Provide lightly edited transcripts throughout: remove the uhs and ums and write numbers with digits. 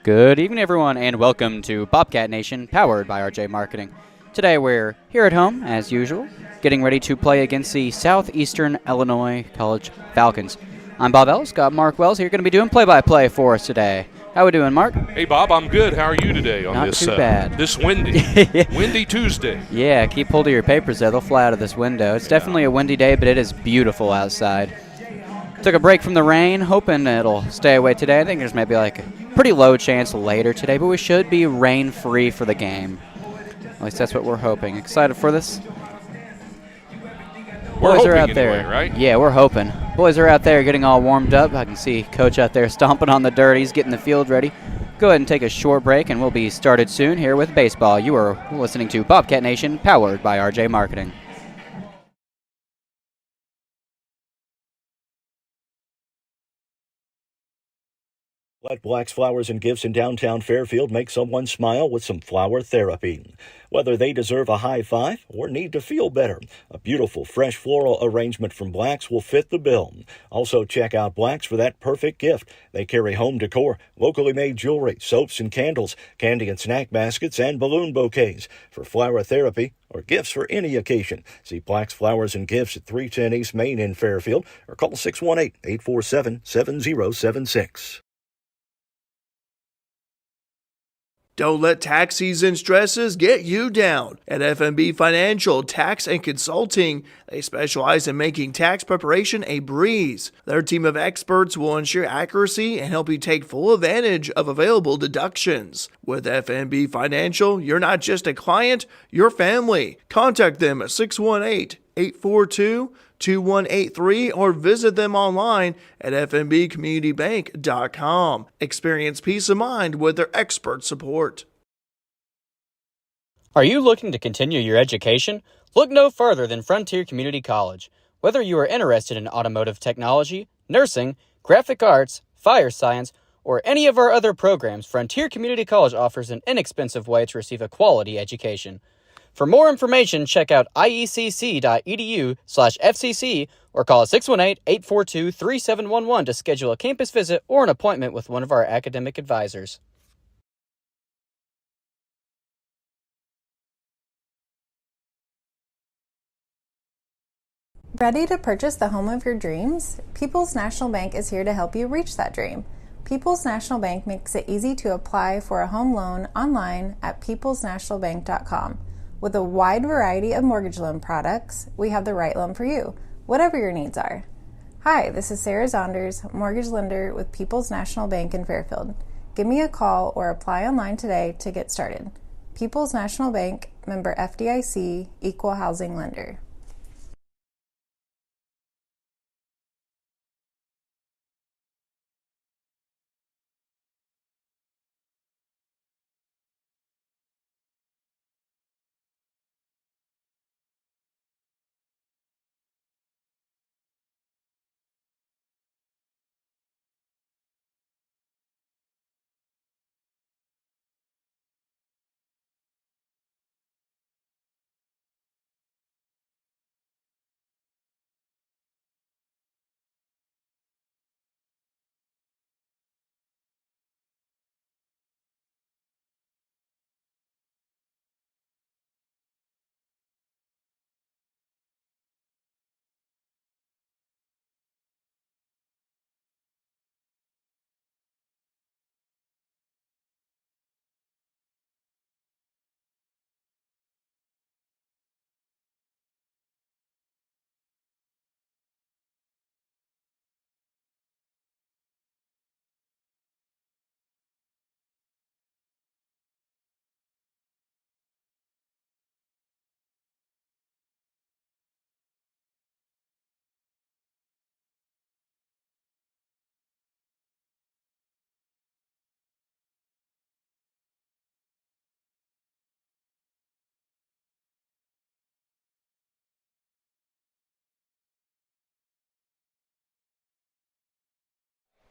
Good evening, everyone, and welcome to Bobcat Nation, powered by RJ Marketing. Today we're here at home, as usual, getting ready to play against the Southeastern Illinois College Falcons. I'm Bob Ellis, got Mark Wells here, going to be doing play-by-play for us today. How we doing, Mark? Hey, Bob, I'm good. How are you today on Not this too bad. This windy Tuesday? Yeah, keep hold of your papers there. They'll fly out of this window. It's definitely a windy day, but it is beautiful outside. Took a break from the rain, hoping it'll stay away today. I think there's maybe like a pretty low chance later today, but we should be rain-free for the game. At least that's what we're hoping. Excited for this? Boys are out there, right? Yeah, we're hoping. Boys are out there getting all warmed up. I can see Coach out there stomping on the dirt. He's getting the field ready. Go ahead and take a short break, and we'll be started soon here with baseball. You are listening to Bobcat Nation, powered by RJ Marketing. Let Black's Flowers and Gifts in downtown Fairfield make someone smile with some flower therapy. Whether they deserve a high five or need to feel better, a beautiful fresh floral arrangement from Black's will fit the bill. Also check out Black's for that perfect gift. They carry home decor, locally made jewelry, soaps and candles, candy and snack baskets, and balloon bouquets. For flower therapy or gifts for any occasion, see Black's Flowers and Gifts at 310 East Main in Fairfield or call 618-847-7076. Don't let tax season stresses get you down. At FNB Financial Tax and Consulting, they specialize in making tax preparation a breeze. Their team of experts will ensure accuracy and help you take full advantage of available deductions. With FNB Financial, you're not just a client, you're family. Contact them at 618-842-2183 or visit them online at fnbcommunitybank.com. Experience peace of mind with their expert support. Are you looking to continue your education? Look no further than Frontier Community College. Whether you are interested in automotive technology, nursing, graphic arts, fire science, or any of our other programs, Frontier Community College offers an inexpensive way to receive a quality education. For more information, check out iecc.edu/FCC or call us 618-842-3711 to schedule a campus visit or an appointment with one of our academic advisors. Ready to purchase the home of your dreams? People's National Bank is here to help you reach that dream. People's National Bank makes it easy to apply for a home loan online at peoplesnationalbank.com. With a wide variety of mortgage loan products, we have the right loan for you, whatever your needs are. Hi, this is Sarah Zonders, mortgage lender with People's National Bank in Fairfield. Give me a call or apply online today to get started. People's National Bank, member FDIC, equal housing lender.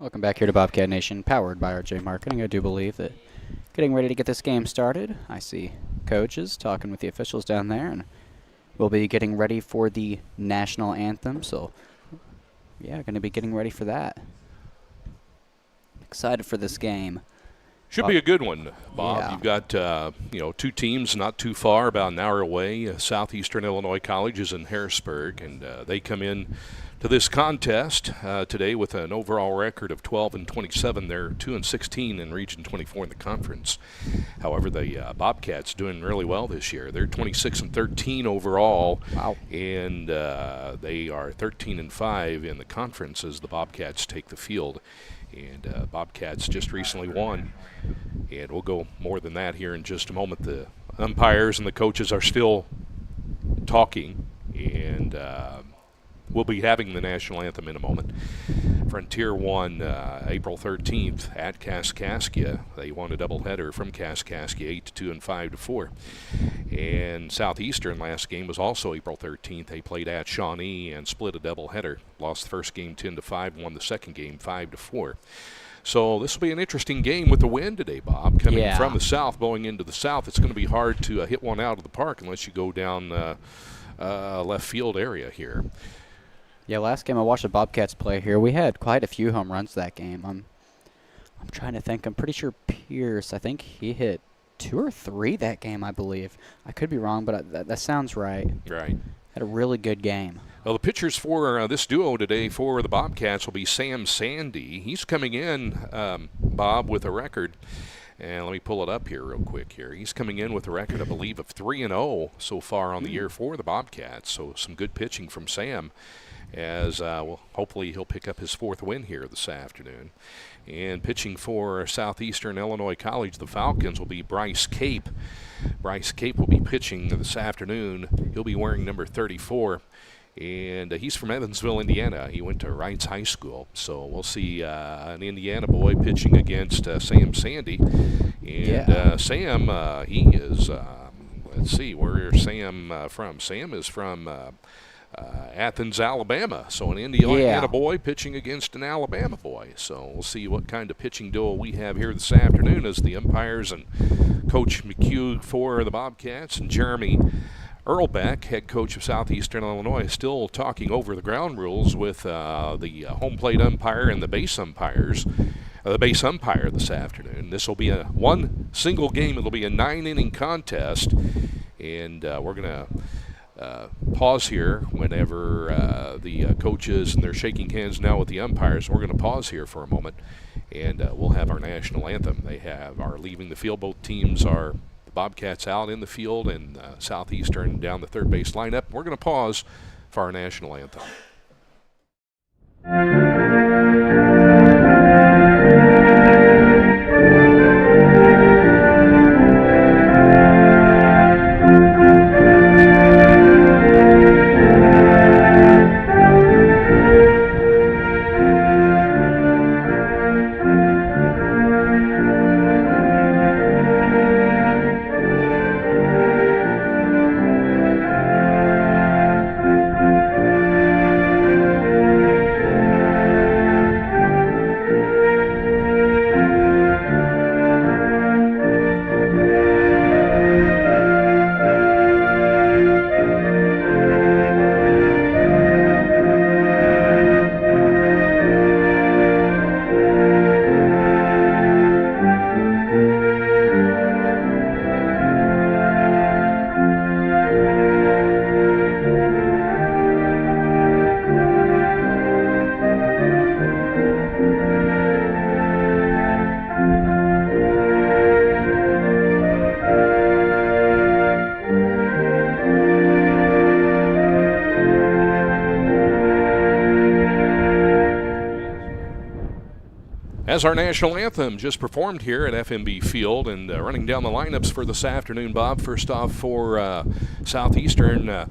Welcome back here to Bobcat Nation, powered by RJ Marketing. I do believe that getting ready to get this game started. I see coaches talking with the officials down there, and we'll be getting ready for the national anthem. So, yeah, going to be getting ready for that. Excited for this game. Should be a good one, Bob. Yeah. You've got, two teams not too far, about an hour away. Southeastern Illinois College is in Harrisburg, and they come in to this contest today with an overall record of 12-27. They're 2-16 in Region 24 in the conference. However, the Bobcats doing really well this year. They're 26-13 overall. Wow. And they are 13-5 in the conference as the Bobcats take the field. And Bobcats just recently won. And we'll go more than that here in just a moment. The umpires and the coaches are still talking, and we'll be having the national anthem in a moment. Frontier won April 13th at Kaskaskia. They won a doubleheader from Kaskaskia, 8-2 and 5-4. And Southeastern last game was also April 13th. They played at Shawnee and split a doubleheader. Lost the first game 10-5, won the second game 5-4. So this will be an interesting game with the wind today, Bob. Coming from the south, blowing into the south, it's going to be hard to hit one out of the park unless you go down left field area here. Yeah, last game I watched the Bobcats play here, we had quite a few home runs that game. I'm trying to think. I'm pretty sure Pierce, I think he hit 2 or 3 that game, I believe. I could be wrong, but that sounds right. Right. Had a really good game. Well, the pitchers for this duo today for the Bobcats will be Sam Sandy. He's coming in, Bob, with a record. And let me pull it up here real quick here. He's coming in with a record, I believe, of 3-0 so far on the year for the Bobcats. So some good pitching from Sam, as hopefully he'll pick up his 4th win here this afternoon. And pitching for Southeastern Illinois College, the Falcons, will be Bryce Cape. Bryce Cape will be pitching this afternoon. He'll be wearing number 34. And he's from Evansville, Indiana. He went to Wrights High School. So we'll see an Indiana boy pitching against Sam Sandy. And Sam, he is, let's see, where is Sam from? Sam is from Athens, Alabama. So an Indiana boy pitching against an Alabama boy. So we'll see what kind of pitching duo we have here this afternoon as the umpires and Coach McHugh for the Bobcats and Jeremy Earlbeck, head coach of Southeastern Illinois, still talking over the ground rules with the home plate umpire and the base umpires. The base umpire this afternoon. This will be one single game. It'll be a 9-inning contest, and we're going to pause here whenever the coaches and they're shaking hands now with the umpires. We're going to pause here for a moment, and we'll have our national anthem. They are leaving the field. Both teams are Bobcats out in the field and Southeastern down the third base lineup. We're going to pause for our national anthem. As our national anthem just performed here at FMB Field, and running down the lineups for this afternoon, Bob. First off for Southeastern,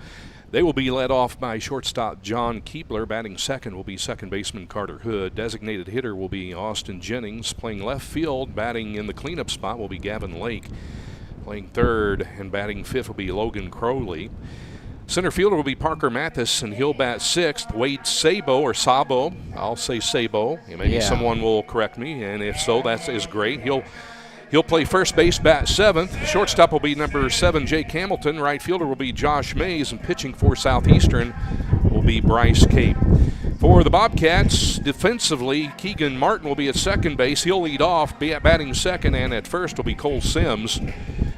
they will be led off by shortstop John Keebler. Batting second will be second baseman Carter Hood. Designated hitter will be Austin Jennings. Playing left field, batting in the cleanup spot will be Gavin Lake. Playing third and batting fifth will be Logan Crowley. Center fielder will be Parker Mathis, and he'll bat sixth. Wade Sabo, or Sabo, I'll say Sabo. Maybe someone will correct me, and if so, that is great. He'll play first base, bat seventh. Shortstop will be number 7, Jake Hamilton. Right fielder will be Josh Mays, and pitching for Southeastern will be Bryce Cape. For the Bobcats, defensively, Keegan Martin will be at second base. He'll lead off, batting second, and at first will be Cole Sims.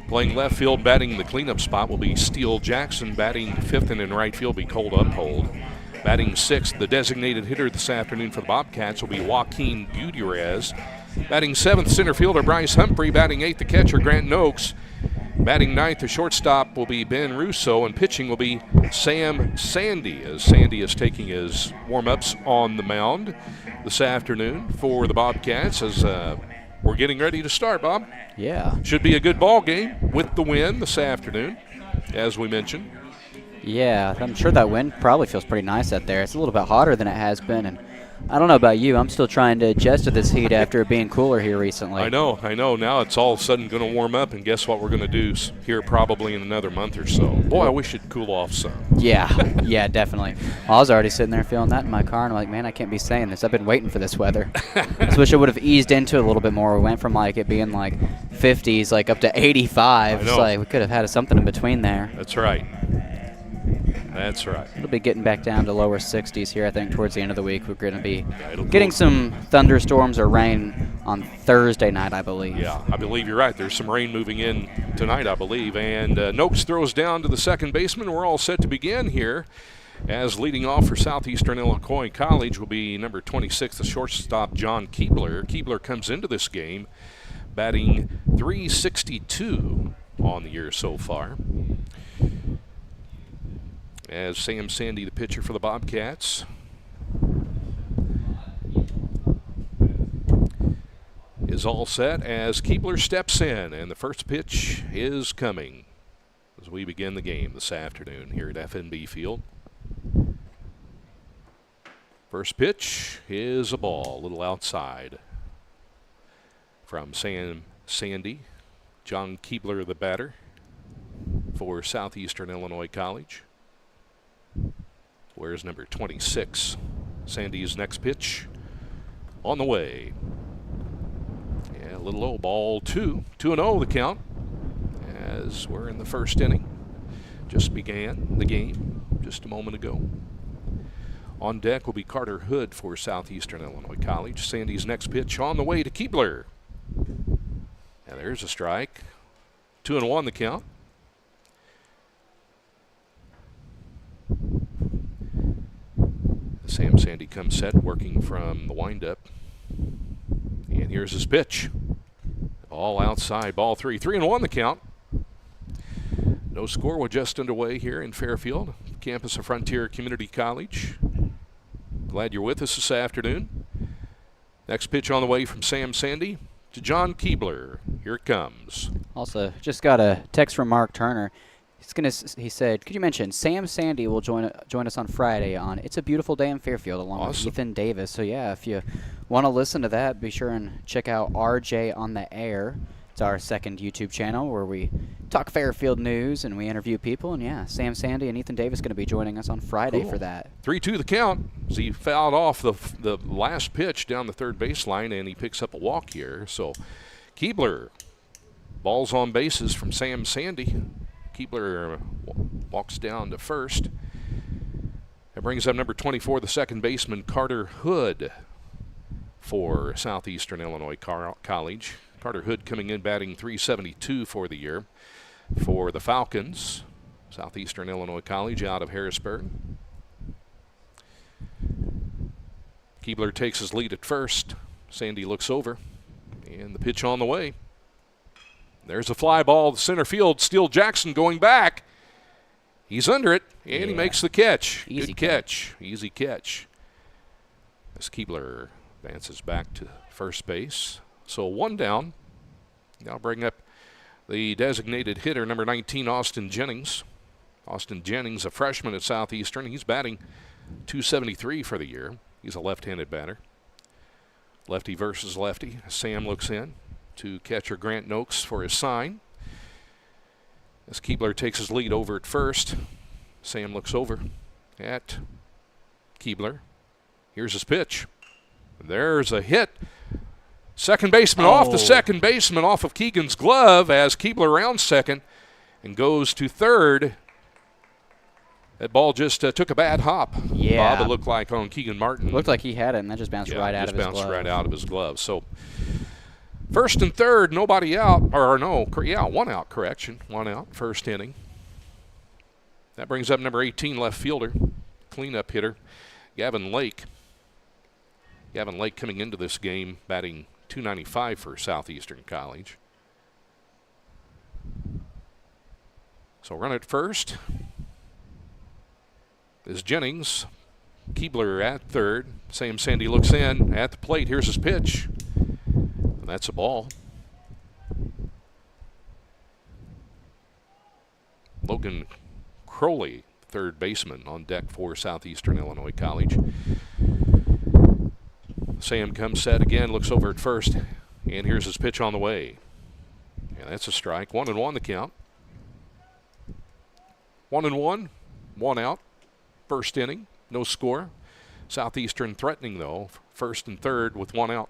Playing left field, batting the cleanup spot will be Steele Jackson. Batting fifth and in right field will be Colt Uphold. Batting sixth, the designated hitter this afternoon for the Bobcats will be Joaquin Gutierrez. Batting seventh, center fielder Bryce Humphrey. Batting eighth, the catcher Grant Noakes. Batting ninth, the shortstop will be Ben Russo, and pitching will be Sam Sandy, as Sandy is taking his warm-ups on the mound this afternoon for the Bobcats as we're getting ready to start, Bob. Yeah. Should be a good ball game with the wind this afternoon, as we mentioned. Yeah, I'm sure that wind probably feels pretty nice out there. It's a little bit hotter than it has been, and I don't know about you. I'm still trying to adjust to this heat after it being cooler here recently. I know. Now it's all of a sudden going to warm up, and guess what we're going to do here probably in another month or so. Boy, I wish it'd cool off some. Yeah, definitely. Well, I was already sitting there feeling that in my car, and I'm like, man, I can't be saying this. I've been waiting for this weather. I just wish I would have eased into it a little bit more. We went from like it being like 50s, like up to 85. It's like we could have had something in between there. That's right. That's right. It'll be getting back down to lower 60s here, I think, towards the end of the week. We're going to be getting some thunderstorms or rain on Thursday night, I believe. Yeah, I believe you're right. There's some rain moving in tonight, I believe. And Noakes throws down to the second baseman. We're all set to begin here. As leading off for Southeastern Illinois College will be number 26, the shortstop, John Keebler. Keebler comes into this game batting .362 on the year so far. As Sam Sandy, the pitcher for the Bobcats, is all set as Keebler steps in, and the first pitch is coming as we begin the game this afternoon here at FNB Field. First pitch is a ball, a little outside from Sam Sandy. John Keebler, the batter for Southeastern Illinois College. Where's number 26? Sandy's next pitch on the way. Yeah, a little low ball, 2-0 the count as we're in the first inning. Just began the game just a moment ago. On deck will be Carter Hood for Southeastern Illinois College. Sandy's next pitch on the way to Keebler. And there's a strike. 2-1 the count. Sam Sandy comes set, working from the windup. And here's his pitch. All outside, ball 3. 3-1 the count. No score. We're just underway here in Fairfield, campus of Frontier Community College. Glad you're with us this afternoon. Next pitch on the way from Sam Sandy to John Keebler. Here it comes. Also, just got a text from Mark Turner. He said, could you mention Sam Sandy will join us on Friday on It's a Beautiful Day in Fairfield along with Ethan Davis. So, yeah, if you want to listen to that, be sure and check out RJ on the Air. It's our second YouTube channel where we talk Fairfield news and we interview people. And, yeah, Sam Sandy and Ethan Davis going to be joining us on Friday for that. 3-2 the count as he fouled off the last pitch down the third baseline, and he picks up a walk here. So, Keebler, balls on bases from Sam Sandy. Keebler walks down to first. That brings up number 24, the second baseman, Carter Hood for Southeastern Illinois College. Carter Hood coming in batting .372 for the year for the Falcons. Southeastern Illinois College out of Harrisburg. Keebler takes his lead at first. Sandy looks over, and the pitch on the way. There's a fly ball to center field. Steele Jackson going back. He's under it, and he makes the catch. Good catch. Easy catch. As Keebler advances back to first base. So one down. Now bring up the designated hitter, number 19, Austin Jennings. Austin Jennings, a freshman at Southeastern. He's batting .273 for the year. He's a left-handed batter. Lefty versus lefty. Sam looks in to catcher Grant Noakes for his sign. As Keebler takes his lead over at first, Sam looks over at Keebler. Here's his pitch. There's a hit. Second baseman off the second baseman off of Keegan's glove as Keebler rounds second and goes to third. That ball just took a bad hop. Yeah. Bob, it looked like on Keegan Martin. Looked like he had it, and that just bounced right out of his glove. Just bounced right out of his glove. So, first and third, nobody out. One out, correction. One out, first inning. That brings up number 18, left fielder, cleanup hitter, Gavin Lake. Gavin Lake coming into this game batting .295 for Southeastern College. So run at first is Jennings. Keebler at third. Sam Sandy looks in at the plate. Here's his pitch. And that's a ball. Logan Crowley, third baseman, on deck for Southeastern Illinois College. Sam comes set again, looks over at first, and here's his pitch on the way. And that's a strike. 1-1 the count. 1-1, one out. First inning, no score. Southeastern threatening, though, first and third with one out.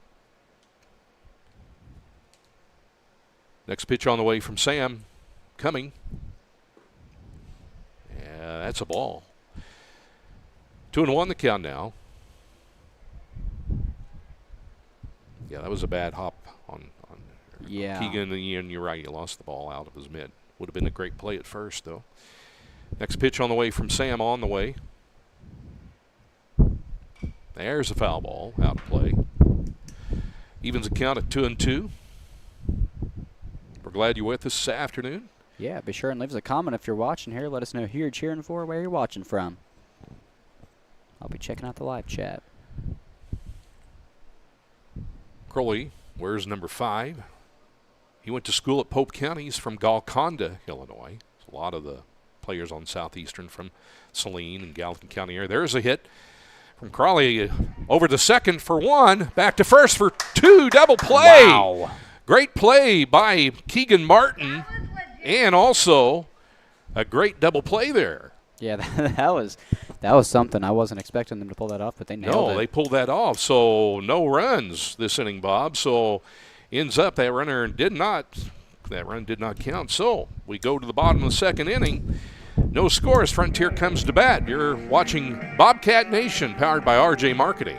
Next pitch on the way from Sam, coming. Yeah, that's a ball. 2-1 the count now. Yeah, that was a bad hop on Keegan, and you're right, he lost the ball out of his mid. Would have been a great play at first, though. Next pitch on the way from Sam, on the way. There's a foul ball, out of play. Evens the count at 2-2. We're glad you're with us this afternoon. Yeah, be sure and leave us a comment if you're watching here. Let us know who you're cheering for, where you're watching from. I'll be checking out the live chat. Crowley wears number 5. He went to school at Pope County. He's from Golconda, Illinois. A lot of the players on Southeastern from Saline and Gallatin County area. There's a hit from Crowley over to second for 1, back to first for 2, double play. Wow. Great play by Keegan Martin, and also a great double play there. Yeah, that was something. I wasn't expecting them to pull that off, but they nailed it. No, they pulled that off. So no runs this inning, Bob. So ends up that run did not count. So we go to the bottom of the second inning. No scores. Frontier comes to bat. You're watching Bobcat Nation, powered by RJ Marketing.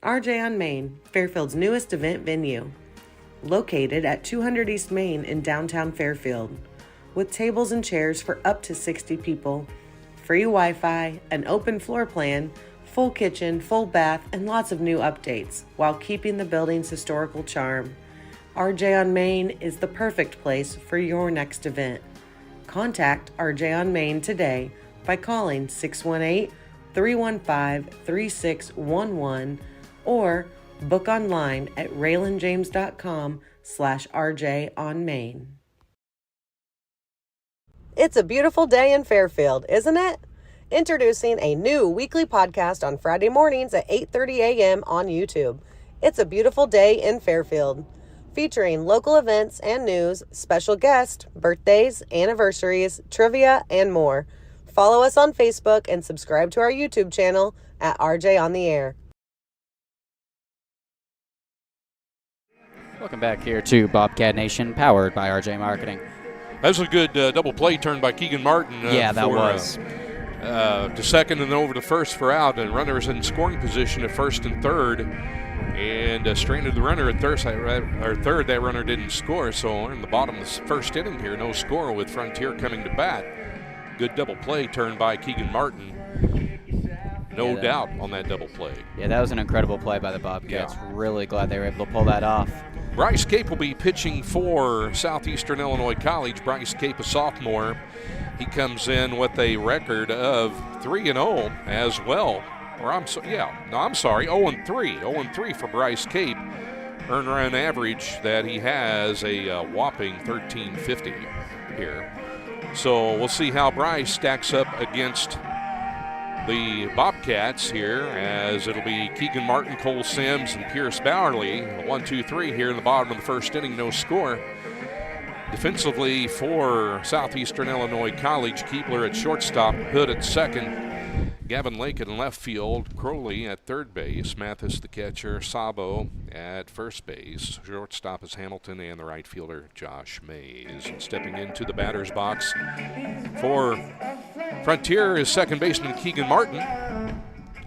RJ on Main, Fairfield's newest event venue. Located at 200 East Main in downtown Fairfield. With tables and chairs for up to 60 people. Free Wi-Fi, an open floor plan, full kitchen, full bath, and lots of new updates, while keeping the building's historical charm. RJ on Main is the perfect place for your next event. Contact RJ on Main today by calling 618-315-3611 or book online at raylanjames.com/RJ on Main. It's a beautiful day in Fairfield, isn't it? Introducing a new weekly podcast on Friday mornings at 8:30 a.m. on YouTube. It's a beautiful day in Fairfield. Featuring local events and news, special guests, birthdays, anniversaries, trivia, and more. Follow us on Facebook and subscribe to our YouTube channel at RJ on the Air. Welcome back here to Bobcat Nation, powered by RJ Marketing. That was a good double play turn by Keegan Martin. That was. To second and then over to first for out. And runners in scoring position at first and third. And stranded the runner at third. That runner didn't score. So we're in the bottom of the first inning here. No score with Frontier coming to bat. Good double play turn by Keegan Martin. No doubt on that double play. Yeah, that was an incredible play by the Bobcats. Yeah. Really glad they were able to pull that off. Bryce Cape will be pitching for Southeastern Illinois College. Bryce Cape, a sophomore. He comes in with a record of 3-0 as well. I'm sorry, 0-3. 0-3 for Bryce Cape. Earned run average that he has a whopping 1350 here. So we'll see how Bryce stacks up against the Bobcats here, as it'll be Keegan Martin, Cole Sims, and Pierce Bowerly. 1-2-3 here in the bottom of the first inning, no score. Defensively for Southeastern Illinois College, Keebler at shortstop, Hood at second, Gavin Lake in left field, Crowley at third base, Mathis the catcher, Sabo at first base, shortstop is Hamilton, and the right fielder Josh Mays. And stepping into the batter's box for Frontier is second baseman Keegan Martin,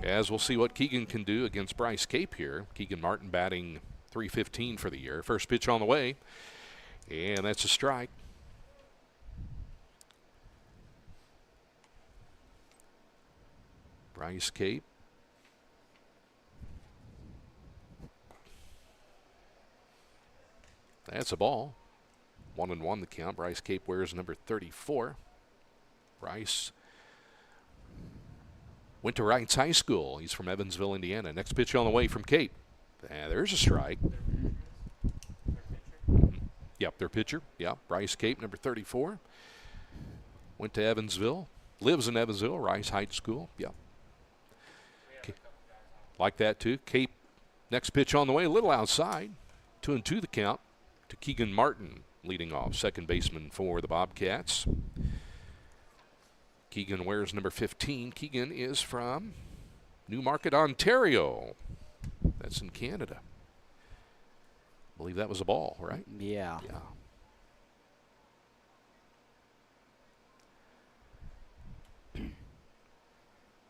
as we'll see what Keegan can do against Bryce Cape here. Keegan Martin batting .315 for the year. First pitch on the way, and that's a strike. Bryce Cape. That's a ball. 1-1 the count. Bryce Cape wears number 34. Bryce went to Wrights High School. He's from Evansville, Indiana. Next pitch on the way from Cape. There's a strike. Yep, their pitcher. Yep, Bryce Cape, number 34. Went to Evansville. Lives in Evansville, Rice High School. Yep. Like that, too. Cape, next pitch on the way, a little outside. 2-2 the count to Keegan Martin, leading off, second baseman for the Bobcats. Keegan wears number 15. Keegan is from Newmarket, Ontario. That's in Canada. I believe that was a ball, right? Yeah.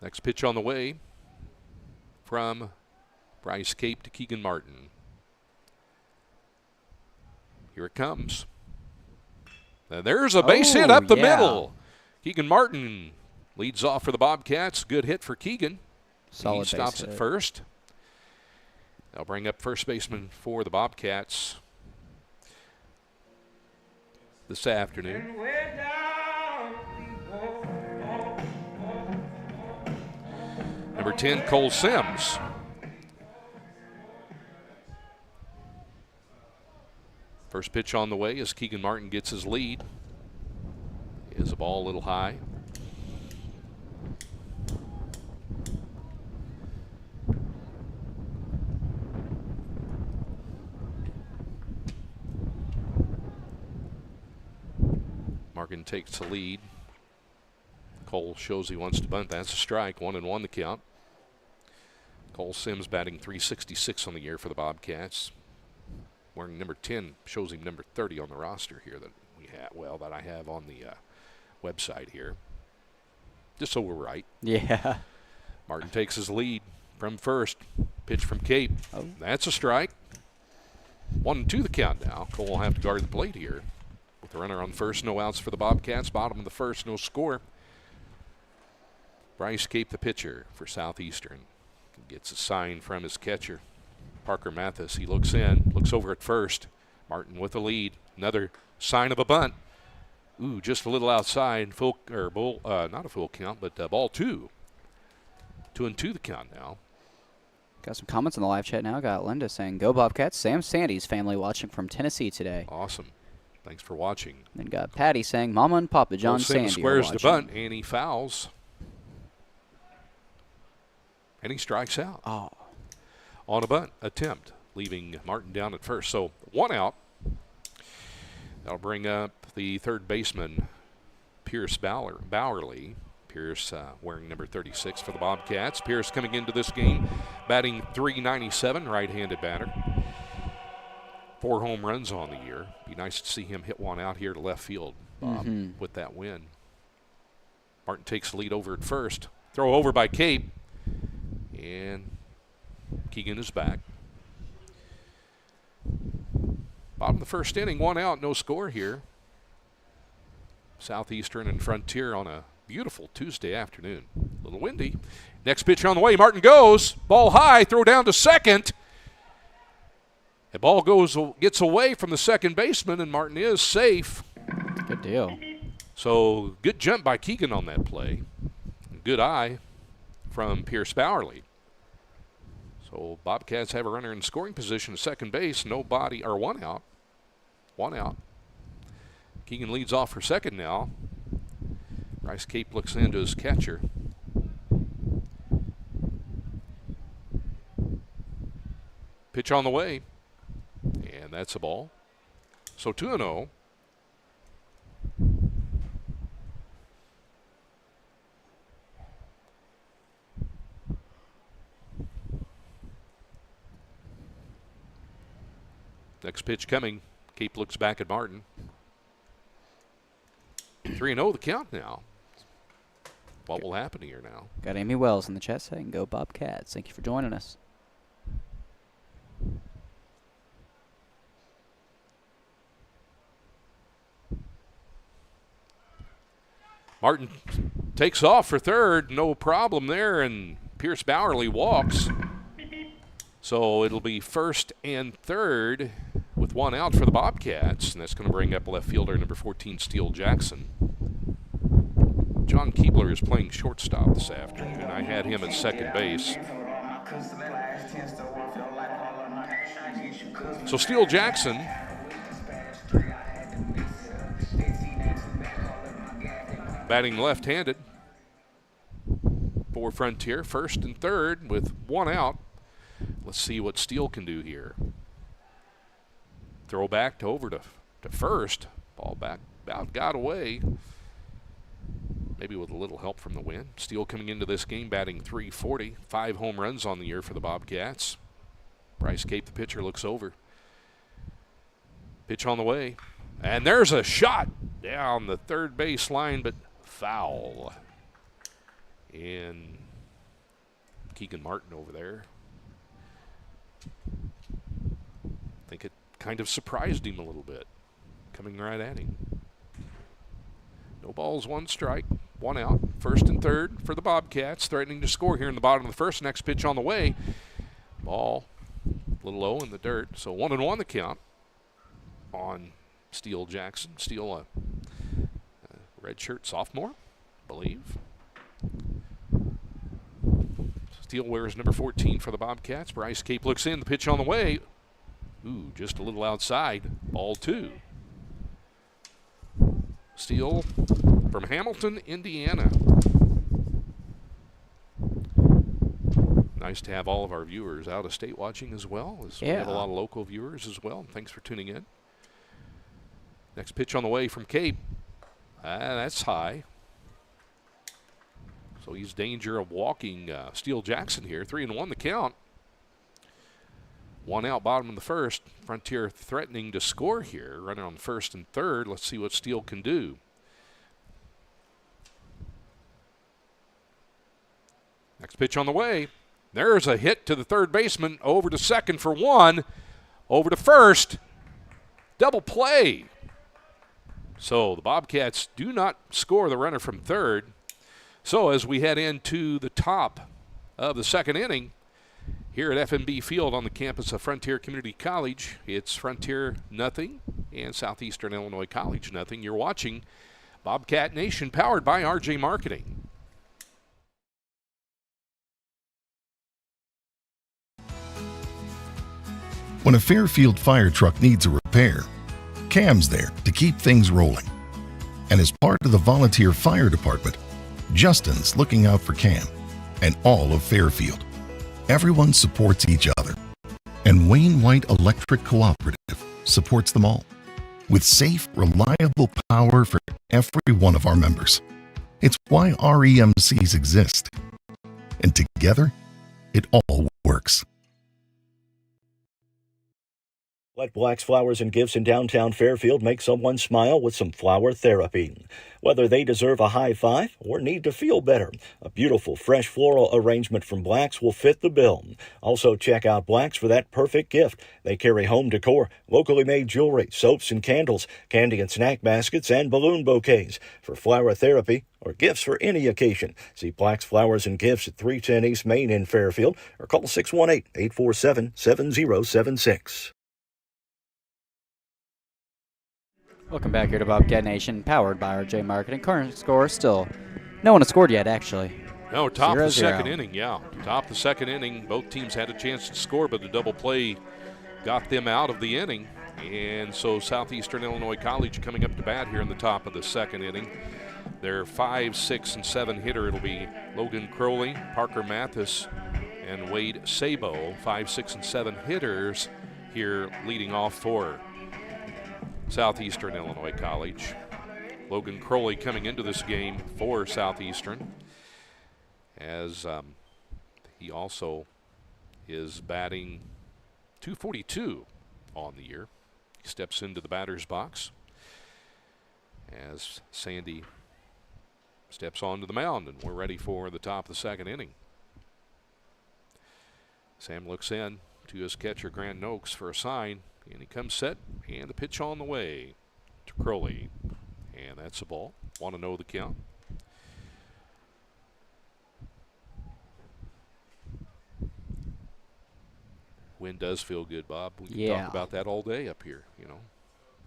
Next pitch on the way from Bryce Cape to Keegan Martin. Here it comes. Now there's a base hit up the middle. Keegan Martin leads off for the Bobcats. Good hit for Keegan. Solid. He stops base at hit. first. They'll bring up first baseman for the Bobcats this afternoon. Number 10, Cole Sims. First pitch on the way as Keegan Martin gets his lead. Is a ball a little high. Martin takes the lead. Cole shows he wants to bunt. That's a strike. 1-1 the count. Cole Sims batting .366 on the year for the Bobcats. Wearing number 10, shows him number 30 on the roster here that we have. Well, that I have on the website here. Just so we're right. Yeah. Martin takes his lead from first. Pitch from Cape. Oh. That's a strike. 1-2 the count now. Cole will have to guard the plate here. With the runner on first, no outs for the Bobcats. Bottom of the first, no score. Bryce Cape, the pitcher for Southeastern. Gets a sign from his catcher, Parker Mathis. He looks in, looks over at first. Martin with the lead. Another sign of a bunt. Ooh, just a little outside. Full or bull, not a full count, but ball 2. 2-2 the count now. Got some comments on the live chat now. Got Linda saying, "Go Bobcats." Sam Sandy's family watching from Tennessee today. Awesome. Thanks for watching. Then got Patty saying, "Mama and Papa John Cole Sims Sandy squares are the watching." bunt, and he fouls. And he strikes out. Oh. On a bunt attempt, leaving Martin down at first. So 1 out. That'll bring up the third baseman, Pierce Bowerly. Pierce wearing number 36 for the Bobcats. Pierce coming into this game, batting .397, right-handed batter. 4 home runs on the year. Be nice to see him hit one out here to left field, Bob, with that win. Martin takes the lead over at first. Throw over by Cape. And Keegan is back. Bottom of the first inning, 1 out, no score here. Southeastern and Frontier on a beautiful Tuesday afternoon. A little windy. Next pitch on the way. Martin goes. Ball high. Throw down to second. The ball gets away from the second baseman, and Martin is safe. Good deal. So good jump by Keegan on that play. Good eye from Pierce Bowerly. So Bobcats have a runner in scoring position at second base. Nobody, or 1 out. 1 out. Keegan leads off for second now. Bryce Cape looks into his catcher. Pitch on the way. And that's a ball. So 2-0. Next pitch coming. Cape looks back at Martin. 3-0 the count now. What will happen here now? Got Amy Wells in the chat saying, "Go Bobcats." Thank you for joining us. Martin takes off for third. No problem there, and Pierce Bowerly walks. So it'll be first and third with one out for the Bobcats, and that's going to bring up left fielder number 14, Steele Jackson. John Keebler is playing shortstop this afternoon. I had him at second base. So Steele Jackson batting left-handed for Frontier, first and third with one out. Let's see what Steele can do here. Throw back over to first. Ball back, about got away. Maybe with a little help from the wind. Steele coming into this game batting .340. 5 home runs on the year for the Bobcats. Bryce Cape, the pitcher, looks over. Pitch on the way. And there's a shot down the third base line, but foul. And Keegan Martin over there. I think it kind of surprised him a little bit, coming right at him. No balls, one strike, one out. First and third for the Bobcats, threatening to score here in the bottom of the first. Next pitch on the way. Ball a little low in the dirt. So 1-1 the count on Steele Jackson. Steele, a redshirt sophomore, I believe. Steele wears number 14 for the Bobcats. Bryce Cape looks in. The pitch on the way. Ooh, just a little outside. Ball 2. Steele from Hamilton, Indiana. Nice to have all of our viewers out of state watching as well. We have a lot of local viewers as well. Thanks for tuning in. Next pitch on the way from Cape. That's high. So he's danger of walking Steele Jackson here. 3-1 the count. One out, bottom of the first. Frontier threatening to score here. Running on first and third. Let's see what Steele can do. Next pitch on the way. There's a hit to the third baseman. Over to second for one. Over to first. Double play. So the Bobcats do not score the runner from third. So as we head into the top of the second inning, here at FMB Field on the campus of Frontier Community College, it's Frontier nothing and Southeastern Illinois College nothing. You're watching Bobcat Nation, powered by RJ Marketing. When a Fairfield fire truck needs a repair, Cam's there to keep things rolling. And as part of the volunteer fire department, Justin's looking out for Cam and all of Fairfield. Everyone supports each other. And Wayne White Electric Cooperative supports them all with safe, reliable power for every one of our members. It's why REMCs exist. And together, it all works. Let Black's Flowers and Gifts in downtown Fairfield make someone smile with some flower therapy. Whether they deserve a high five or need to feel better, a beautiful fresh floral arrangement from Black's will fit the bill. Also check out Black's for that perfect gift. They carry home decor, locally made jewelry, soaps and candles, candy and snack baskets, and balloon bouquets. For flower therapy or gifts for any occasion, see Black's Flowers and Gifts at 310 East Main in Fairfield or call 618-847-7076. Welcome back here to Bobcat Nation, powered by RJ Marketing. Current score still, no one has scored yet, actually. No, top of the 0-0. second inning, yeah. Top of the second inning, both teams had a chance to score, but the double play got them out of the inning. And so Southeastern Illinois College coming up to bat here in the top of the second inning. Their 5, 6, and 7 hitter, it'll be Logan Crowley, Parker Mathis, and Wade Sabo. 5, 6, and 7 hitters here leading off for Southeastern Illinois College. Logan Crowley coming into this game for Southeastern, as he also is batting .242 on the year. He steps into the batter's box as Sandy steps onto the mound, and we're ready for the top of the second inning. Sam looks in to his catcher, Grant Noakes, for a sign, and he comes set, and the pitch on the way to Crowley. And that's a ball. 1-0 the count. Wind does feel good, Bob. We can talk about that all day up here, you know.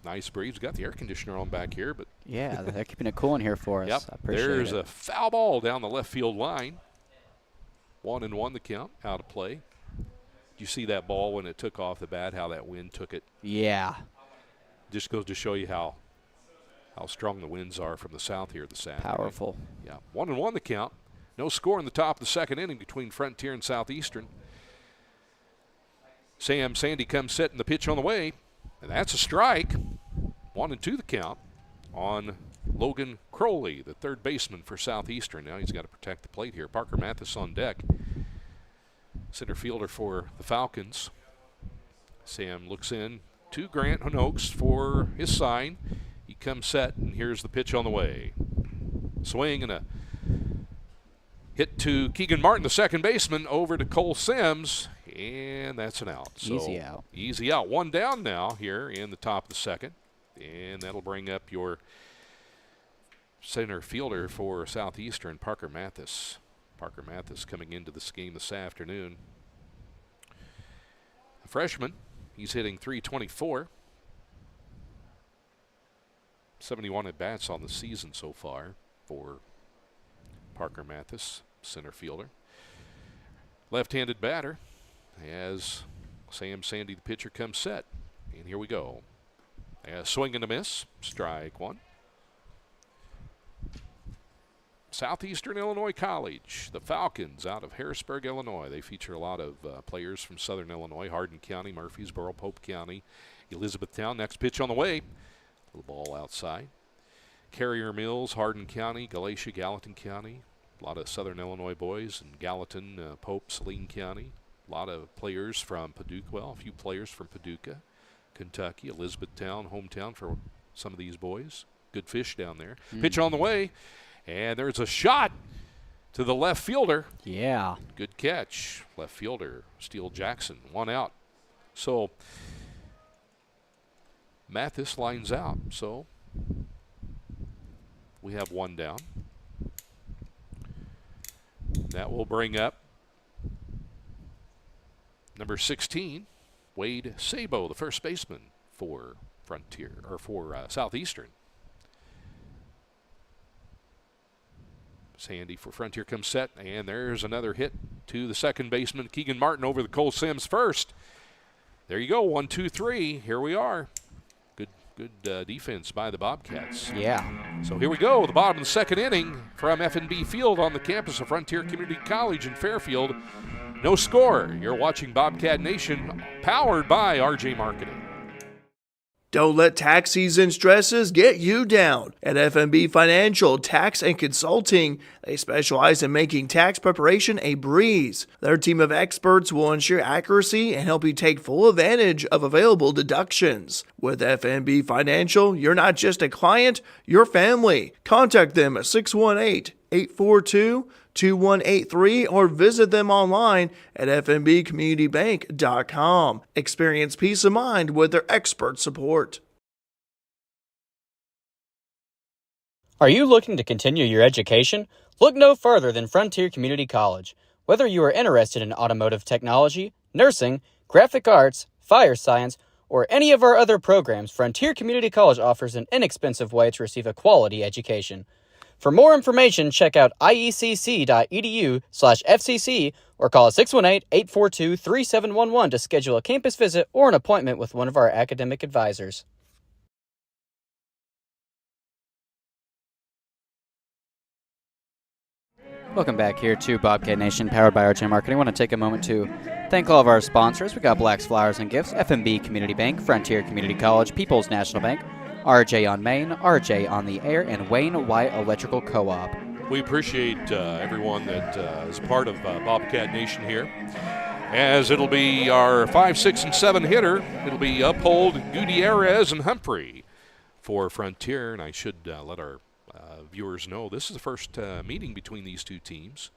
Nice breeze. Got the air conditioner on back here, but yeah, they're keeping it cool in here for us. Yep. I appreciate There's it. a foul ball down the left field line. 1-1 the count, out of play. Did you see that ball when it took off the bat, how that wind took it? Yeah. Just goes to show you how strong the winds are from the south here this afternoon. Powerful. Yeah. 1-1 the count. No score in the top of the second inning between Frontier and Southeastern. Sam Sandy comes setting the pitch on the way, and that's a strike. 1-2 the count on Logan Crowley, the third baseman for Southeastern. Now he's got to protect the plate here. Parker Mathis on deck, center fielder for the Falcons. Sam looks in to Grant Noakes for his sign. He comes set, and here's the pitch on the way. Swing and a hit to Keegan Martin, the second baseman, over to Cole Sims, and that's an out. So easy out. Easy out. One down now here in the top of the second, and that'll bring up your center fielder for Southeastern, Parker Mathis. Parker Mathis coming into this game this afternoon. A freshman. He's hitting .324. 71 at-bats on the season so far for Parker Mathis, center fielder. Left-handed batter as Sam Sandy, the pitcher, comes set. And here we go. A swing and a miss. Strike one. Southeastern Illinois College, the Falcons out of Harrisburg, Illinois. They feature a lot of players from Southern Illinois, Hardin County, Murfreesboro, Pope County, Elizabethtown. Next pitch on the way. Little ball outside. Carrier Mills, Hardin County, Galatia, Gallatin County. A lot of Southern Illinois boys in Gallatin, Pope, Saline County. A lot of players from Paducah. Well, a few players from Paducah, Kentucky, Elizabethtown, hometown for some of these boys. Good fish down there. Pitch on the way. And there's a shot to the left fielder. Yeah. Good catch. Left fielder, Steele Jackson. One out. So Mathis lines out. So we have one down. That will bring up number 16, Wade Sabo, the first baseman for Frontier, or for Southeastern. Sandy for Frontier comes set, and there's another hit to the second baseman, Keegan Martin, over the Cole Sims first. There you go, 1, 2, 3. Here we are. Good defense by the Bobcats. Yeah. So here we go, the bottom of the second inning from F&B Field on the campus of Frontier Community College in Fairfield. No score. You're watching Bobcat Nation, powered by RJ Marketing. Don't let tax season stresses get you down. At FMB Financial Tax and Consulting, they specialize in making tax preparation a breeze. Their team of experts will ensure accuracy and help you take full advantage of available deductions. With FMB Financial, you're not just a client, you're family. Contact them at 618-842-2183 or visit them online at fmbcommunitybank.com. Experience peace of mind with their expert support. Are you looking to continue your education? Look no further than Frontier Community College. Whether you are interested in automotive technology, nursing, graphic arts, fire science, or any of our other programs, Frontier Community College offers an inexpensive way to receive a quality education. For more information, check out iecc.edu/FCC or call 618-842-3711 to schedule a campus visit or an appointment with one of our academic advisors. Welcome back here to Bobcat Nation, powered by RJ Marketing. I want to take a moment to thank all of our sponsors. We got Black's Flowers and Gifts, FMB Community Bank, Frontier Community College, People's National Bank, RJ on Main, RJ on the Air, and Wayne White Electrical Co-op. We appreciate everyone that is part of Bobcat Nation here. as it'll be our 5, 6, and 7 hitter. It'll be Uphold, Gutierrez, and Humphrey for Frontier. And I should let our viewers know this is the first meeting between these two teams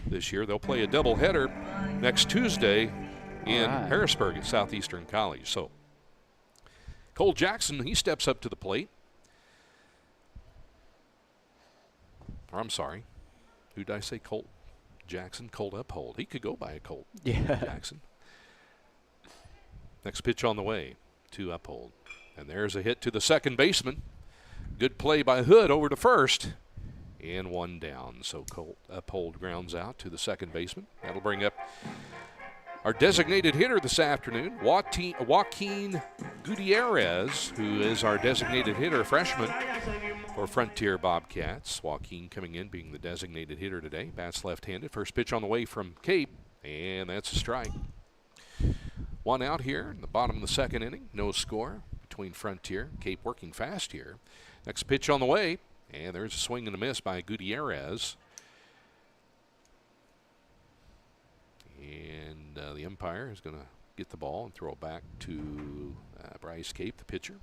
this year. They'll play a doubleheader next Tuesday in Harrisburg at Southeastern College. So Cole Jackson, he steps up to the plate. Or I'm sorry, who did I say? Colt Jackson, Colt Uphold. He could go by a Colt Jackson. Next pitch on the way to Uphold. And there's a hit to the second baseman. Good play by Hood over to first. And one down. So Colt Uphold grounds out to the second baseman. That'll bring up our designated hitter this afternoon, Joaquin Gutierrez, who is our designated hitter, freshman for Frontier Bobcats. Joaquin coming in, being the designated hitter today. Bats left-handed. First pitch on the way from Cape, and that's a strike. One out here in the bottom of the second inning. No score between Frontier. Cape working fast here. Next pitch on the way, and there's a swing and a miss by Gutierrez. And the umpire is going to get the ball and throw it back to Bryce Cape, the pitcher.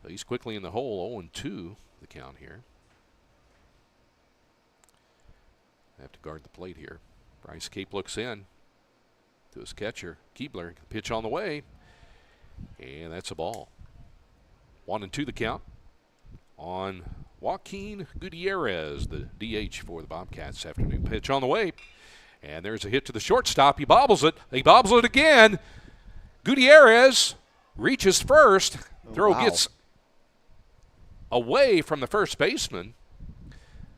So he's quickly in the hole, 0-2 the count here. Have to guard the plate here. Bryce Cape looks in to his catcher, Keebler. Pitch on the way, and that's a ball. 1-2 the count on Joaquin Gutierrez, the DH for the Bobcats this afternoon. Pitch on the way, and there's a hit to the shortstop. He bobbles it. He bobbles it again. Gutierrez reaches first. Throw gets away from the first baseman,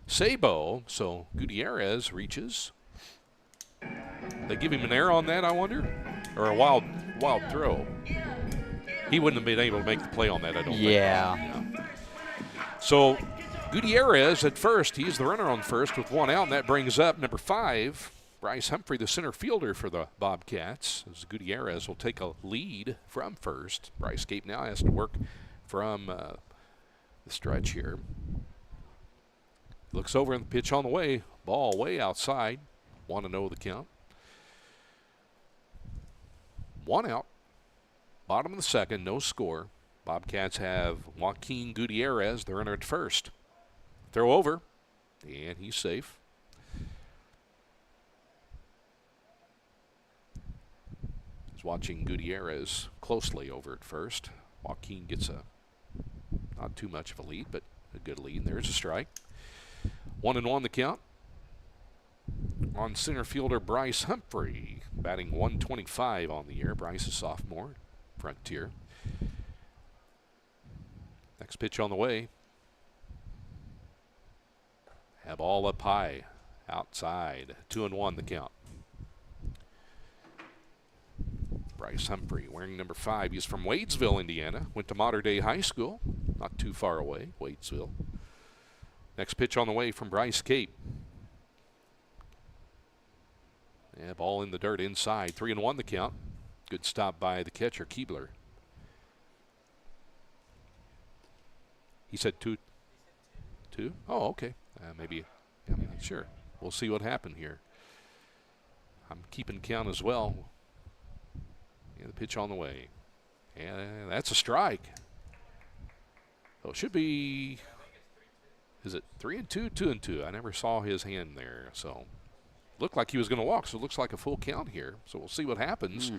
Sabo. So Gutierrez reaches. They give him an error on that, I wonder? Or a wild throw. He wouldn't have been able to make the play on that, I don't think. Yeah. So Gutierrez at first. He's the runner on first with one out, and that brings up number 5, Bryce Humphrey, the center fielder for the Bobcats. As Gutierrez will take a lead from first. Bryce Cape now has to work from the stretch here. Looks over and the pitch on the way. Ball way outside. 1-0 the count. One out. Bottom of the second, no score. Bobcats have Joaquin Gutierrez, the runner at first. Throw over, and he's safe. He's watching Gutierrez closely over at first. Joaquin gets not too much of a lead, but a good lead. There's a strike. 1-1 the count. On center fielder Bryce Humphrey, batting .125 on the year. Bryce is sophomore, Frontier. Next pitch on the way. Have all up high, outside. 2-1 the count. Bryce Humphrey, wearing number 5. He's from Wadesville, Indiana. Went to Mater Dei High School, not too far away, Wadesville. Next pitch on the way from Bryce Cape. Yeah, ball in the dirt inside. 3-1 the count. Good stop by the catcher, Keebler. He said 2? Oh, okay. Maybe. Yeah, sure. We'll see what happened here. I'm keeping count as well. Yeah, the pitch on the way. And that's a strike. So it should be. Is it 3-2, 2-2? I never saw his hand there. So looked like he was going to walk. So it looks like a full count here. So we'll see what happens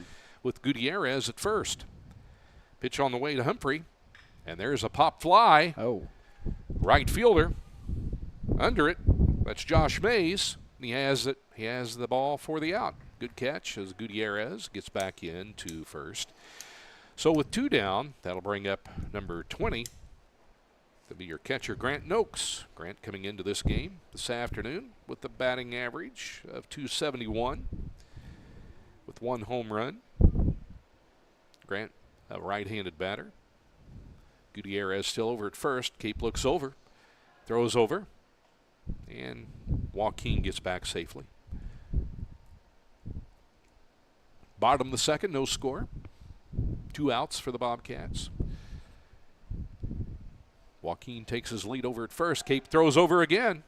with Gutierrez at first. Pitch on the way to Humphrey. And there's a pop fly. Oh. Right fielder. Under it. That's Josh Mays. He has it. He has the ball for the out. Good catch as Gutierrez gets back in to first. So with 2 down, that'll bring up number 20. That'll be your catcher, Grant Noakes. Grant coming into this game this afternoon with the batting average of .271 with 1 home run. Grant, a right-handed batter. Gutierrez still over at first. Cape looks over, throws over, and Joaquin gets back safely. Bottom of the second, no score. 2 outs for the Bobcats. Joaquin takes his lead over at first. Cape throws over again,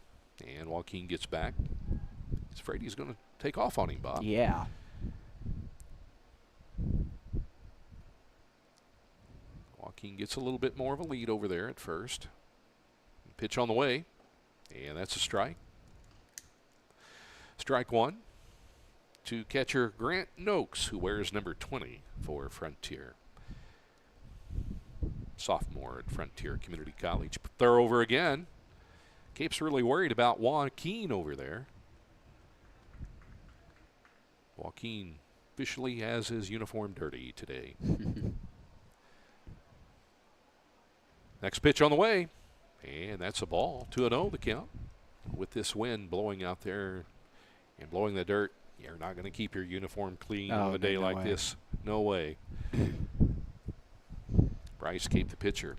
and Joaquin gets back. He's afraid he's going to take off on him, Bob. Yeah. Joaquin gets a little bit more of a lead over there at first. Pitch on the way, and that's a strike. Strike one to catcher Grant Noakes, who wears number 20 for Frontier. Sophomore at Frontier Community College. They're over again. Cape's really worried about Joaquin over there. Joaquin officially has his uniform dirty today. Next pitch on the way, and that's a ball. 2-0 the count. With this wind blowing out there and blowing the dirt, you're not going to keep your uniform clean on a day like this. No way. Bryce Cape, the pitcher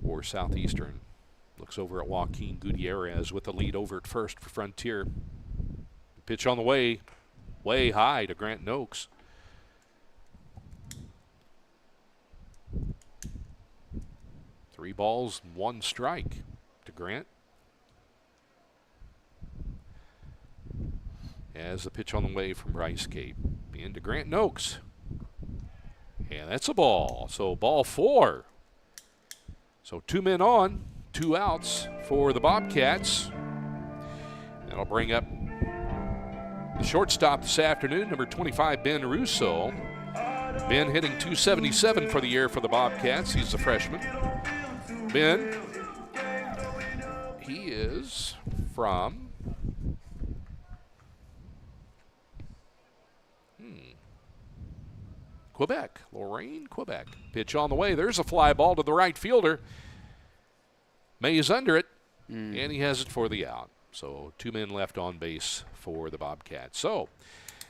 for Southeastern, looks over at Joaquin Gutierrez with the lead over at first for Frontier. Pitch on the way, way high to Grant Noakes. Three balls, one strike to Grant. As the pitch on the way from Bryce Cape into Grant Noakes. And that's a ball. So ball four. So 2 men on, 2 outs for the Bobcats. That'll bring up the shortstop this afternoon, number 25, Ben Russo. Ben hitting .277 for the year for the Bobcats. He's a freshman. Ben, he is from Quebec, Lorraine, Quebec. Pitch on the way. There's a fly ball to the right fielder. Mays under it, and he has it for the out. So 2 men left on base for the Bobcats. So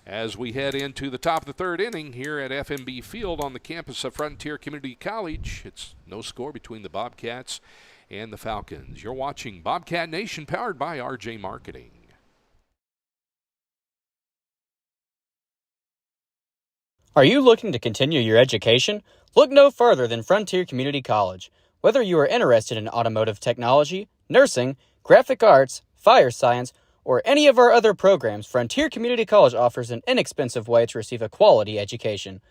as we head into the top of the third inning here at FMB Field on the campus of Frontier Community College, it's no score between the Bobcats and the Falcons. You're watching Bobcat Nation, powered by RJ Marketing. Are you looking to continue your education? Look no further than Frontier Community College. Whether you are interested in automotive technology, nursing, graphic arts, fire science, or any of our other programs, Frontier Community College offers an inexpensive way to receive a quality education.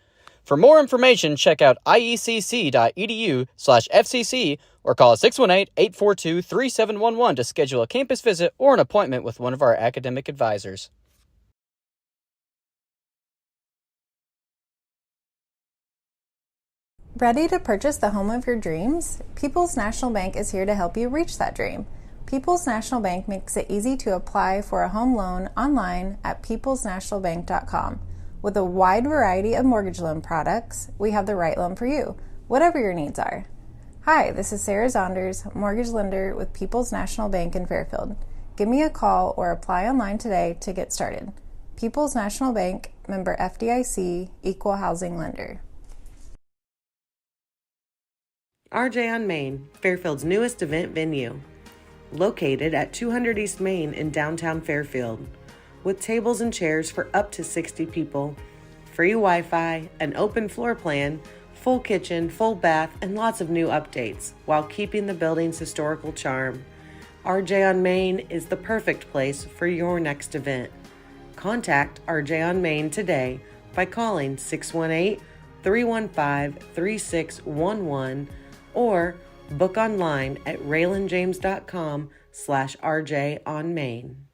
For more information, check out iecc.edu/FCC or call 618-842-3711 to schedule a campus visit or an appointment with one of our academic advisors. Ready to purchase the home of your dreams? People's National Bank is here to help you reach that dream. People's National Bank makes it easy to apply for a home loan online at peoplesnationalbank.com. With a wide variety of mortgage loan products, we have the right loan for you, whatever your needs are. Hi, this is Sarah Zonders, mortgage lender with People's National Bank in Fairfield. Give me a call or apply online today to get started. People's National Bank, member FDIC, equal housing lender. RJ on Main, Fairfield's newest event venue. Located at 200 East Main in downtown Fairfield. With tables and chairs for up to 60 people, free Wi-Fi, an open floor plan, full kitchen, full bath, and lots of new updates, while keeping the building's historical charm. RJ on Main is the perfect place for your next event. Contact RJ on Main today by calling 618-315-3611 or book online at raylanjames.com/RJ on Main.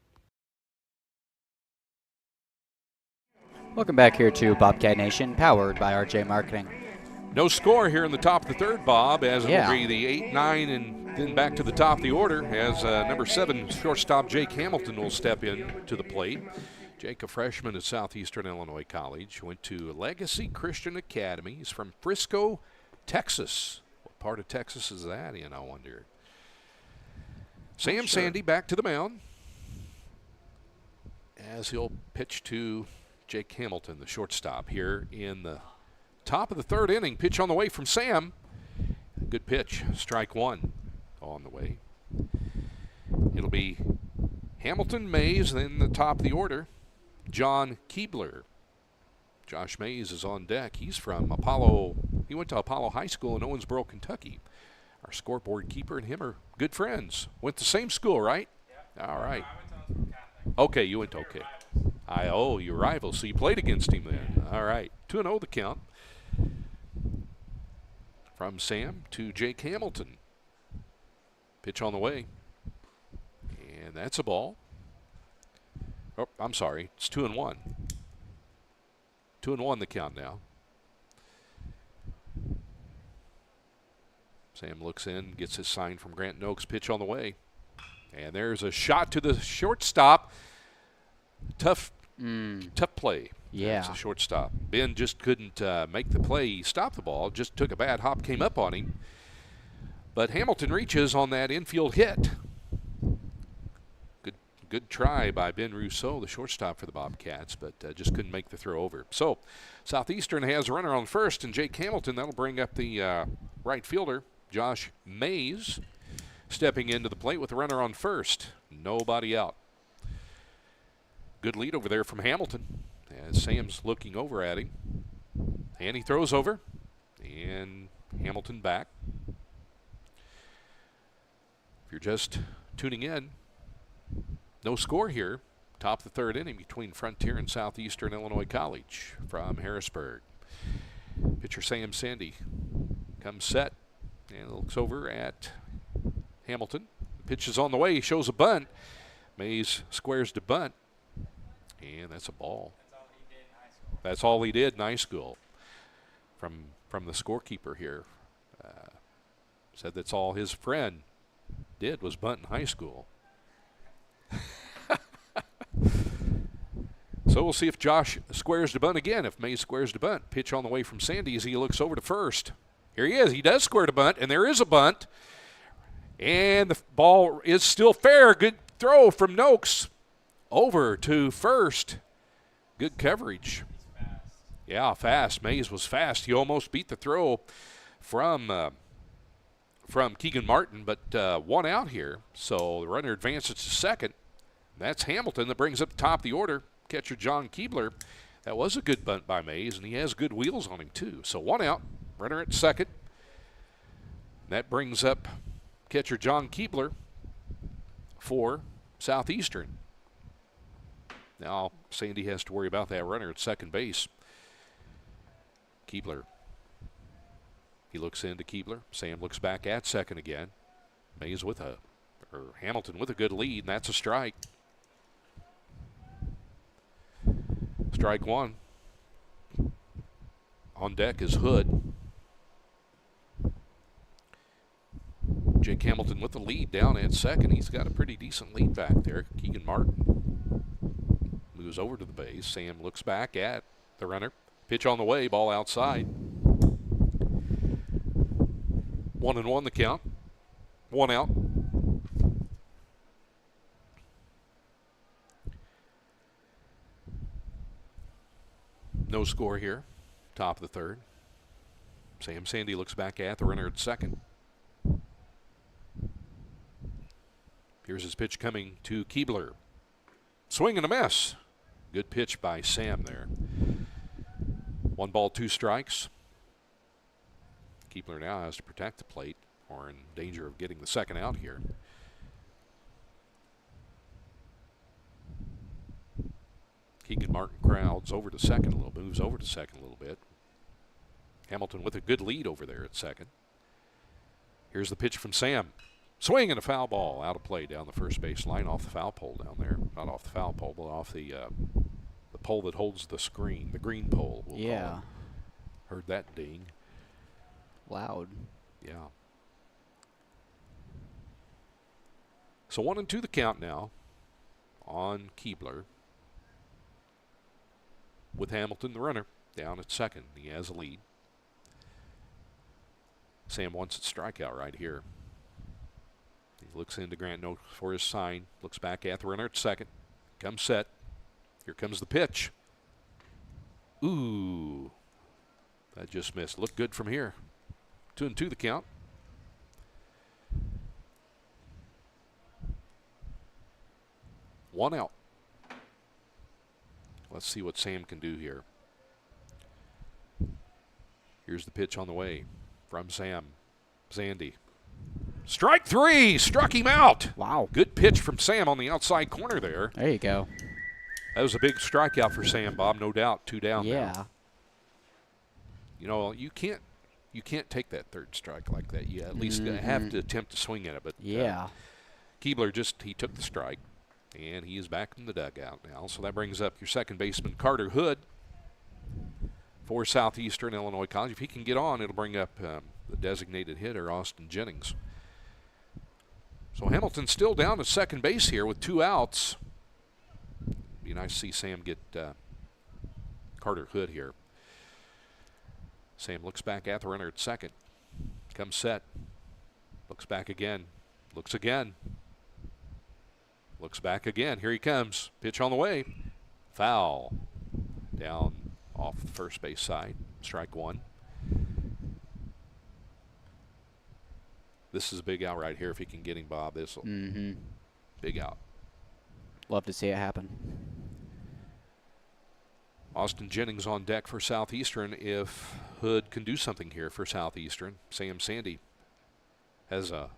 Welcome back here to Bobcat Nation, powered by RJ Marketing. No score here in the top of the third, Bob, as it will be the 8-9 and then back to the top of the order as number 7 shortstop Jake Hamilton will step in to the plate. Jake, a freshman at Southeastern Illinois College, went to Legacy Christian Academy. He's from Frisco, Texas. What part of Texas is that in, I wonder? Sam Sandy back to the mound as he'll pitch to Jake Hamilton, the shortstop, here in the top of the third inning. Pitch on the way from Sam. Good pitch. Strike one on the way. It'll be Hamilton, Mays, then the top of the order, John Keebler. Josh Mays is on deck. He's from Apollo. He went to Apollo High School in Owensboro, Kentucky. Our scoreboard keeper and him are good friends. Went to the same school, right? Yeah. All right. Okay, you went to okay. your rival. So you played against him then. All right. 2-0 the count. From Sam to Jake Hamilton. Pitch on the way. And that's a ball. Oh, I'm sorry. It's 2-1. 2-1 the count now. Sam looks in, gets his sign from Grant Noakes. Pitch on the way. And there's a shot to the shortstop. Tough play. Yeah. It's a shortstop. Ben just couldn't make the play. He stopped the ball. Just took a bad hop, came up on him. But Hamilton reaches on that infield hit. Good try by Ben Rousseau, the shortstop for the Bobcats, but just couldn't make the throw over. So Southeastern has a runner on first, and Jake Hamilton, that'll bring up the right fielder, Josh Mays, stepping into the plate with a runner on first. Nobody out. Good lead over there from Hamilton as Sam's looking over at him. And he throws over, and Hamilton back. If you're just tuning in, no score here. Top of the third inning between Frontier and Southeastern Illinois College from Harrisburg. Pitcher Sam Sandy comes set and looks over at Hamilton. Pitch is on the way. He shows a bunt. Mays squares to bunt. And that's a ball. That's all he did in high school. From the scorekeeper here. Said that's all his friend did was bunt in high school. So we'll see if Josh squares to bunt again, if Mays squares to bunt. Pitch on the way from Sandy as he looks over to first. Here he is. He does square to bunt, and there is a bunt. And the ball is still fair. Good throw from Noakes over to first. Good coverage. Yeah, fast. Mays was fast. He almost beat the throw from Keegan Martin, but one out here. So the runner advances to second. That's Hamilton that brings up the top of the order. Catcher John Keebler. That was a good bunt by Mays, and he has good wheels on him too. So one out, runner at second. That brings up catcher John Keebler for Southeastern. Now Sandy has to worry about that runner at second base. Keebler. He looks into Keebler. Sam looks back at second again. Mays Hamilton with a good lead, and that's a strike. Strike one. On deck is Hood. Jake Hamilton with the lead down at second. He's got a pretty decent lead back there. Keegan Martin moves over to the base. Sam looks back at the runner. Pitch on the way, ball outside. 1-1 the count. One out. No score here. Top of the third. Sam Sandy looks back at the runner at second. Here's his pitch coming to Keebler. Swing and a miss. Good pitch by Sam there. 1 ball, 2 strikes. Keebler now has to protect the plate or in danger of getting the second out here. Keegan Martin crowds over to second a little, moves over to second a little bit. Hamilton with a good lead over there at second. Here's the pitch from Sam. Swing and a foul ball out of play down the first base line off the foul pole down there. Not off the foul pole, but off the pole that holds the screen, the green pole. We'll call it. Heard that ding. Loud. Yeah. So 1-2 the count now on Keebler. With Hamilton, the runner, down at second. He has a lead. Sam wants a strikeout right here. He looks into Grant Noakes for his sign. Looks back at the runner at second. Comes set. Here comes the pitch. Ooh. That just missed. Looked good from here. 2-2 the count. One out. Let's see what Sam can do here. Here's the pitch on the way from Sam. Sandy. Strike 3. Struck him out. Wow. Good pitch from Sam on the outside corner there. There you go. That was a big strikeout for Sam, Bob, no doubt. 2 down Yeah. now. You know, you can't take that third strike like that. You at least have to attempt to swing at it. But Yeah. Keebler he took the strike, and he is back in the dugout now. So that brings up your second baseman, Carter Hood, for Southeastern Illinois College. If he can get on, it'll bring up the designated hitter, Austin Jennings. So Hamilton's still down to second base here with 2 outs. Be nice to see Sam get Carter Hood here. Sam looks back at the runner at second. Comes set. Looks back again. Looks again. Looks back again. Here he comes. Pitch on the way. Foul. Down off the first base side. Strike 1. This is a big out right here if he can get him, Bob. This will big out. Love to see it happen. Austin Jennings on deck for Southeastern if Hood can do something here for Southeastern. Sam Sandy has a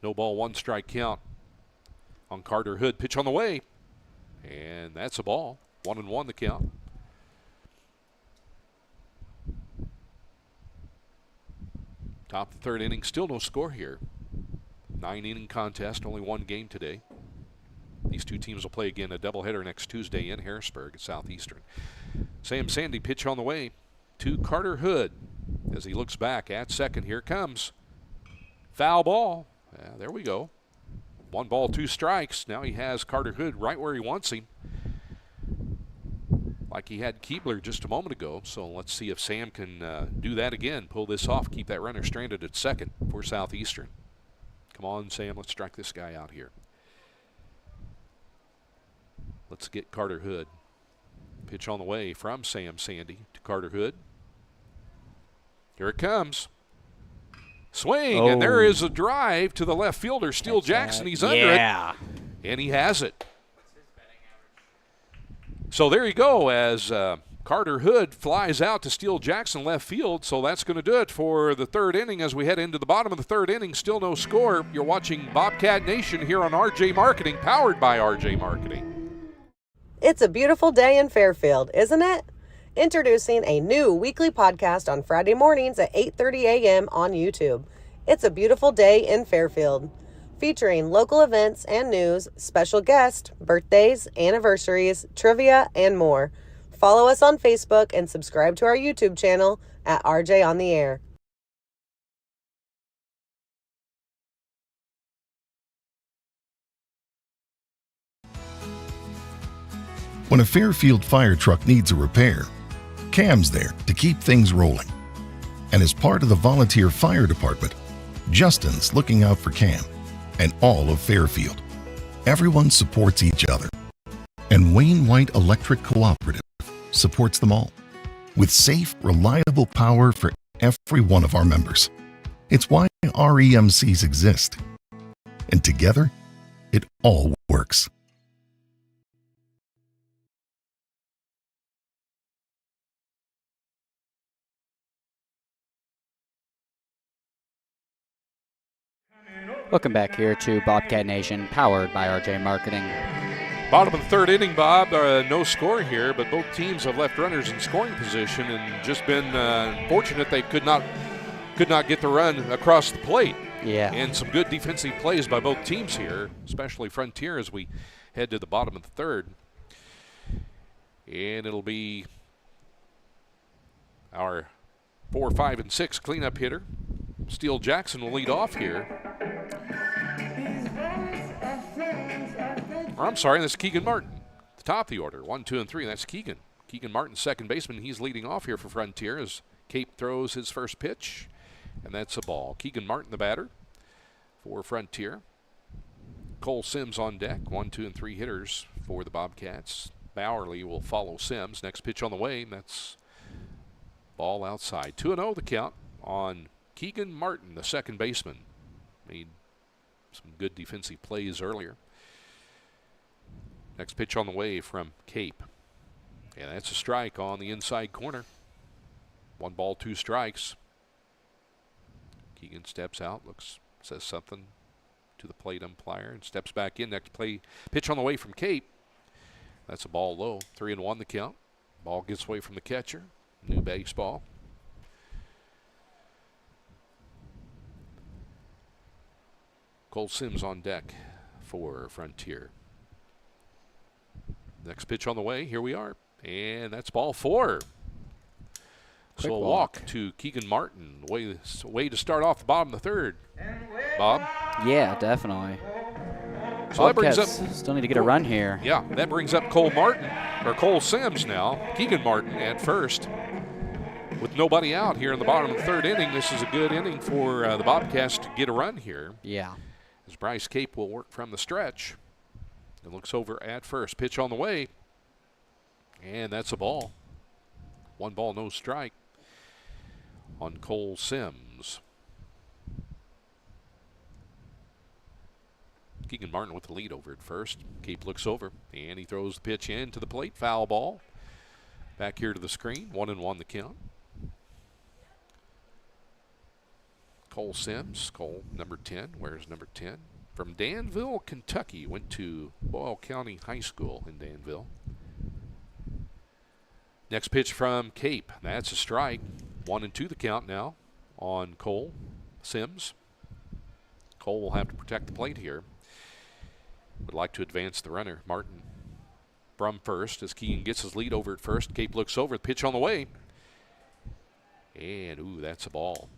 no ball, 1 strike count on Carter Hood. Pitch on the way, and that's a ball. 1-1 the count. Top of the 3rd inning, still no score here. 9-inning contest, only 1 game today. These 2 teams will play again a doubleheader next Tuesday in Harrisburg at Southeastern. Sam Sandy, pitch on the way to Carter Hood as he looks back at second. Here comes. Foul ball. There we go. 1 ball, 2 strikes. Now he has Carter Hood right where he wants him, like he had Keebler just a moment ago. So let's see if Sam can do that again, pull this off, keep that runner stranded at second for Southeastern. Come on, Sam, let's strike this guy out here. Let's get Carter Hood. Pitch on the way from Sam Sandy to Carter Hood. Here it comes. Swing, and there is a drive to the left fielder, Steele Jackson. He's under it, and he has it. So there you go as Carter Hood flies out to Steele Jackson left field. So that's going to do it for the 3rd inning as we head into the bottom of the 3rd inning. Still no score. You're watching Bobcat Nation here on RJ Marketing, powered by RJ Marketing. It's a beautiful day in Fairfield, isn't it? Introducing a new weekly podcast on Friday mornings at 8:30 a.m. on YouTube. It's a beautiful day in Fairfield, featuring local events and news, special guests, birthdays, anniversaries, trivia, and more. Follow us on Facebook and subscribe to our YouTube channel at RJ on the Air. When a Fairfield fire truck needs a repair, Cam's there to keep things rolling. And as part of the volunteer fire department, Justin's looking out for Cam and all of Fairfield. Everyone supports each other. And Wayne White Electric Cooperative supports them all with safe, reliable power for every one of our members. It's why REMCs exist. And together, it all works. Welcome back here to Bobcat Nation, powered by RJ Marketing. Bottom of the 3rd inning, Bob. No score here, but both teams have left runners in scoring position and just been fortunate they could not get the run across the plate. Yeah. And some good defensive plays by both teams here, especially Frontier as we head to the bottom of the 3rd. And it'll be our 4, 5, and 6 cleanup hitter. Steele Jackson will lead off here. I'm sorry, that's Keegan Martin. The top of the order, 1, 2, and 3. That's Keegan. Keegan Martin, second baseman. He's leading off here for Frontier as Cape throws his first pitch, and that's a ball. Keegan Martin, the batter for Frontier. Cole Sims on deck, 1, 2, and 3 hitters for the Bobcats. Bowerly will follow Sims. Next pitch on the way, and that's ball outside. 2-0 the count on Keegan Martin, the second baseman. Made some good defensive plays earlier. Next pitch on the way from Cape. And that's a strike on the inside corner. 1 ball, 2 strikes. Keegan steps out, says something to the plate umpire, and steps back in. Next pitch on the way from Cape. That's a ball low. 3-1 the count. Ball gets away from the catcher. New baseball. Cole Sims on deck for Frontier. Next pitch on the way. Here we are. And that's ball 4. Quick so a walk. walk to Keegan Martin. Way to start off the bottom of the third. Bob? Yeah, definitely. So that brings up. Bobcats still need to get a run here. Yeah, that brings up Cole Sims now. Keegan Martin at first. With nobody out here in the bottom of the third inning, this is a good inning for the Bobcats to get a run here. Yeah. As Bryce Cape will work from the stretch. And looks over at first. Pitch on the way. And that's a ball. 1 ball, no strike on Cole Sims. Keegan Martin with the lead over at first. Cape looks over, and he throws the pitch in to the plate. Foul ball. Back here to the screen. 1-1 the count. Cole Sims. Cole, number 10. Where's number 10? From Danville, Kentucky. Went to Boyle County High School in Danville. Next pitch from Cape. That's a strike. 1-2 the count now on Cole Sims. Cole will have to protect the plate here. Would like to advance the runner. Martin from first as Keegan gets his lead over at first. Cape looks over. The pitch on the way. And, ooh, that's a ball.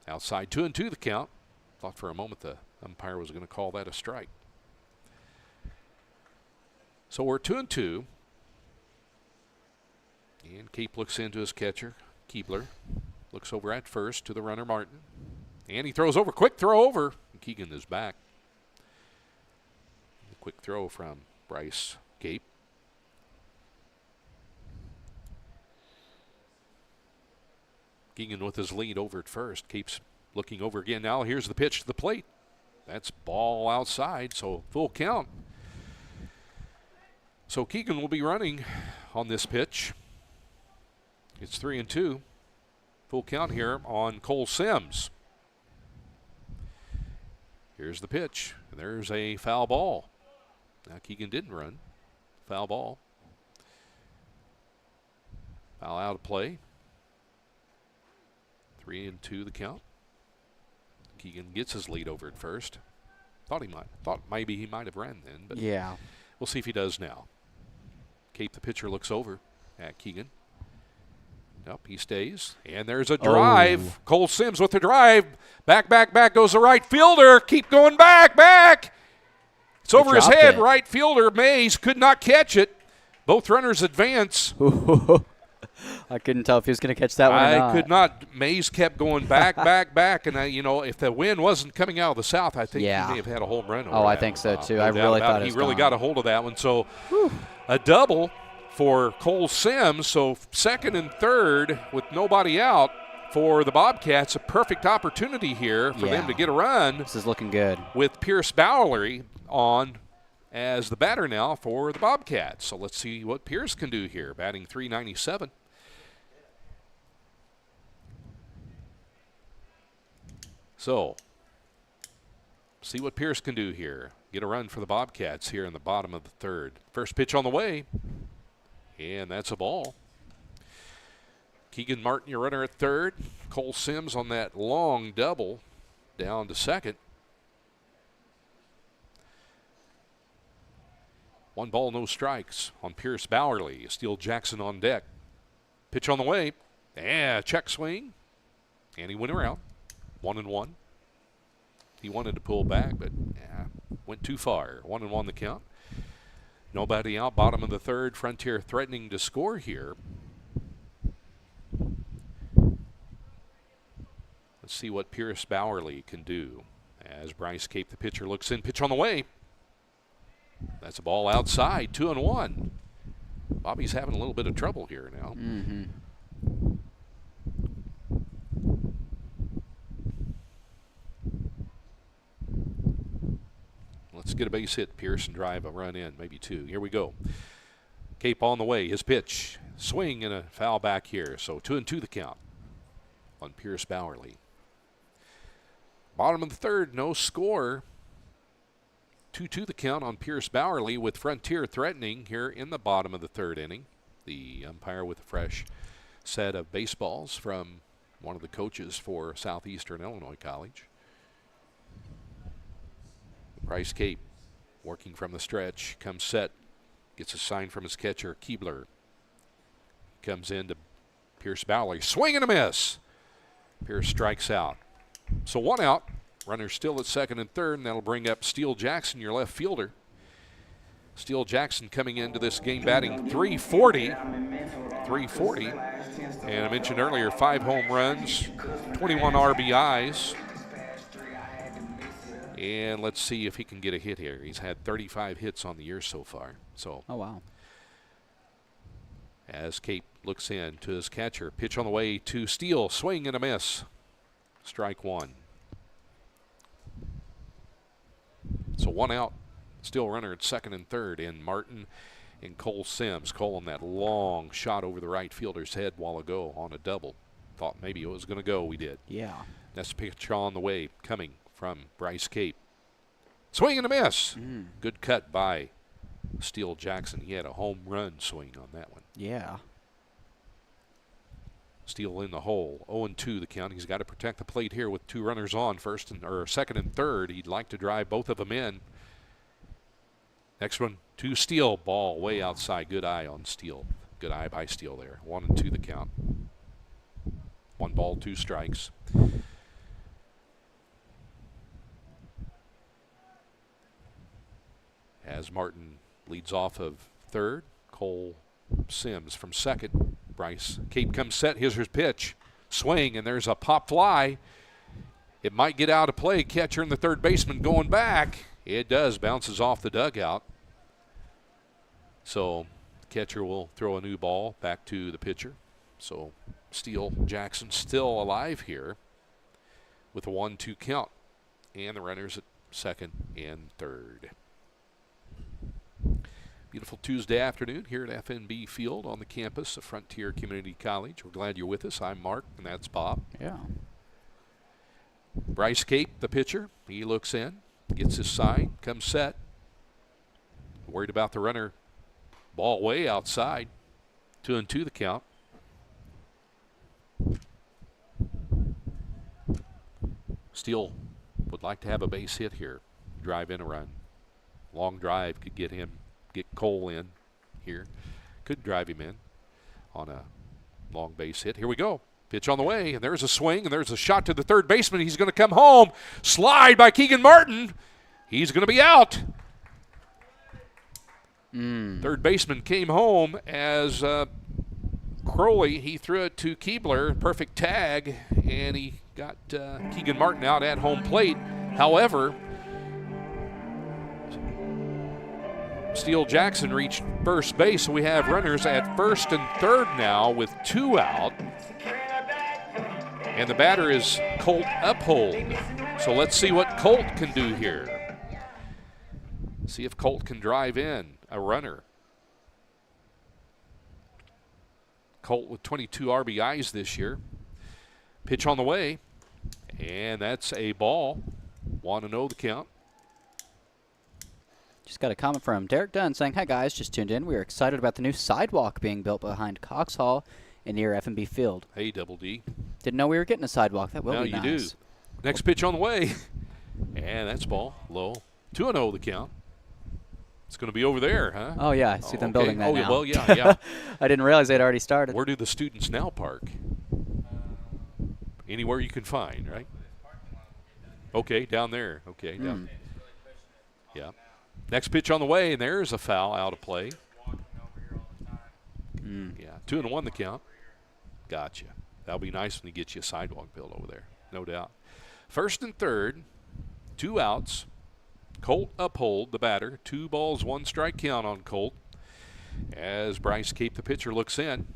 Outside 2-2 the count. Thought for a moment the umpire was going to call that a strike. So we're 2-2. And Cape looks into his catcher, Keebler. Looks over at first to the runner, Martin. And he throws over. Quick throw over. Keegan is back. A quick throw from Bryce Cape. Keegan with his lead over at first. Cape's looking over again. Now here's the pitch to the plate. That's ball outside, so full count. So Keegan will be running on this pitch. It's 3-2. Full count here on Cole Sims. Here's the pitch. There's a foul ball. Now Keegan didn't run. Foul ball. Foul out of play. 3-2 the count. Keegan gets his lead over at first. Thought maybe he might have ran then, but Yeah. we'll see if he does now. Cape, the pitcher, looks over at Keegan. Nope, he stays. And there's a drive. Oh. Cole Sims with the drive. Back goes the right fielder. Keep going back. It's over his dropped head. it. Right fielder, Mays, could not catch it. Both runners advance. I couldn't tell if he was going to catch that one or not. I could not. Mays kept going back. And, if the wind wasn't coming out of the south, I think he may have had a home run over Oh, I that think one. so, too. No I doubt really about thought it. it He was really gone. got a hold of that one. So a double for Cole Sims. So second and third with nobody out for the Bobcats. A perfect opportunity here for them to get a run. This is looking good. With Pierce Bowery on as the batter now for the Bobcats. So let's see what Pierce can do here. Batting .397. So, see what Pierce can do here. Get a run for the Bobcats here in the bottom of the third. First pitch on the way, and that's a ball. Keegan Martin, your runner at third. Cole Sims on that long double down to second. 1 ball, no strikes on Pierce Bowerly. Steele Jackson on deck. Pitch on the way. Check swing. And he went around. 1-1. He wanted to pull back, but went too far. 1-1 the count. Nobody out. Bottom of the third. Frontier threatening to score here. Let's see what Pierce Bowerly can do. As Bryce Cape, the pitcher, looks in. Pitch on the way. That's a ball outside. 2-1. Bobby's having a little bit of trouble here now. Mm-hmm. Let's get a base hit, Pierce, and drive a run in, maybe 2. Here we go. Cape on the way. His pitch. Swing and a foul back here. So 2-2 the count on Pierce Bowerly. Bottom of the third, no score. 2-2 the count on Pierce Bowerly with Frontier threatening here in the bottom of the third inning. The umpire with a fresh set of baseballs from one of the coaches for Southeastern Illinois College. Bryce Cape working from the stretch, comes set, gets a sign from his catcher, Keebler. Comes in to Pierce Bowerly, swing and a miss. Pierce strikes out. So 1 out, runner still at second and third, and that'll bring up Steele Jackson, your left fielder. Steele Jackson coming into this game batting .340. And I mentioned earlier, 5 home runs, 21 RBIs. And let's see if he can get a hit here. He's had 35 hits on the year so far. So, Oh, wow. as Cape looks in to his catcher, pitch on the way to Steele, swing and a miss. Strike one. So 1 out, still runner at second and third in Martin and Cole Sims. Cole on that long shot over the right fielder's head a while ago on a double. Thought maybe it was going to go. We did. Yeah. That's pitch on the way coming from Bryce Cape. Swing and a miss. Good cut by Steele Jackson. He had a home run swing on that one. Yeah. Steele in the hole. 0-2 the count. He's got to protect the plate here with 2 runners on, second and third. He'd like to drive both of them in. Next one to Steele. Ball way outside. Good eye on Steele. Good eye by Steele there. 1-2 the count. 1 ball, 2 strikes. As Martin leads off of third, Cole Sims from second. Bryce Cape comes set. Here's his pitch. Swing, and there's a pop fly. It might get out of play. Catcher and the third baseman going back. It does. Bounces off the dugout. So the catcher will throw a new ball back to the pitcher. So Steele Jackson still alive here with a 1-2 count. And the runners at second and third. Beautiful Tuesday afternoon here at FNB Field on the campus of Frontier Community College. We're glad you're with us. I'm Mark, and that's Bob. Yeah. Bryce Cape, the pitcher. He looks in, gets his sign, comes set. Worried about the runner. Ball way outside. 2-2 the count. Steele would like to have a base hit here. Drive in a run. Long drive could get Cole in here. Could drive him in on a long base hit. Here we go. Pitch on the way, and there's a swing, and there's a shot to the third baseman. He's going to come home. Slide by Keegan Martin. He's going to be out. Third baseman came home as Crowley, he threw it to Keebler. Perfect tag, and he got Keegan Martin out at home plate. However, Steele Jackson reached first base, so we have runners at first and third now with 2 out. And the batter is Colt Uphold. So let's see what Colt can do here. See if Colt can drive in a runner. Colt with 22 RBIs this year. Pitch on the way, and that's a ball. 1-0 the count. Just got a comment from Derek Dunn saying, "Hi guys, just tuned in. We are excited about the new sidewalk being built behind Cox Hall and near F&B Field. Hey, Double D. Didn't know we were getting a sidewalk. That will Now be you nice." do. Next pitch on the way, and that's ball low. 2-0 the count. It's going to be over there, huh? Oh yeah, I see them building that now. Well, yeah. I didn't realize they'd already started. Where do the students now park? Anywhere you can find, right? Okay, down there. Okay, down. Yeah. Next pitch on the way, and there's a foul out of play. Yeah, 2-1 the count. Gotcha. That'll be nice when he gets you a sidewalk built over there, no doubt. First and third, 2 outs. Colt Uphold, the batter. 2 balls, 1 strike count on Colt. As Bryce Cape, the pitcher, looks in.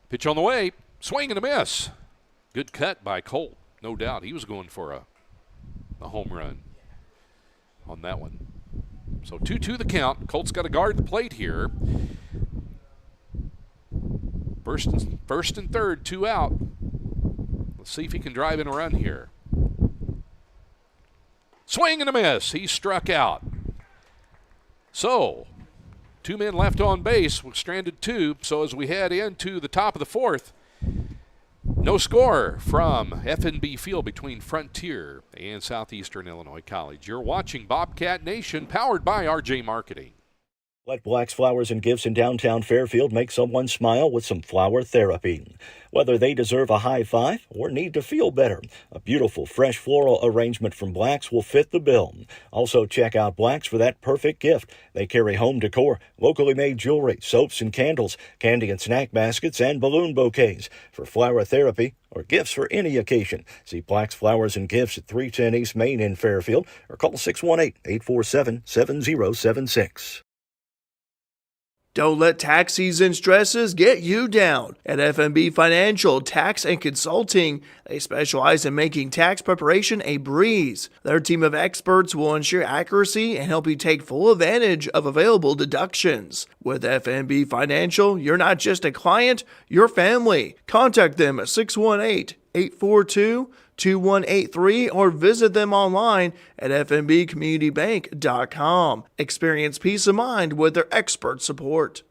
Pitch on the way. Swing and a miss. Good cut by Colt. No doubt. He was going for a home run on that one. So 2-2 the count. Colt's got to guard the plate here. First and third, 2 out. Let's see if he can drive in a run here. Swing and a miss. He struck out. So, 2 men left on base with stranded 2. So as we head into the top of the 4th, no score from FNB Field between Frontier and Southeastern Illinois College. You're watching Bobcat Nation, powered by RJ Marketing. Let Black's Flowers and Gifts in downtown Fairfield make someone smile with some flower therapy. Whether they deserve a high five or need to feel better, a beautiful fresh floral arrangement from Black's will fit the bill. Also check out Black's for that perfect gift. They carry home decor, locally made jewelry, soaps and candles, candy and snack baskets, and balloon bouquets. For flower therapy or gifts for any occasion, see Black's Flowers and Gifts at 310 East Main in Fairfield or call 618-847-7076. Don't let tax season stresses get you down. At FNB Financial Tax and Consulting, they specialize in making tax preparation a breeze. Their team of experts will ensure accuracy and help you take full advantage of available deductions. With FNB Financial, you're not just a client, you're family. Contact them at 618-842-2183 or visit them online at fnbcommunitybank.com. Experience peace of mind with their expert support.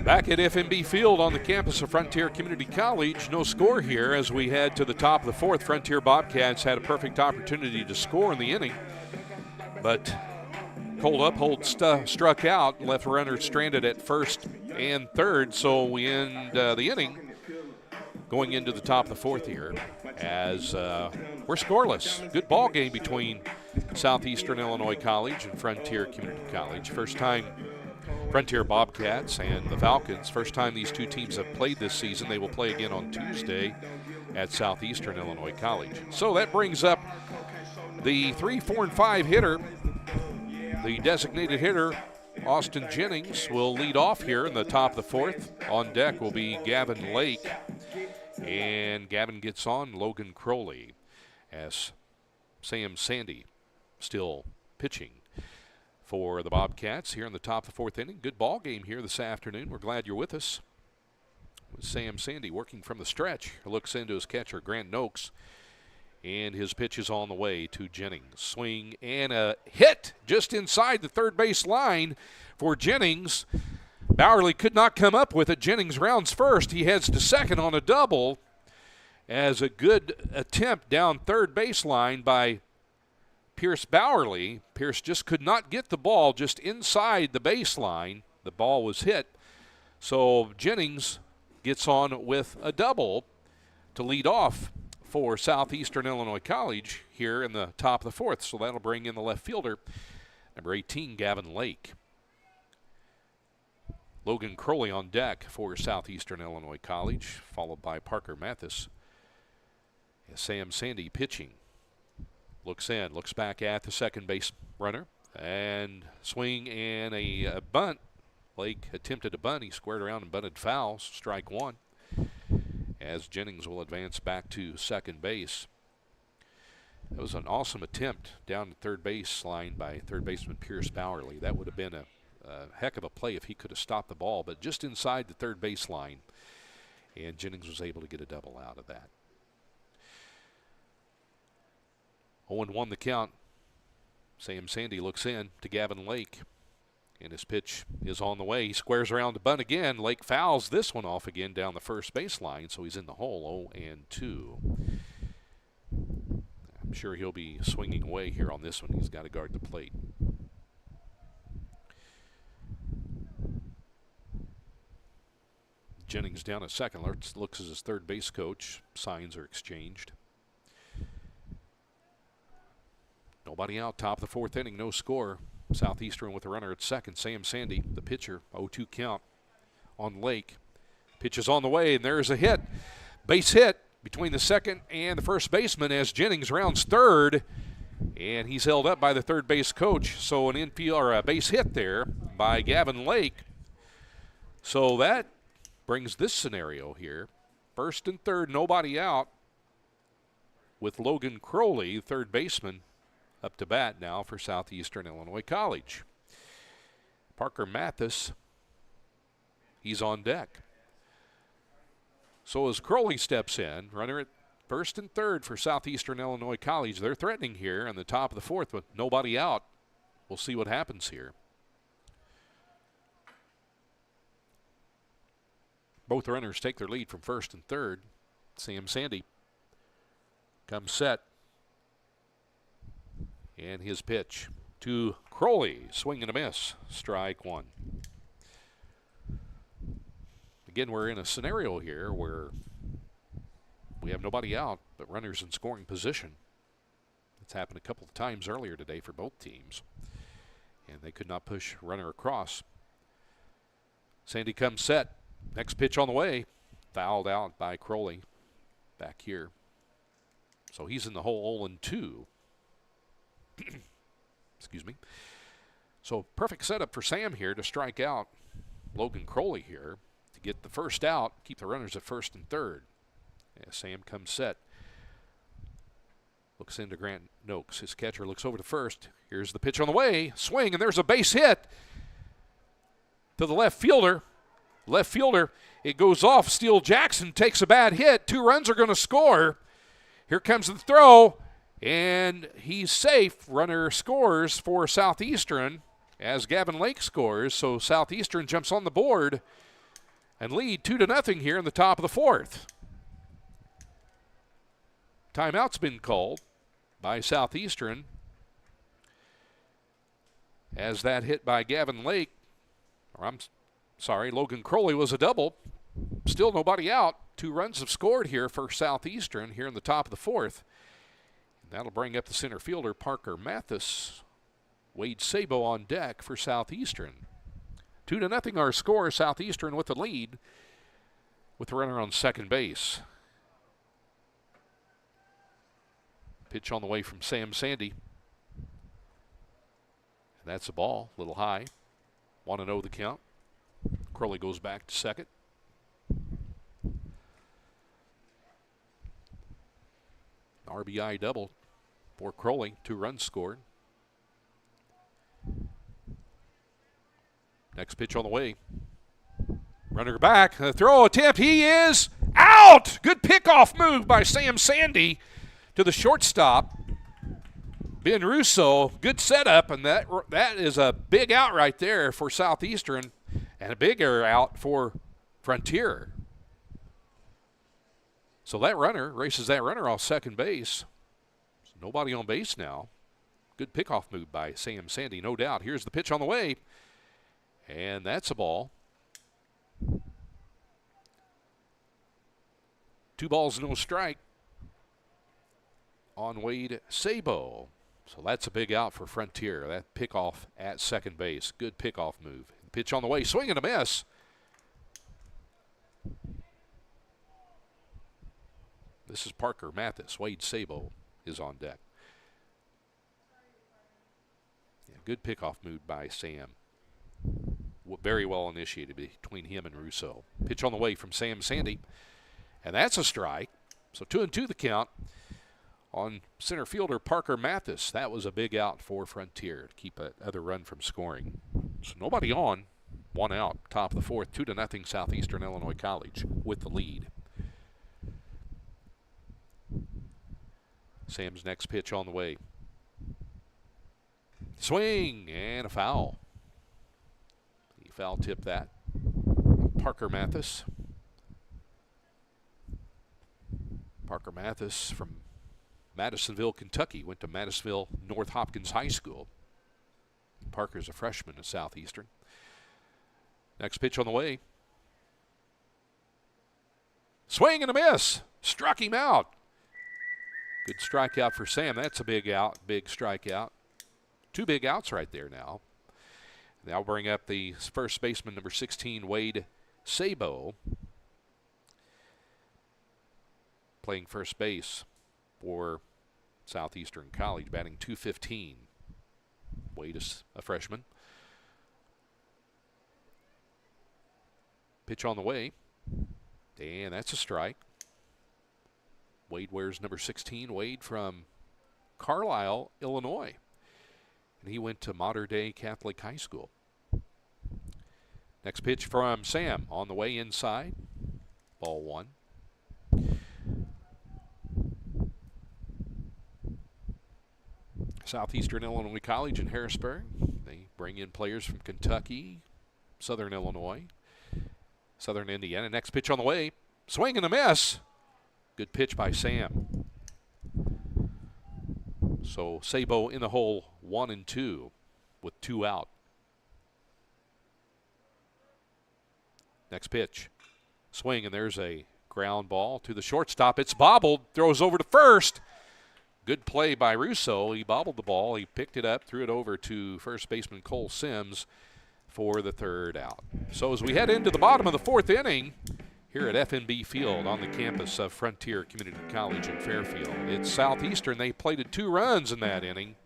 Back at FNB Field on the campus of Frontier Community College, no score here as we head to the top of the 4th. Frontier Bobcats had a perfect opportunity to score in the inning, but Cole Uphold struck out, left runner stranded at first and third, so we end the inning going into the top of the 4th here as we're scoreless. Good ball game between Southeastern Illinois College and Frontier Community College. First time Frontier Bobcats and the Falcons, first time these two teams have played this season. They will play again on Tuesday at Southeastern Illinois College. So that brings up the 3, 4, and 5 hitter. The designated hitter, Austin Jennings, will lead off here in the top of the 4th. On deck will be Gavin Lake. And Gavin gets on Logan Crowley as Sam Sandy still pitching for the Bobcats here in the top of the 4th inning. Good ball game here this afternoon. We're glad you're with us. With Sam Sandy working from the stretch. Looks into his catcher, Grant Noakes. And his pitch is on the way to Jennings. Swing and a hit just inside the third base line for Jennings. Bowerly could not come up with it. Jennings rounds first. He heads to second on a double as a good attempt down third baseline by Pierce Bowerly. Pierce just could not get the ball just inside the baseline. The ball was hit. So Jennings gets on with a double to lead off for Southeastern Illinois College here in the top of the 4th. So that'll bring in the left fielder, number 18, Gavin Lake. Logan Crowley on deck for Southeastern Illinois College, followed by Parker Mathis. Sam Sandy pitching. Looks in, looks back at the second base runner, and swing and a bunt. Lake attempted a bunt. He squared around and bunted foul, strike 1. As Jennings will advance back to second base. It was an awesome attempt down the third base line by third baseman Pierce Bowerly. That would have been a heck of a play if he could have stopped the ball, but just inside the third base line, and Jennings was able to get a double out of that. 0-1 the count. Sam Sandy looks in to Gavin Lake. And his pitch is on the way. He squares around to bunt again. Lake fouls this one off again down the first baseline, so he's in the hole, 0-2. I'm sure he'll be swinging away here on this one. He's got to guard the plate. Jennings down at second. Looks as his third base coach. Signs are exchanged. Nobody out. Top of the 4th inning. No score. Southeastern with a runner at second. Sam Sandy, the pitcher, 0-2 count on Lake. Pitch is on the way, and there's a hit. Base hit between the second and the first baseman as Jennings rounds third, and he's held up by the third base coach. So an infield or a base hit there by Gavin Lake. So that brings this scenario here. First and third, nobody out, with Logan Crowley, third baseman, up to bat now for Southeastern Illinois College. Parker Mathis, he's on deck. So as Crowley steps in, runner at First and third for Southeastern Illinois College. They're threatening here on the top of the fourth with nobody out. We'll see what happens here. Both runners take their lead from first and third. Sam Sandy comes set. And his pitch to Crowley. Swing and a miss. Strike one. Again, we're in a scenario here where we have nobody out, but runners in scoring position. It's happened a couple of times earlier today for both teams. And they could not push runner across. Sandy comes set. Next pitch on the way. Fouled out by Crowley back here. So he's in the hole 0-2. Excuse me. So perfect setup for Sam here to strike out Logan Crowley here to get the first out, keep the runners at first and third. As Sam comes set. Looks into Grant Noakes. His catcher looks over to first. Here's the pitch on the way. Swing, and there's a base hit to the left fielder. Left fielder, it goes off. Steele Jackson takes a bad hit. 2 runs are going to score. Here comes the throw, and he's safe. Runner scores for Southeastern as Gavin Lake scores. So Southeastern jumps on the board and lead 2-0 here in the top of the fourth. Timeout's been called by Southeastern as that hit by Gavin Lake, Logan Crowley was a double. Still nobody out. 2 runs have scored here for Southeastern here in the top of the fourth. And that'll bring up the center fielder, Parker Mathis. Wade Sabo on deck for Southeastern. 2-0 our score. Southeastern with the lead with the runner on second base. Pitch on the way from Sam Sandy. And that's a ball, a little high. 1-0 the count. Crowley goes back to second. RBI double for Crowley. 2 runs scored. Next pitch on the way. Runner back. The throw attempt. He is out. Good pickoff move by Sam Sandy to the shortstop. Ben Russo. Good setup, and that is a big out right there for Southeastern. And a big error out for Frontier. So that runner races that runner off second base. So nobody on base now. Good pickoff move by Sam Sandy, no doubt. Here's the pitch on the way. And that's a ball. 2 balls, no strike on Wade Sabo. So that's a big out for Frontier. That pickoff at second base. Good pickoff move. Pitch on the way, swing and a miss. This is Parker Mathis. Wade Sabo is on deck. Yeah, good pickoff move by Sam. Very well initiated between him and Russo. Pitch on the way from Sam Sandy. And that's a strike. So 2-2 the count on center fielder Parker Mathis. That was a big out for Frontier to keep another run from scoring. So nobody on, 1 out, top of the fourth, 2-0 Southeastern Illinois College with the lead. Sam's next pitch on the way. Swing and a foul. He foul tipped that. Parker Mathis. Parker Mathis from Madisonville, Kentucky, went to Madisonville North Hopkins High School. Parker's a freshman at Southeastern. Next pitch on the way. Swing and a miss. Struck him out. Good strikeout for Sam. That's a big out, big strikeout. 2 big outs right there now. Now bring up the first baseman, number 16, Wade Sabo. Playing first base for Southeastern College, batting .215. Wade is a freshman. Pitch on the way. And that's a strike. Wade wears number 16. Wade from Carlisle, Illinois. And he went to Mater Dei Catholic High School. Next pitch from Sam on the way inside. Ball 1. Southeastern Illinois College in Harrisburg. They bring in players from Kentucky, Southern Illinois, Southern Indiana. Next pitch on the way. Swing and a miss. Good pitch by Sam. So Sabo in the hole 1-2 with 2 out. Next pitch. Swing, and there's a ground ball to the shortstop. It's bobbled. Throws over to first. Good play by Russo. He bobbled the ball. He picked it up, threw it over to first baseman Cole Sims for the 3rd out. So as we head into the bottom of the 4th inning here at FNB Field on the campus of Frontier Community College in Fairfield, it's Southeastern. They plated 2 runs in that inning.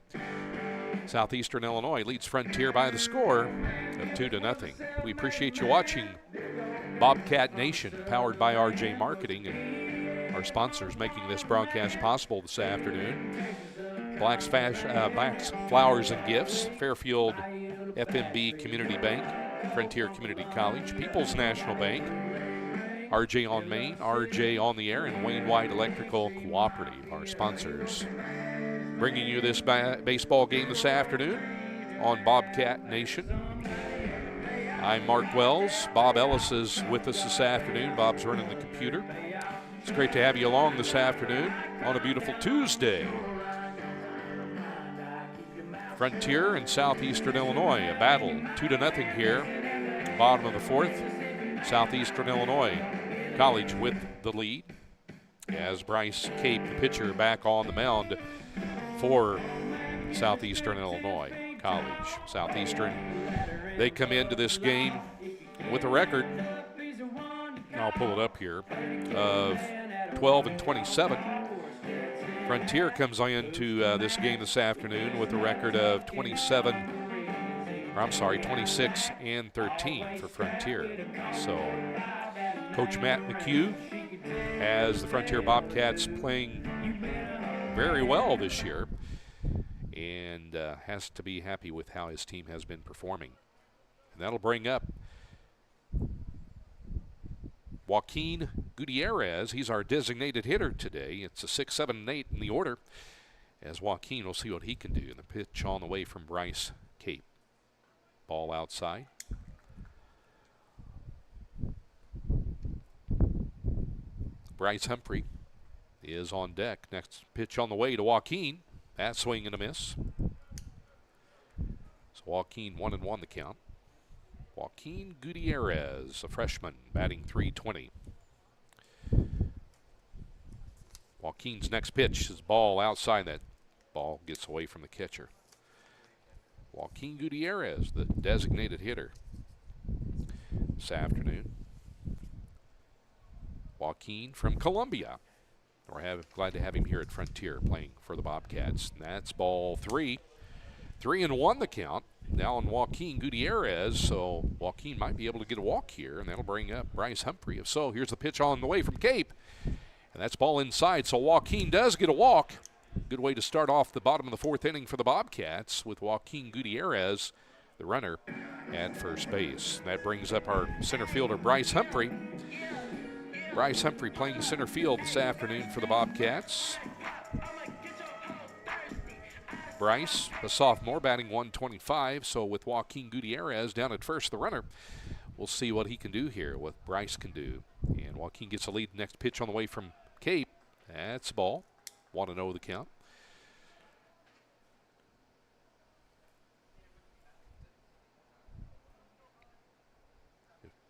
Southeastern Illinois leads Frontier by the score of 2-0. We appreciate you watching Bobcat Nation, powered by RJ Marketing, and our sponsors making this broadcast possible this afternoon. Black's Flowers and Gifts, Fairfield FNB Community Bank, Frontier Community College, People's National Bank, RJ on Main, RJ on the Air, and Wayne White Electrical Cooperative, our sponsors. Bringing you this baseball game this afternoon on Bobcat Nation. I'm Mark Wells. Bob Ellis is with us this afternoon. Bob's running the computer. It's great to have you along this afternoon on a beautiful Tuesday. Frontier and Southeastern Illinois, a battle 2-0 here. Bottom of the 4th. Southeastern Illinois College with the lead. As Bryce Cape, the pitcher, back on the mound for Southeastern Illinois College. Southeastern, they come into this game with a record, I'll pull it up here, of 12-27. Frontier comes into this game this afternoon with a record of 26-13 for Frontier. So Coach Matt McHugh has the Frontier Bobcats playing very well this year, and has to be happy with how his team has been performing. And that'll bring up Joaquin Gutierrez. He's our designated hitter today. It's a 6, 7, and 8 in the order, as Joaquin will see what he can do. And the pitch on the way from Bryce Cape. Ball outside. Bryce Humphrey is on deck. Next pitch on the way to Joaquin. That swing and a miss. So Joaquin 1-1 the count. Joaquin Gutierrez, a freshman, batting .320. Joaquin's next pitch is ball outside. That ball gets away from the catcher. Joaquin Gutierrez, the designated hitter this afternoon. Joaquin from Columbia. We're glad to have him here at Frontier playing for the Bobcats. And that's ball 3. 3-1 the count. Now on Joaquin Gutierrez, so Joaquin might be able to get a walk here, and that'll bring up Bryce Humphrey. If so, here's the pitch on the way from Cape, and that's ball inside. So Joaquin does get a walk. Good way to start off the bottom of the 4th inning for the Bobcats with Joaquin Gutierrez, the runner, at first base. That brings up our center fielder, Bryce Humphrey. Bryce Humphrey playing center field this afternoon for the Bobcats. Bryce, a sophomore, batting .125. So with Joaquin Gutierrez down at first, the runner, we'll see what he can do here, what Bryce can do. And Joaquin gets a lead. Next pitch on the way from Cape. That's a ball. 1-0 the count.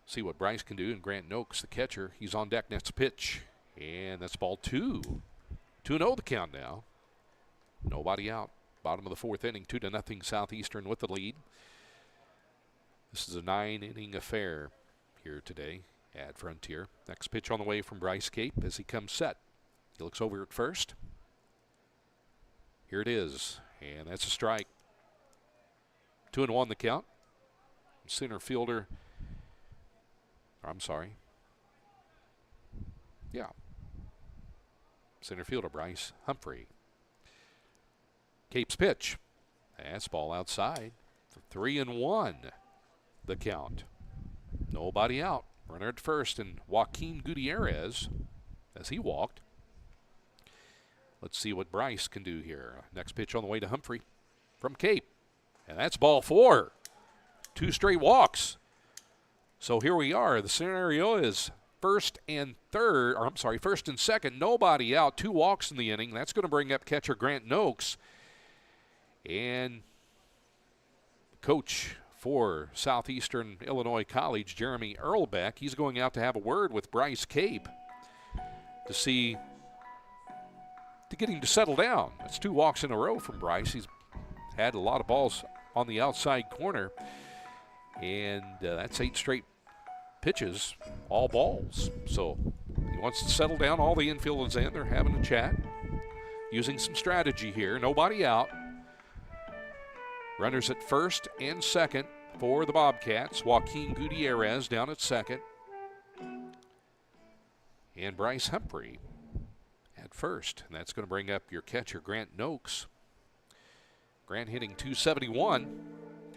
See what Bryce can do. And Grant Noakes, the catcher, he's on deck. Next pitch. And that's ball 2. 2-0 the count now. Nobody out. Bottom of the 4th inning, 2-0 Southeastern with the lead. This is a 9-inning affair here today at Frontier. Next pitch on the way from Bryce Cape as he comes set. He looks over at first. Here it is, and that's a strike. 2-1 the count. Center fielder, center fielder Bryce Humphrey. Cape's pitch. That's ball outside. 3-1 the count. Nobody out. Runner at first, and Joaquin Gutierrez, as he walked. Let's see what Bryce can do here. Next pitch on the way to Humphrey from Cape. And that's ball 4. 2 straight walks. So here we are. The scenario is first and second. Nobody out. 2 walks in the inning. That's going to bring up catcher Grant Noakes. And coach for Southeastern Illinois College, Jeremy Earlbeck, he's going out to have a word with Bryce Cape to get him to settle down. That's 2 walks in a row from Bryce. He's had a lot of balls on the outside corner. And that's 8 straight pitches, all balls. So he wants to settle down. All the infield is in. They're having a chat, using some strategy here. Nobody out. Runners at first and second for the Bobcats. Joaquin Gutierrez down at second. And Bryce Humphrey at first. And that's going to bring up your catcher, Grant Noakes. Grant hitting .271.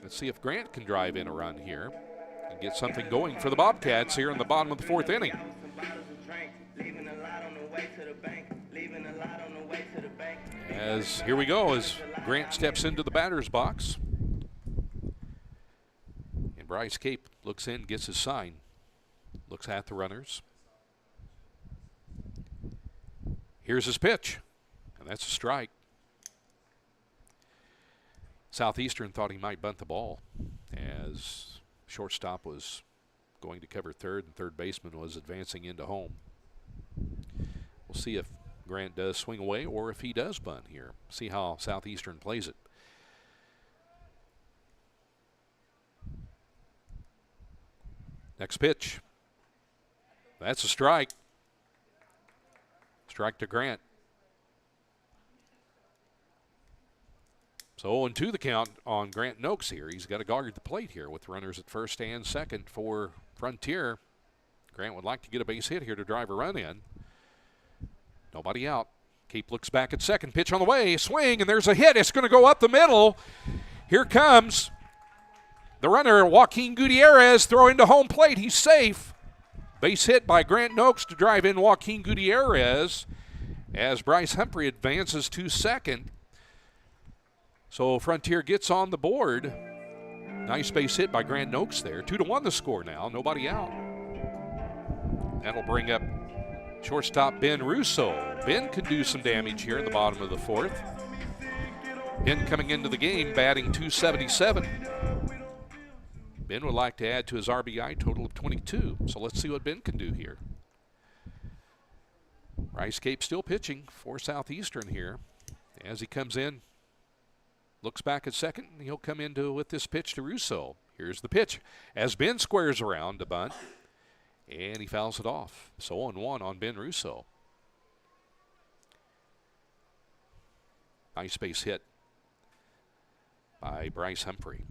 Let's see if Grant can drive in a run here and get something going for the Bobcats here in the bottom of the 4th inning. Here we go as Grant steps into the batter's box. And Bryce Cape looks in, gets his sign, looks at the runners. Here's his pitch, and that's a strike. Southeastern thought he might bunt the ball as shortstop was going to cover third and third baseman was advancing into home. We'll see if Grant does swing away or if he does bunt here. See how Southeastern plays it. Next pitch. That's a strike. Strike to Grant. So 0-2 the count on Grant Noakes here. He's got to guard the plate here with runners at first and second for Frontier. Grant would like to get a base hit here to drive a run in. Nobody out. Cape looks back at second. Pitch on the way. Swing, and there's a hit. It's going to go up the middle. Here comes the runner, Joaquin Gutierrez, throwing to home plate. He's safe. Base hit by Grant Noakes to drive in Joaquin Gutierrez as Bryce Humphrey advances to second. So Frontier gets on the board. Nice base hit by Grant Noakes there. 2-1 the score now. Nobody out. That'll bring up shortstop Ben Russo. Ben could do some damage here in the bottom of the 4th. Ben coming into the game batting .277. Ben would like to add to his RBI total of 22. So let's see what Ben can do here. Bryce Cape still pitching for Southeastern here. As he comes in, looks back at second, and he'll come into with this pitch to Russo. Here's the pitch as Ben squares around to bunt, and he fouls it off. So 0-1 on Ben Russo. Nice base hit by Bryce Humphrey.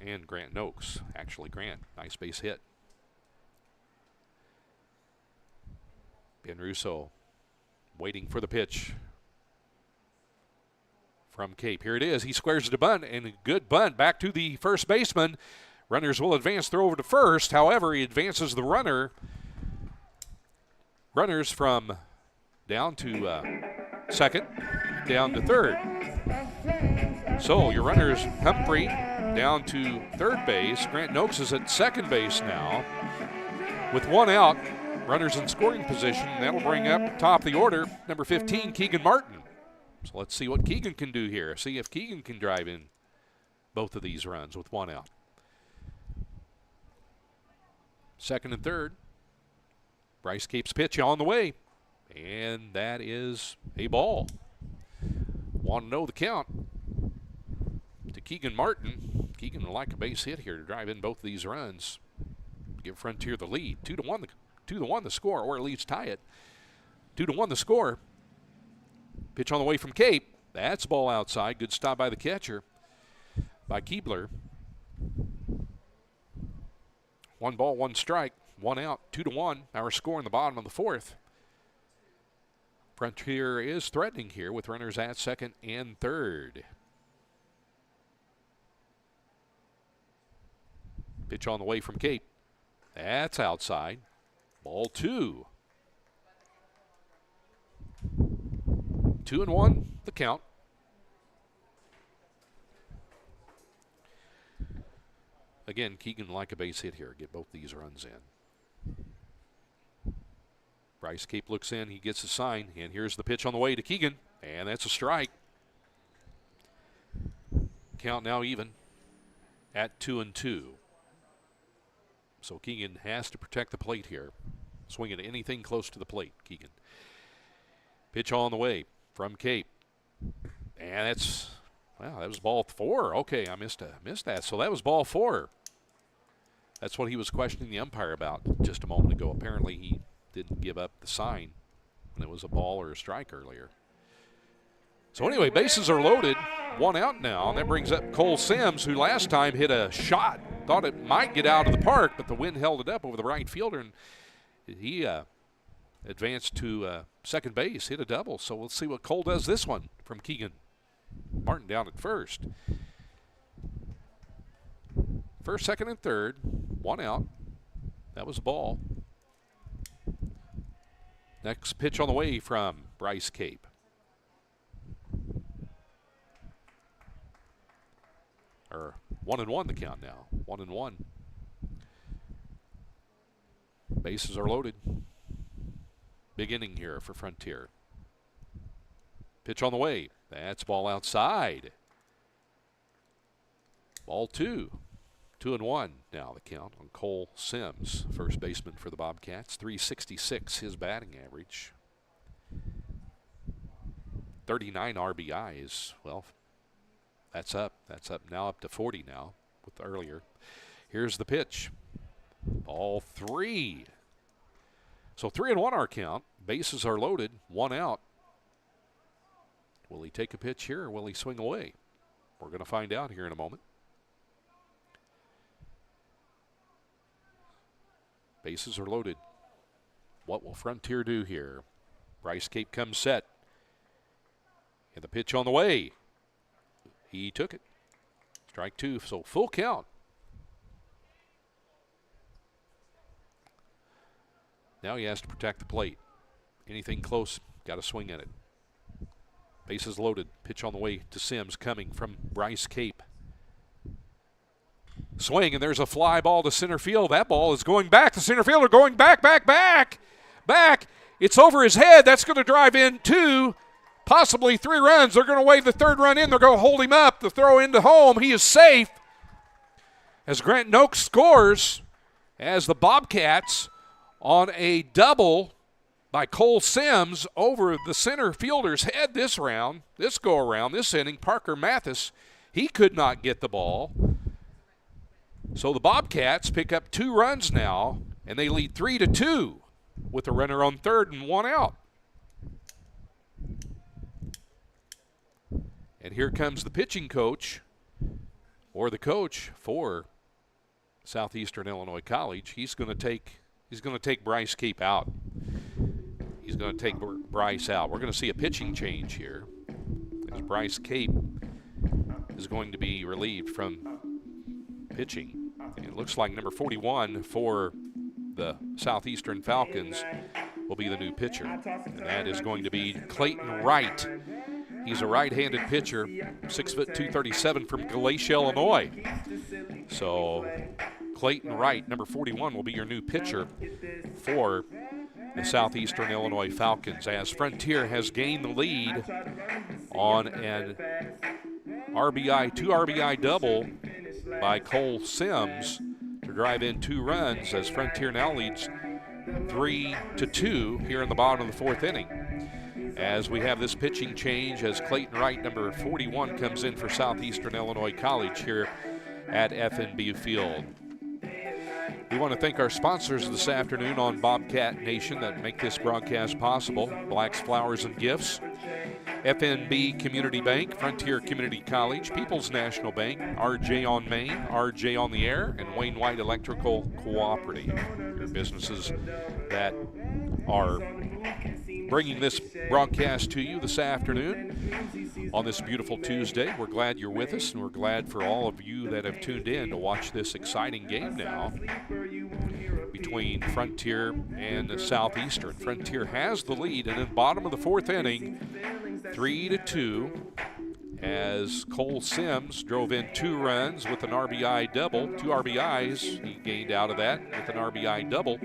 And Grant Noakes. Actually, Grant. Nice base hit. Ben Russo waiting for the pitch from Cape. Here it is. He squares it to bunt, and a good bunt back to the first baseman. Runners will advance, throw over to first. However, he advances the runner. Runners from down to second, down to third. So your runners, Humphrey down to third base. Grant Noakes is at second base now. With 1 out, runners in scoring position. That'll bring up top of the order, number 15, Keegan Martin. So let's see what Keegan can do here. See if Keegan can drive in both of these runs with 1 out. Second and third. Bryce Cape's pitch on the way. And that is a ball. Want to know the count to Keegan Martin. Keegan would like a base hit here to drive in both of these runs. Give Frontier the lead. 2-1 the score, or at least tie it. 2-1 the score. Pitch on the way from Cape. That's ball outside. Good stop by the catcher, by Keebler. 1 ball, 1 strike, 1 out, 2-1. Our score in the bottom of the 4th. Frontier is threatening here with runners at second and third. Pitch on the way from Cape. That's outside. Ball 2. 2-1, the count. Again, Keegan like a base hit here. Get both these runs in. Bryce Cape looks in. He gets a sign. And here's the pitch on the way to Keegan. And that's a strike. Count now even at 2-2. So Keegan has to protect the plate here. Swinging anything close to the plate, Keegan. Pitch on the way from Cape. And that's, wow, that was ball 4. Okay, I missed that. So that was ball 4. That's what he was questioning the umpire about just a moment ago. Apparently he didn't give up the sign when it was a ball or a strike earlier. So anyway, bases are loaded. 1 out now, and that brings up Cole Sims, who last time hit a shot. Thought it might get out of the park, but the wind held it up over the right fielder, and he advanced to second base, hit a double. So we'll see what Cole does this one from Keegan. Martin down at first. First, second, and third. 1 out. That was a ball. Next pitch on the way from Bryce Cape. Or 1-1 the count now. 1-1. Bases are loaded. Big inning here for Frontier. Pitch on the way. That's ball outside. Ball 2. 2-1 now the count on Cole Sims, first baseman for the Bobcats. .366 his batting average. 39 RBIs. Well, that's up. That's up now, up to 40 now with earlier. Here's the pitch. Ball 3. So 3-1 our count. Bases are loaded. 1 out. Will he take a pitch here or will he swing away? We're going to find out here in a moment. Bases are loaded. What will Frontier do here? Bryce Cape comes set. And the pitch on the way. He took it. Strike 2, so full count. Now he has to protect the plate. Anything close, got to swing at it. Bases loaded. Pitch on the way to Sims coming from Bryce Cape. Swing, and there's a fly ball to center field. That ball is going back. The center fielder going back. It's over his head. That's going to drive in 2, possibly 3 runs. They're going to wave the 3rd run in. They're going to hold him up. The throw into home. He is safe as Grant Noakes scores as the Bobcats on a double by Cole Sims over the center fielder's head this go-around, this inning. Parker Mathis, he could not get the ball. So the Bobcats pick up 2 runs now, and they lead 3-2 with a runner on third and 1 out. And here comes the pitching coach, or the coach for Southeastern Illinois College. He's going to take Bryce Cape out. He's going to take Bryce out. We're going to see a pitching change here, as Bryce Cape is going to be relieved from pitching. And it looks like number 41 for the Southeastern Falcons will be the new pitcher. And that is going to be Clayton Wright. He's a right-handed pitcher, 6 foot 237 from Glacier, Illinois. So Clayton Wright, number 41, will be your new pitcher for the Southeastern Illinois Falcons, as Frontier has gained the lead on an two RBI double by Cole Sims to drive in 2 runs, as Frontier now leads 3-2 here in the bottom of the 4th inning. As we have this pitching change, as Clayton Wright, number 41, comes in for Southeastern Illinois College here at FNB Field. We want to thank our sponsors this afternoon on Bobcat Nation that make this broadcast possible: Black's Flowers and Gifts, FNB Community Bank, Frontier Community College, People's National Bank, RJ on Main, RJ on the Air, and Wayne White Electrical Cooperative. Your businesses that are bringing this broadcast to you this afternoon on this beautiful Tuesday. We're glad you're with us, and we're glad for all of you that have tuned in to watch this exciting game now between Frontier and Southeastern. Frontier has the lead, and in bottom of the fourth inning, 3-2, as Cole Sims drove in 2 runs with an RBI double. 2 RBIs he gained out of that with an RBI double.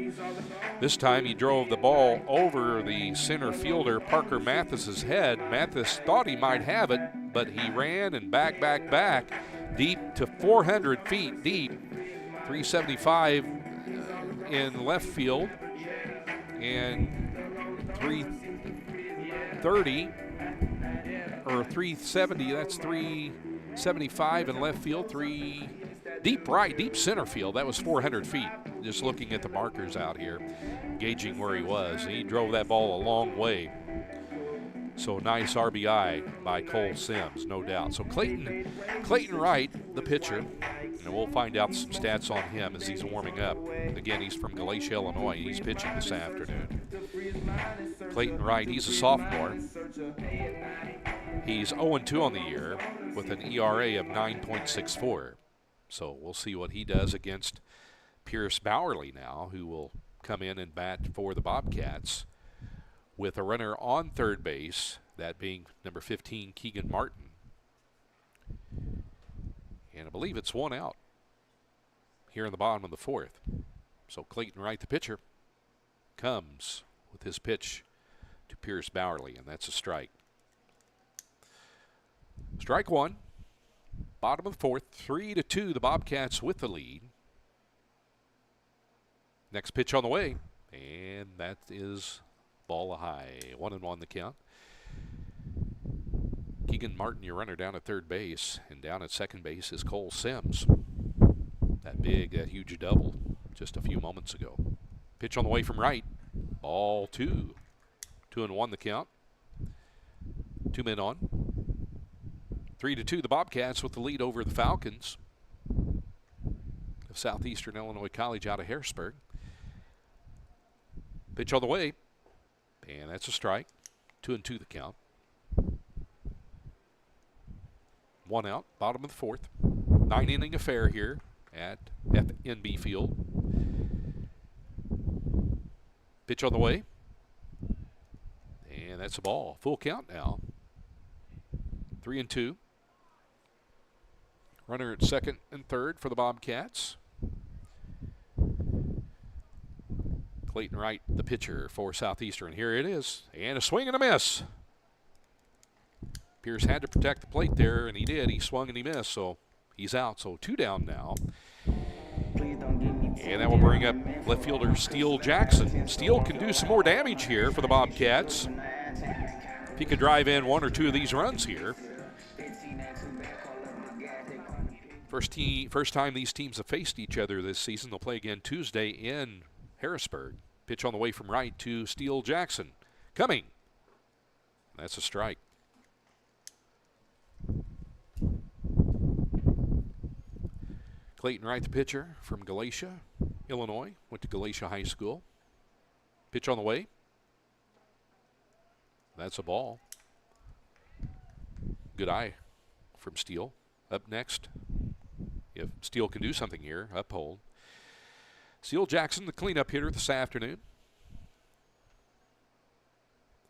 This time he drove the ball over the center fielder Parker Mathis's head. Mathis thought he might have it, but he ran and back deep to 400 feet deep. 375 in left field and 330 or 370, that's 375 in left field, deep right, deep center field. That was 400 feet. Just looking at the markers out here, gauging where he was. He drove that ball a long way. So nice RBI by Cole Sims, no doubt. So Clayton Wright, the pitcher, and we'll find out some stats on him as he's warming up. Again, he's from Galatia, Illinois. He's pitching this afternoon. Clayton Wright, he's a sophomore. He's 0-2 on the year with an ERA of 9.64. So we'll see what he does against Pierce Bowerly now, who will come in and bat for the Bobcats with a runner on third base, that being number 15, Keegan Martin. And I believe it's 1 out here in the bottom of the fourth. So Clayton Wright, the pitcher, comes with his pitch to Pierce Bowerly, and that's a strike. Strike 1, bottom of the fourth, 3-2, the Bobcats with the lead. Next pitch on the way, and that is ball high. 1-1 the count. Keegan Martin, your runner down at third base, and down at second base is Cole Sims. That huge double just a few moments ago. Pitch on the way from right, ball 2. 2-1 the count. 2 men on. 3-2, the Bobcats with the lead over the Falcons of Southeastern Illinois College out of Harrisburg. Pitch on the way, and that's a strike. 2-2 the count. 1 out, bottom of the fourth. 9-inning affair here at FNB Field. Pitch on the way, and that's a ball. Full count now. 3-2. Runner at second and third for the Bobcats. Clayton Wright, the pitcher for Southeastern. Here it is, and a swing and a miss. Pierce had to protect the plate there, and he did. He swung and he missed, so he's out. So 2 down now. And that will bring up left fielder Steele Jackson. Steele can do some more damage here for the Bobcats. If he could drive in 1 or 2 of these runs here. First time these teams have faced each other this season. They'll play again Tuesday in Harrisburg. Pitch on the way from right to Steele Jackson. Coming. That's a strike. Clayton Wright, the pitcher from Galatia, Illinois. Went to Galatia High School. Pitch on the way. That's a ball. Good eye from Steele. Up next, if Steele can do something here, uphold. Steele Jackson, the cleanup hitter this afternoon.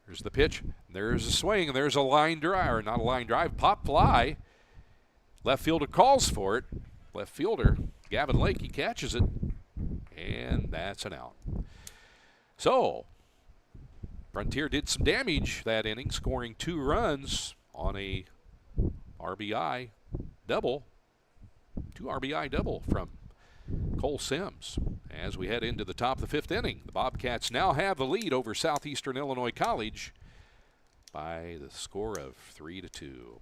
There's the pitch. There's a swing, and there's a line drive, or not a line drive, pop fly. Left fielder calls for it. Left fielder, Gavin Lake, he catches it, and that's an out. So, Frontier did some damage that inning, scoring 2 runs on a RBI double. 2 RBI double from Cole Sims. As we head into the top of the 5th inning, the Bobcats now have the lead over Southeastern Illinois College by the score of 3-2.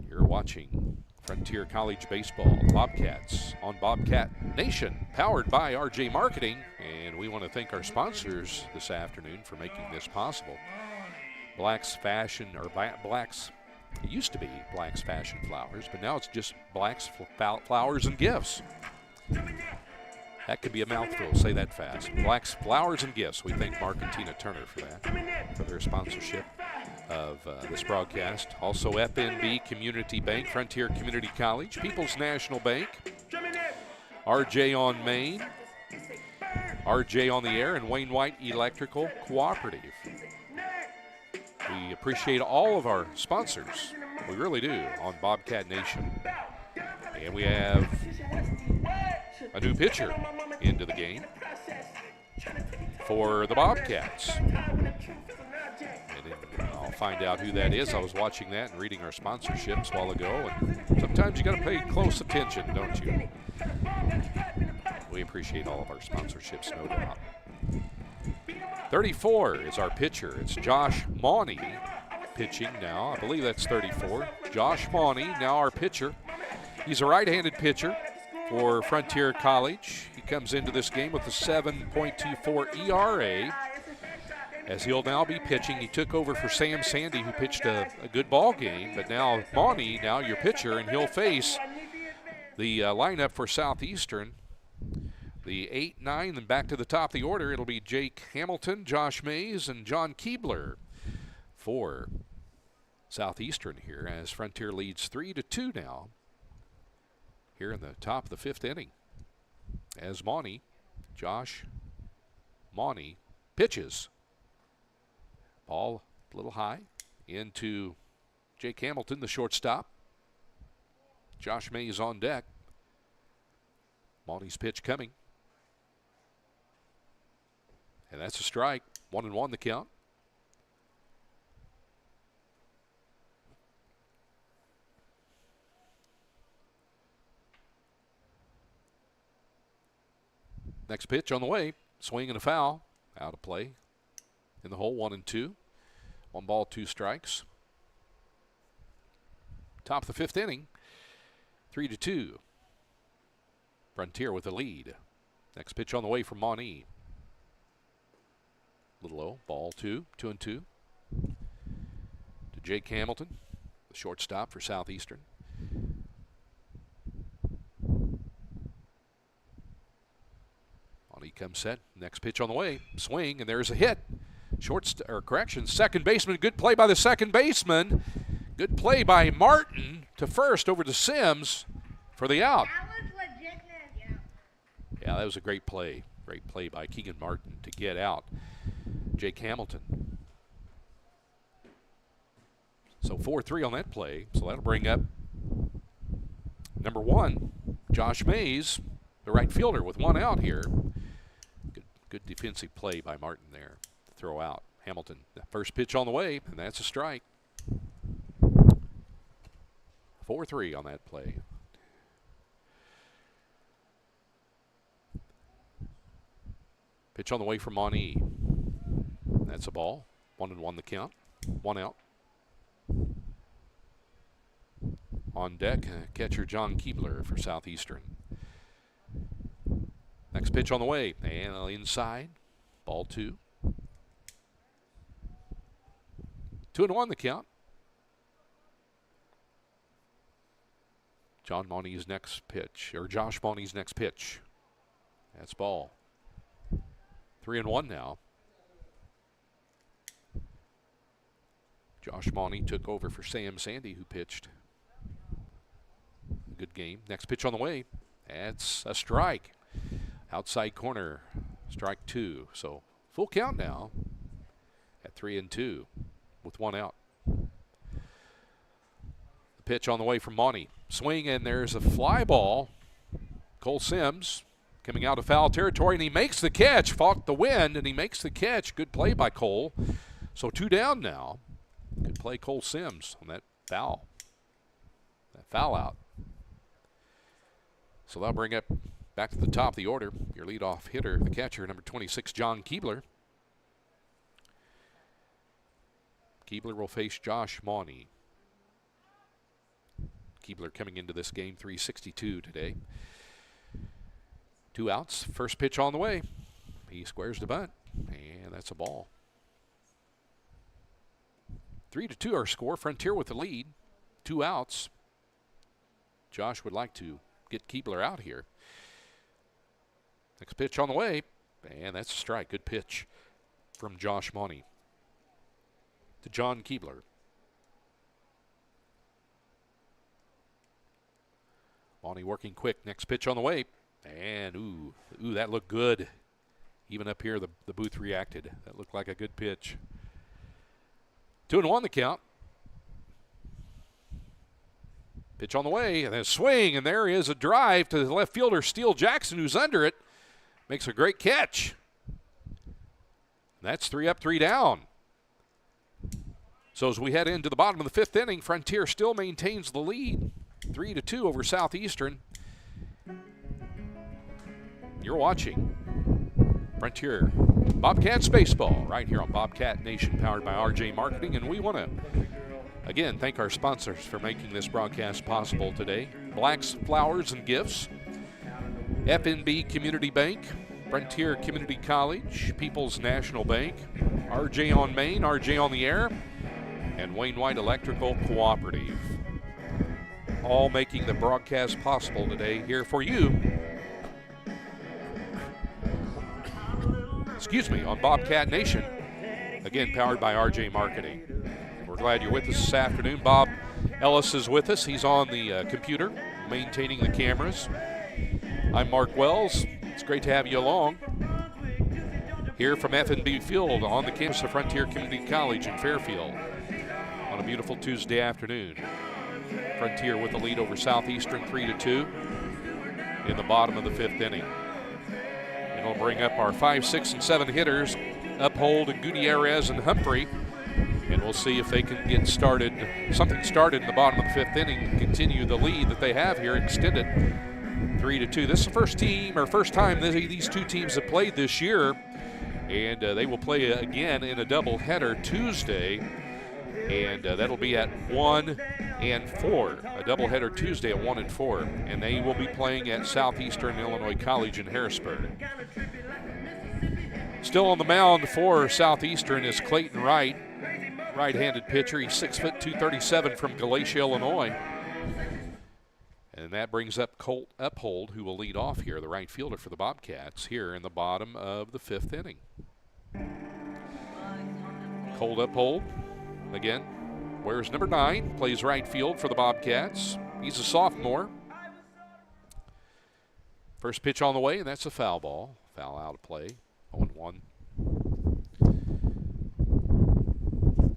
You're watching Frontier College Baseball, Bobcats on Bobcat Nation, powered by RJ Marketing, and we want to thank our sponsors this afternoon for making this possible. Black's Fashion, or Black's, it used to be Black's Fashion Flowers, but now it's just Black's Flowers and Gifts. That could be a mouthful, say that fast. Black's Flowers and Gifts. We thank Mark and Tina Turner for that, for their sponsorship of this broadcast. Also FNB Community Bank, Frontier Community College, People's National Bank, RJ on Main, RJ on the air and Wayne White Electrical Cooperative. We appreciate all of our sponsors. We really do on Bobcat Nation. And we have a new pitcher into the game for the Bobcats. And I'll find out who that is. I was watching that and reading our sponsorships a while ago. And sometimes you got to pay close attention, don't you? We appreciate all of our sponsorships, no doubt. 34 is our pitcher. It's Josh Mauney pitching now. I believe that's 34. Josh Mauney, now our pitcher. He's a right-handed pitcher for Frontier College. He comes into this game with a 7.24 ERA, as he'll now be pitching. He took over for Sam Sandy, who pitched a good ball game, but now Mauney, now your pitcher, and he'll face the lineup for Southeastern. The 8, 9, then back to the top of the order. It'll be Jake Hamilton, Josh Mays, and John Keebler for Southeastern here, as Frontier leads 3-2 now here in the top of the 5th inning. As Josh Mauney pitches. Ball a little high into Jake Hamilton, the shortstop. Josh Mays on deck. Mauney's pitch coming. And that's a strike. 1-1 the count. Next pitch on the way. Swing and a foul. Out of play. In the hole, 1-2. 1 ball, 2 strikes. Top of the 5th inning. 3-2. Frontier with the lead. Next pitch on the way from Mauney. Little low. Ball 2. 2-2. To Jake Hamilton, the shortstop for Southeastern. Mauney comes set. Next pitch on the way. Swing, and there's a hit. Second baseman. Good play by the second baseman. Good play by Martin to first over to Sims for the out. Yeah, that was a great play. Great play by Keegan Martin to get out Jake Hamilton. So 4-3 on that play. So that'll bring up number 1, Josh Mays, the right fielder, with 1 out here. Good defensive play by Martin there to throw out Hamilton. The first pitch on the way, and that's a strike. 4-3 on that play. Pitch on the way from Mauney. That's a ball. 1-1 the count. 1 out. On deck, catcher John Keebler for Southeastern. Next pitch on the way. And inside. Ball 2. 2-1 the count. Josh Mauney's next pitch. That's ball. 3-1 now. Josh Mauney took over for Sam Sandy, who pitched a good game. Next pitch on the way. That's a strike. Outside corner, strike 2. So full count now at 3-2 with 1 out. The pitch on the way from Mauney. Swing, and there's a fly ball. Cole Sims coming out of foul territory, and he makes the catch. Fought the wind, and he makes the catch. Good play by Cole. So 2 down now. Good play, Cole Sims, on that foul. That foul out. So that'll bring up back to the top of the order. Your leadoff hitter, the catcher, number 26, John Keebler. Keebler will face Josh Mauney. Keebler coming into this game, 362 today. 2 outs. First pitch on the way. He squares the bunt, and that's a ball. 3-2 our score. Frontier with the lead. 2 outs. Josh would like to get Keebler out here. Next pitch on the way, and that's a strike. Good pitch from Josh Mauney to John Keebler. Mauney working quick. Next pitch on the way, and ooh, that looked good. Even up here, the booth reacted. That looked like a good pitch. 2-1 the count. Pitch on the way, and then a swing, and there is a drive to the left fielder, Steele Jackson, who's under it. Makes a great catch. That's 3 up, 3 down. So as we head into the bottom of the 5th inning, Frontier still maintains the lead, 3-2 over Southeastern. You're watching Frontier Bobcats baseball right here on Bobcat Nation, powered by RJ Marketing, and we want to again thank our sponsors for making this broadcast possible today. Black's Flowers and Gifts, FNB Community Bank, Frontier Community College, People's National Bank, RJ on Main, RJ on the Air, and Wainwright Electrical Cooperative. All making the broadcast possible today here for you. On Bobcat Nation, again powered by RJ Marketing. We're glad you're with us this afternoon. Bob Ellis is with us. He's on the computer, maintaining the cameras. I'm Mark Wells. It's great to have you along here from FNB Field on the campus of Frontier Community College in Fairfield on a beautiful Tuesday afternoon. Frontier with the lead over Southeastern 3-2 in the bottom of the 5th inning. And we'll bring up our 5, 6, and 7 hitters, Uphold, Gutierrez, and Humphrey. And we'll see if they can get something started in the bottom of the 5th inning and continue the lead that they have here, extended 3-2. This is the first time these two teams have played this year. And they will play again in a doubleheader Tuesday. And that'll be at 1 and 4. A doubleheader Tuesday at 1 and 4. And they will be playing at Southeastern Illinois College in Harrisburg. Still on the mound for Southeastern is Clayton Wright, right-handed pitcher. He's 6 foot 237 from Galatia, Illinois. And that brings up Colt Uphold, who will lead off here, the right fielder for the Bobcats, here in the bottom of the 5th inning. Colt Uphold, again, wears number 9, plays right field for the Bobcats. He's a sophomore. First pitch on the way, and that's a foul ball. Foul out of play, 0-1.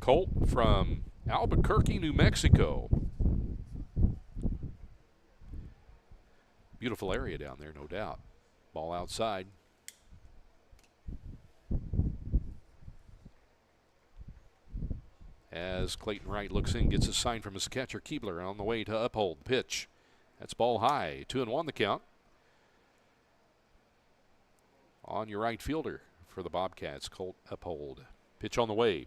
Colt from Albuquerque, New Mexico. Beautiful area down there, no doubt. Ball outside. As Clayton Wright looks in, gets a sign from his catcher, Keebler, on the way to Uphold. Pitch. That's ball high. 2-1 the count. On your right fielder for the Bobcats, Colt Uphold. Pitch on the way.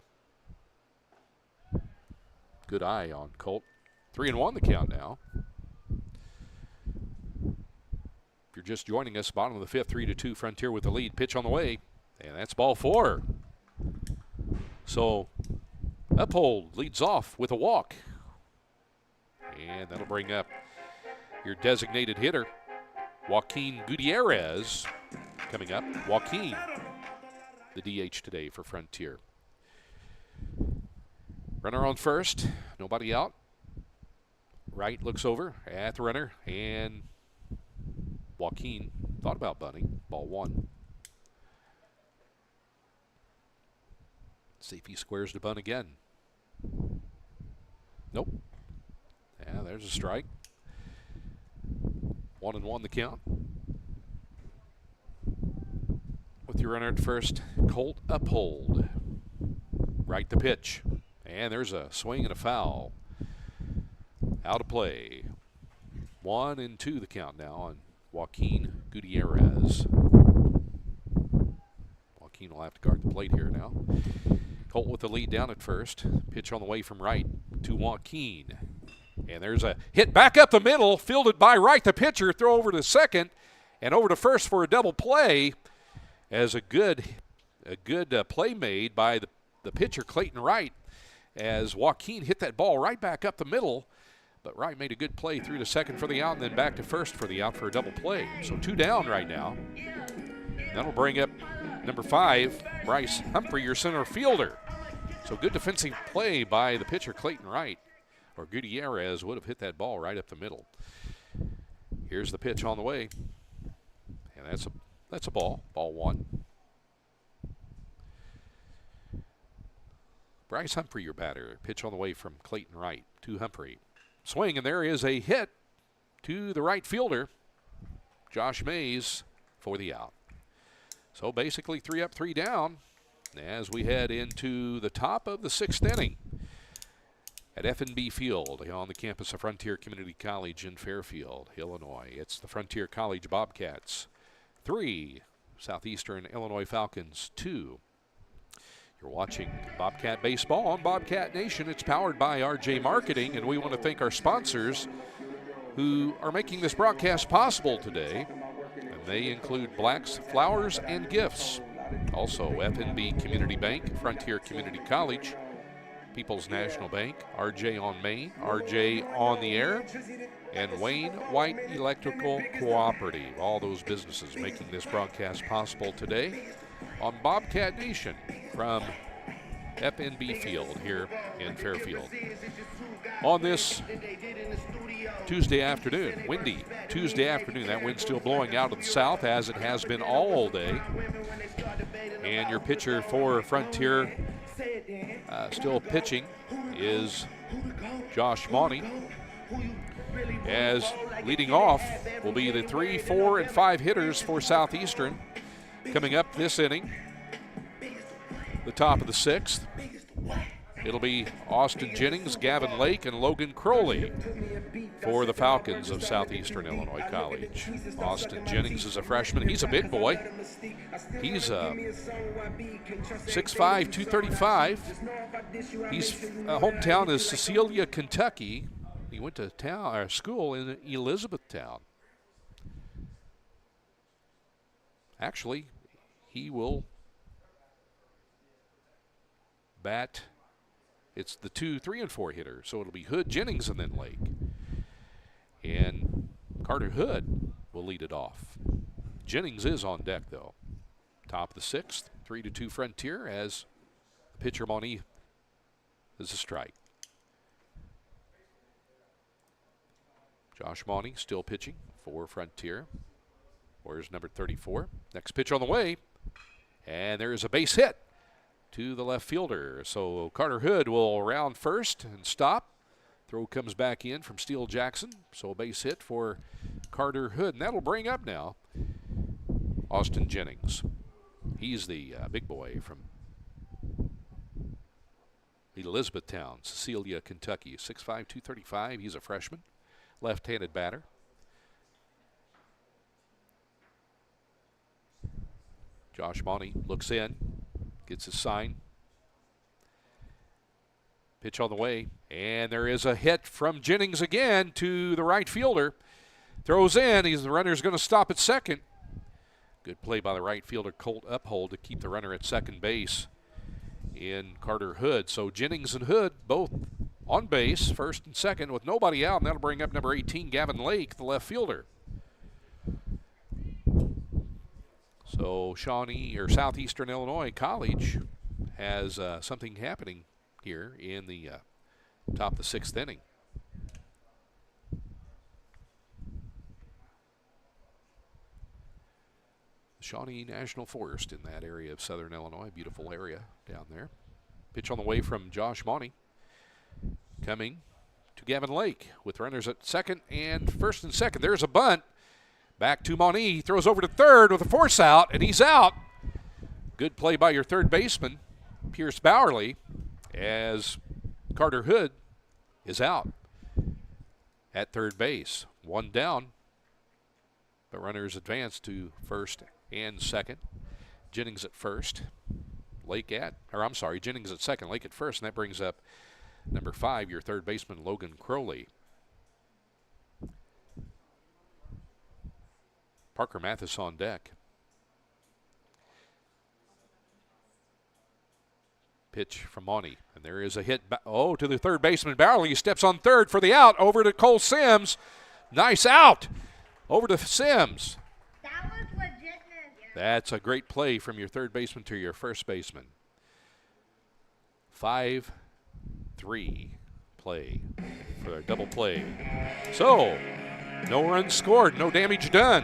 Good eye on Colt. 3-1 the count now. If you're just joining us, bottom of the 5th, 3-2, Frontier with the lead. Pitch on the way, and that's ball 4. So Uphold leads off with a walk. And that'll bring up your designated hitter, Joaquin Gutierrez, coming up. Joaquin, the DH today for Frontier. Runner on first, nobody out. Wright looks over at the runner, and Joaquin thought about bunting. Ball 1. See if he squares to bunt again. Nope. Yeah, there's a strike. 1-1 the count. With your runner at first, Colt Uphold. Right the pitch. And there's a swing and a foul. Out of play. 1-2 the count now on Joaquin Gutierrez. Joaquin will have to guard the plate here now. Colt with the lead down at first. Pitch on the way from Wright to Joaquin. And there's a hit back up the middle, fielded by Wright, the pitcher. Throw over to second and over to first for a double play. As a good play made by the pitcher, Clayton Wright, as Joaquin hit that ball right back up the middle. But Wright made a good play through to second for the out and then back to first for the out for a double play. So 2 down right now. That'll bring up number 5, Bryce Humphrey, your center fielder. So good defensive play by the pitcher, Clayton Wright. Or Gutierrez would have hit that ball right up the middle. Here's the pitch on the way. And that's a ball. Ball 1. Bryce Humphrey, your batter. Pitch on the way from Clayton Wright to Humphrey. Swing, and there is a hit to the right fielder, Josh Mays, for the out. So basically 3 up, 3 down as we head into the top of the 6th inning at F&B Field on the campus of Frontier Community College in Fairfield, Illinois. It's the Frontier College Bobcats 3, Southeastern Illinois Falcons 2. You're watching Bobcat Baseball on Bobcat Nation. It's powered by RJ Marketing, and we want to thank our sponsors who are making this broadcast possible today. And they include Black's Flowers and Gifts, also FNB Community Bank, Frontier Community College, People's National Bank, RJ on Main, RJ on the Air, and Wayne White Electrical Cooperative. All those businesses making this broadcast possible today on Bobcat Nation from FNB Field here in Fairfield. On this Tuesday afternoon, windy Tuesday afternoon. That wind still blowing out of the south as it has been all day. And your pitcher for Frontier still pitching is Josh Mauney. As leading off will be the 3, 4, and 5 hitters for Southeastern. Coming up this inning, the top of the 6th, it'll be Austin Jennings, Gavin Lake, and Logan Crowley for the Falcons of Southeastern Illinois College. Austin Jennings is a freshman. He's a big boy. He's 6'5", 235. His hometown is Cecilia, Kentucky. He went to school in Elizabethtown. Actually, he will bat. It's the 2, 3, and 4 hitter, so it'll be Hood, Jennings, and then Lake. And Carter Hood will lead it off. Jennings is on deck, though. Top of the 6th, 3-2 Frontier as pitcher Mauney is a strike. Josh Mauney still pitching for Frontier. Where's number 34? Next pitch on the way, and there is a base hit to the left fielder. So Carter Hood will round first and stop. Throw comes back in from Steele Jackson. So a base hit for Carter Hood. And that'll bring up now Austin Jennings. He's the big boy from Elizabethtown, Cecilia, Kentucky. 6'5", 235. He's a freshman, left-handed batter. Josh Mauney looks in, gets his sign. Pitch on the way, and there is a hit from Jennings again to the right fielder. Throws in, the runner's going to stop at second. Good play by the right fielder, Colt Uphold, to keep the runner at second base in Carter Hood. So Jennings and Hood both on base, first and second, with nobody out, and that'll bring up number 18, Gavin Lake, the left fielder. So Southeastern Illinois College has something happening here in the top of the 6th inning. Shawnee National Forest in that area of southern Illinois, beautiful area down there. Pitch on the way from Josh Mauney. Coming to Gavin Lake with runners at second and first and second. There's a bunt. Back to Mauney. He throws over to third with a force out, and he's out. Good play by your third baseman, Pierce Bowerly, as Carter Hood is out at third base. One down, but runners advance to first and second. Jennings at first. Jennings at second, Lake at first, and that brings up number 5, your third baseman, Logan Crowley. Parker Mathis on deck. Pitch from Mauney, and there is a hit to the third baseman. Bowerly steps on third for the out, over to Cole Sims. Nice out over to Sims. That was legitness. That's a great play from your third baseman to your first baseman. 5-3 play for a double play. So, no runs scored, no damage done.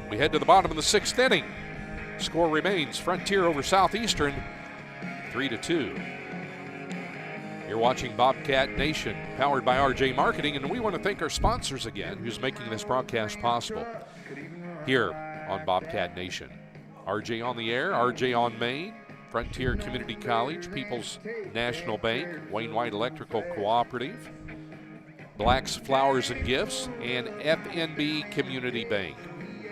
We head to the bottom of the 6th inning. Score remains Frontier over Southeastern, 3-2. You're watching Bobcat Nation, powered by RJ Marketing, and we want to thank our sponsors again, who's making this broadcast possible here on Bobcat Nation. RJ on the Air, RJ on Main, Frontier Community College, People's National Bank, Wayne White Electrical Cooperative, Black's Flowers and Gifts, and FNB Community Bank.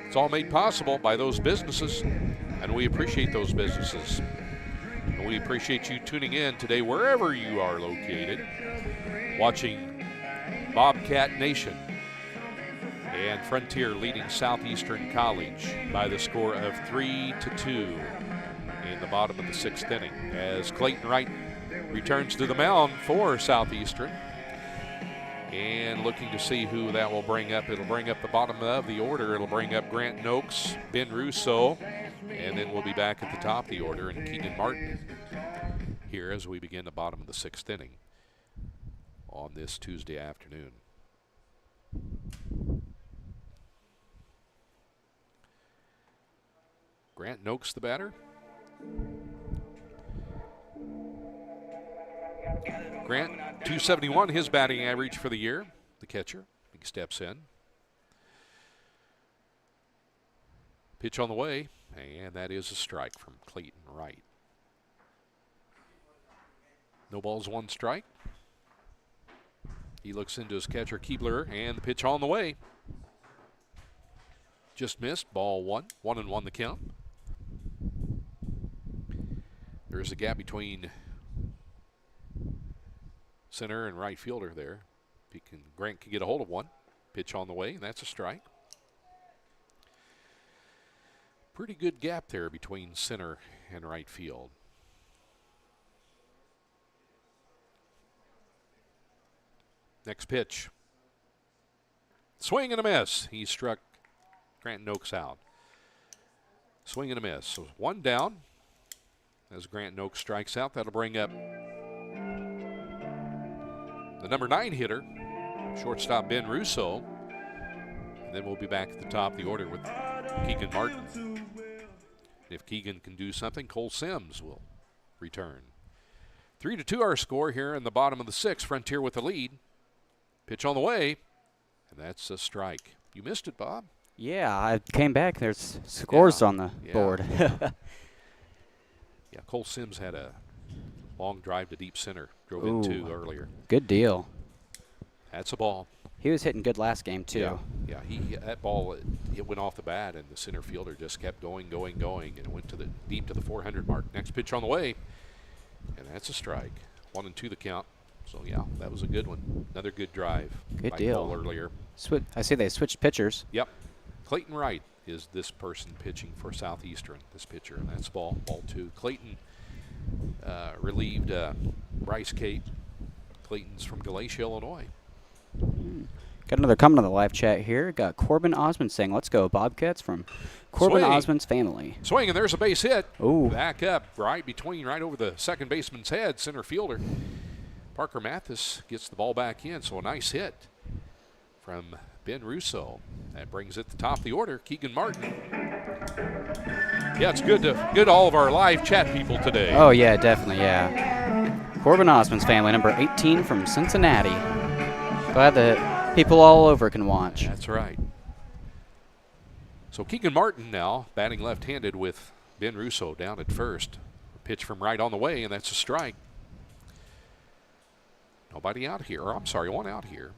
It's all made possible by those businesses, and we appreciate those businesses. And we appreciate you tuning in today wherever you are located, watching Bobcat Nation and Frontier leading Southeastern College by the score of 3-2 in the bottom of the 6th inning as Clayton Wright returns to the mound for Southeastern. And looking to see who that will bring up. It'll bring up the bottom of the order. It'll bring up Grant Noakes, Ben Russo, and then we'll be back at the top of the order and Keegan Martin here as we begin the bottom of the 6th inning on this Tuesday afternoon. Grant Noakes, the batter. Grant, 271, his batting average for the year. The catcher, he steps in. Pitch on the way, and that is a strike from Clayton Wright. No balls, one strike. He looks into his catcher, Keebler, and the pitch on the way. Just missed, ball one. 1-1 the count. There is a gap between center and right fielder there. Grant can get a hold of one. Pitch on the way, and that's a strike. Pretty good gap there between center and right field. Next pitch. Swing and a miss. He struck Grant Noakes out. Swing and a miss. So one down as Grant Noakes strikes out. That'll bring up the number 9 hitter, shortstop Ben Russo. And then we'll be back at the top of the order with Keegan Martin. If Keegan can do something, Cole Sims will return. 3-2 our score here in the bottom of the 6th. Frontier with the lead. Pitch on the way, and that's a strike. You missed it, Bob. Yeah, I came back. There's scores on the board. Yeah, Cole Sims had a long drive to deep center. Drove in 2 earlier. Good deal. That's a ball. He was hitting good last game, too. Yeah, that ball, it went off the bat, and the center fielder just kept going, and it went to the deep to the 400 mark. Next pitch on the way, and that's a strike. 1-2 the count. So, yeah, that was a good one. Another good drive. Good deal. Cole earlier. I see they switched pitchers. Yep. Clayton Wright is this person pitching for Southeastern, this pitcher, and that's ball 2. Clayton relieved Bryce Cape. Clayton's from Galatia, Illinois. Got another comment on the live chat here. Got Corbin Osmond saying, "Let's go Bobcats," from Corbin Osmond's family. Swing, and there's a base hit. Ooh. Back up, right over the second baseman's head, center fielder. Parker Mathis gets the ball back in, so a nice hit from Ben Russo. That brings it to the top of the order, Keegan Martin. Yeah, it's good to all of our live chat people today. Oh, yeah, definitely, yeah. Corbin Osmond's family, number 18 from Cincinnati. Glad that people all over can watch. That's right. So Keegan Martin now batting left-handed with Ben Russo down at first. Pitch from right on the way, and that's a strike. Nobody out here. Or I'm sorry, one out here.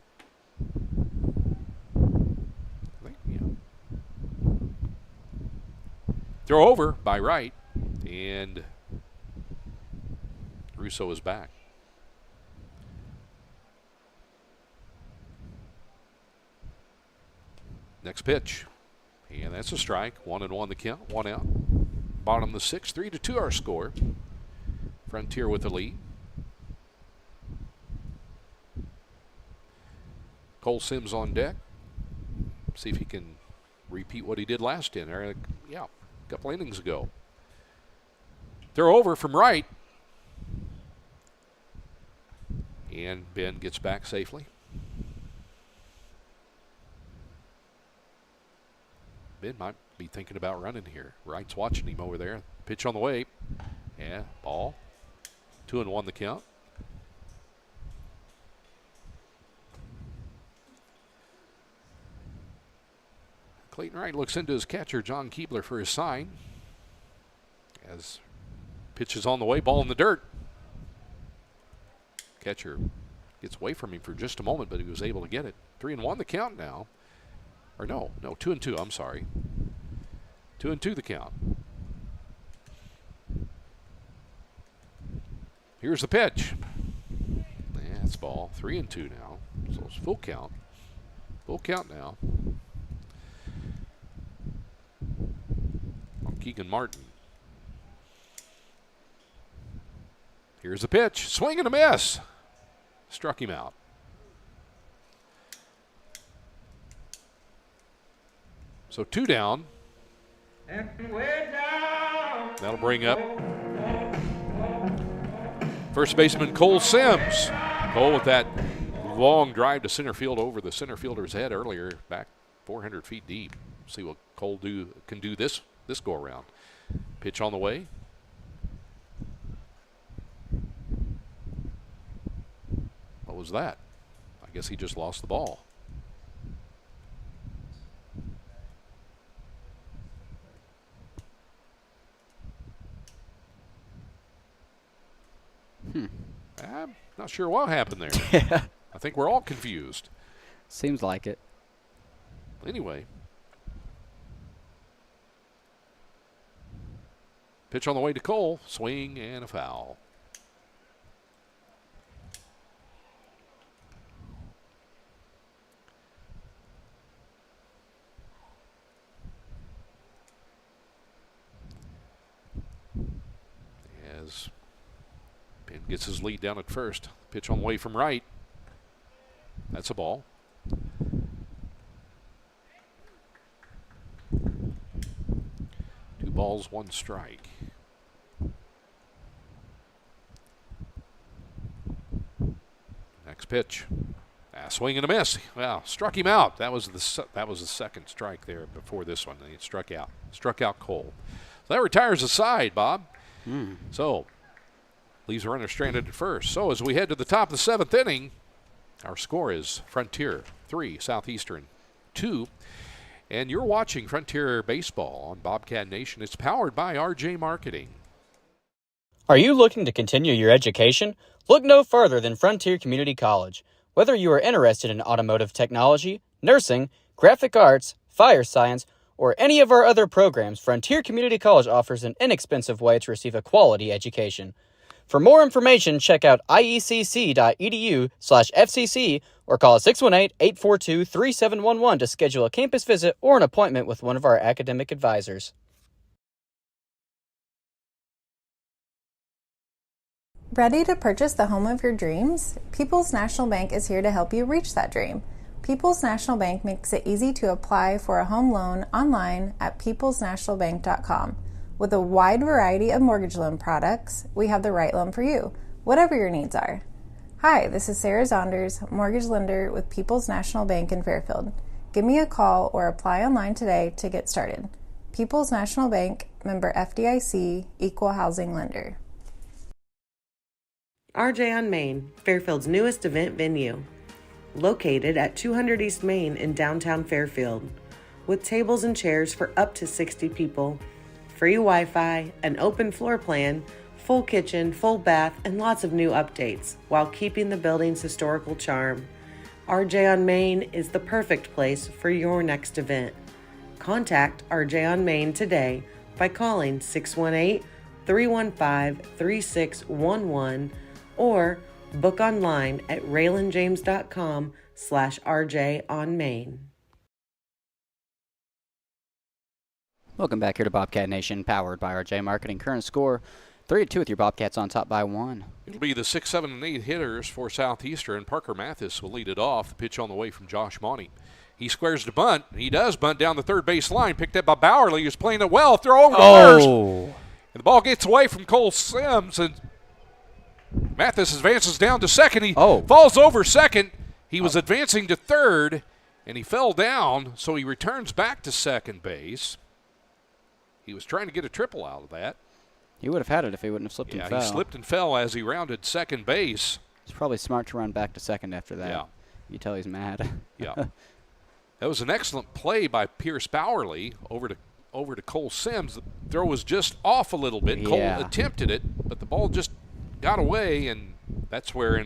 Throw over by Wright, and Russo is back. Next pitch, and that's a strike. 1-1 the count, 1 out. Bottom of the 6th, 3-2 our score. Frontier with the lead. Cole Sims on deck. See if he can repeat what he did last inning. A couple innings ago. Throw over from right. And Ben gets back safely. Ben might be thinking about running here. Wright's watching him over there. Pitch on the way. Yeah, ball. 2-1 the count. Clayton Wright looks into his catcher, John Keebler, for his sign. As pitch is on the way, ball in the dirt. Catcher gets away from him for just a moment, but he was able to get it. 3-1 the count now. Or no, 2-2, I'm sorry. 2-2 the count. Here's the pitch. That's ball. 3-2 now. So it's full count. Full count now. On Keegan Martin. Here's the pitch. Swing and a miss. Struck him out. So 2 down. That'll bring up first baseman Cole Sims. Cole with that long drive to center field over the center fielder's head earlier, back 400 feet deep. See what Cole can do this go around. Pitch on the way. What was that? I guess he just lost the ball. I'm not sure what happened there. Yeah. I think we're all confused. Seems like it. Anyway. Pitch on the way to Cole. Swing and a foul. As Penn gets his lead down at first. Pitch on the way from right. That's a ball. 2 balls, 1 strike. Next pitch. Swing and a miss. Well, struck him out. That was the second strike there before this one. He struck out. Struck out Cole. So that retires the side, Bob. So leaves a runner stranded at first. So as we head to the top of the 7th inning, our score is Frontier 3, Southeastern 2. And you're watching Frontier Baseball on Bobcat Nation. It's powered by RJ Marketing. Are you looking to continue your education? Look no further than Frontier Community College. Whether you are interested in automotive technology, nursing, graphic arts, fire science, or any of our other programs, Frontier Community College offers an inexpensive way to receive a quality education. For more information, check out iecc.edu/FCC or call 618-842-3711 to schedule a campus visit or an appointment with one of our academic advisors. Ready to purchase the home of your dreams? People's National Bank is here to help you reach that dream. People's National Bank makes it easy to apply for a home loan online at peoplesnationalbank.com. With a wide variety of mortgage loan products, we have the right loan for you, whatever your needs are. Hi, this is Sarah Zonders, mortgage lender with People's National Bank in Fairfield. Give me a call or apply online today to get started. People's National Bank, member FDIC, equal housing lender. RJ on Main, Fairfield's newest event venue. Located at 200 East Main in downtown Fairfield. With tables and chairs for up to 60 people. Free Wi-Fi, an open floor plan, full kitchen, full bath, and lots of new updates while keeping the building's historical charm. RJ on Main is the perfect place for your next event. Contact RJ on Main today by calling 618-315-3611 or book online at raylanjames.com/RJ on Main. Welcome back here to Bobcat Nation, powered by RJ Marketing. Current score 3-2 with your Bobcats on top by 1. It'll be the 6, 7, and 8 hitters for Southeastern. Parker Mathis will lead it off. The pitch on the way from Josh Monty. He squares the bunt. He does bunt down the third base line. Picked up by Bowerly, who's playing it well. Throw over to first. And the ball gets away from Cole Sims, and Mathis advances down to second. He falls over second. He was advancing to third, and he fell down, so he returns back to second base. He was trying to get a triple out of that. He would have had it if he wouldn't have slipped and fell. Yeah, he slipped and fell as he rounded second base. It's probably smart to run back to second after that. Yeah. You tell he's mad. Yeah. That was an excellent play by Pierce Bowerly over to Cole Sims. The throw was just off a little bit. Yeah. Cole attempted it, but the ball just got away, and that's where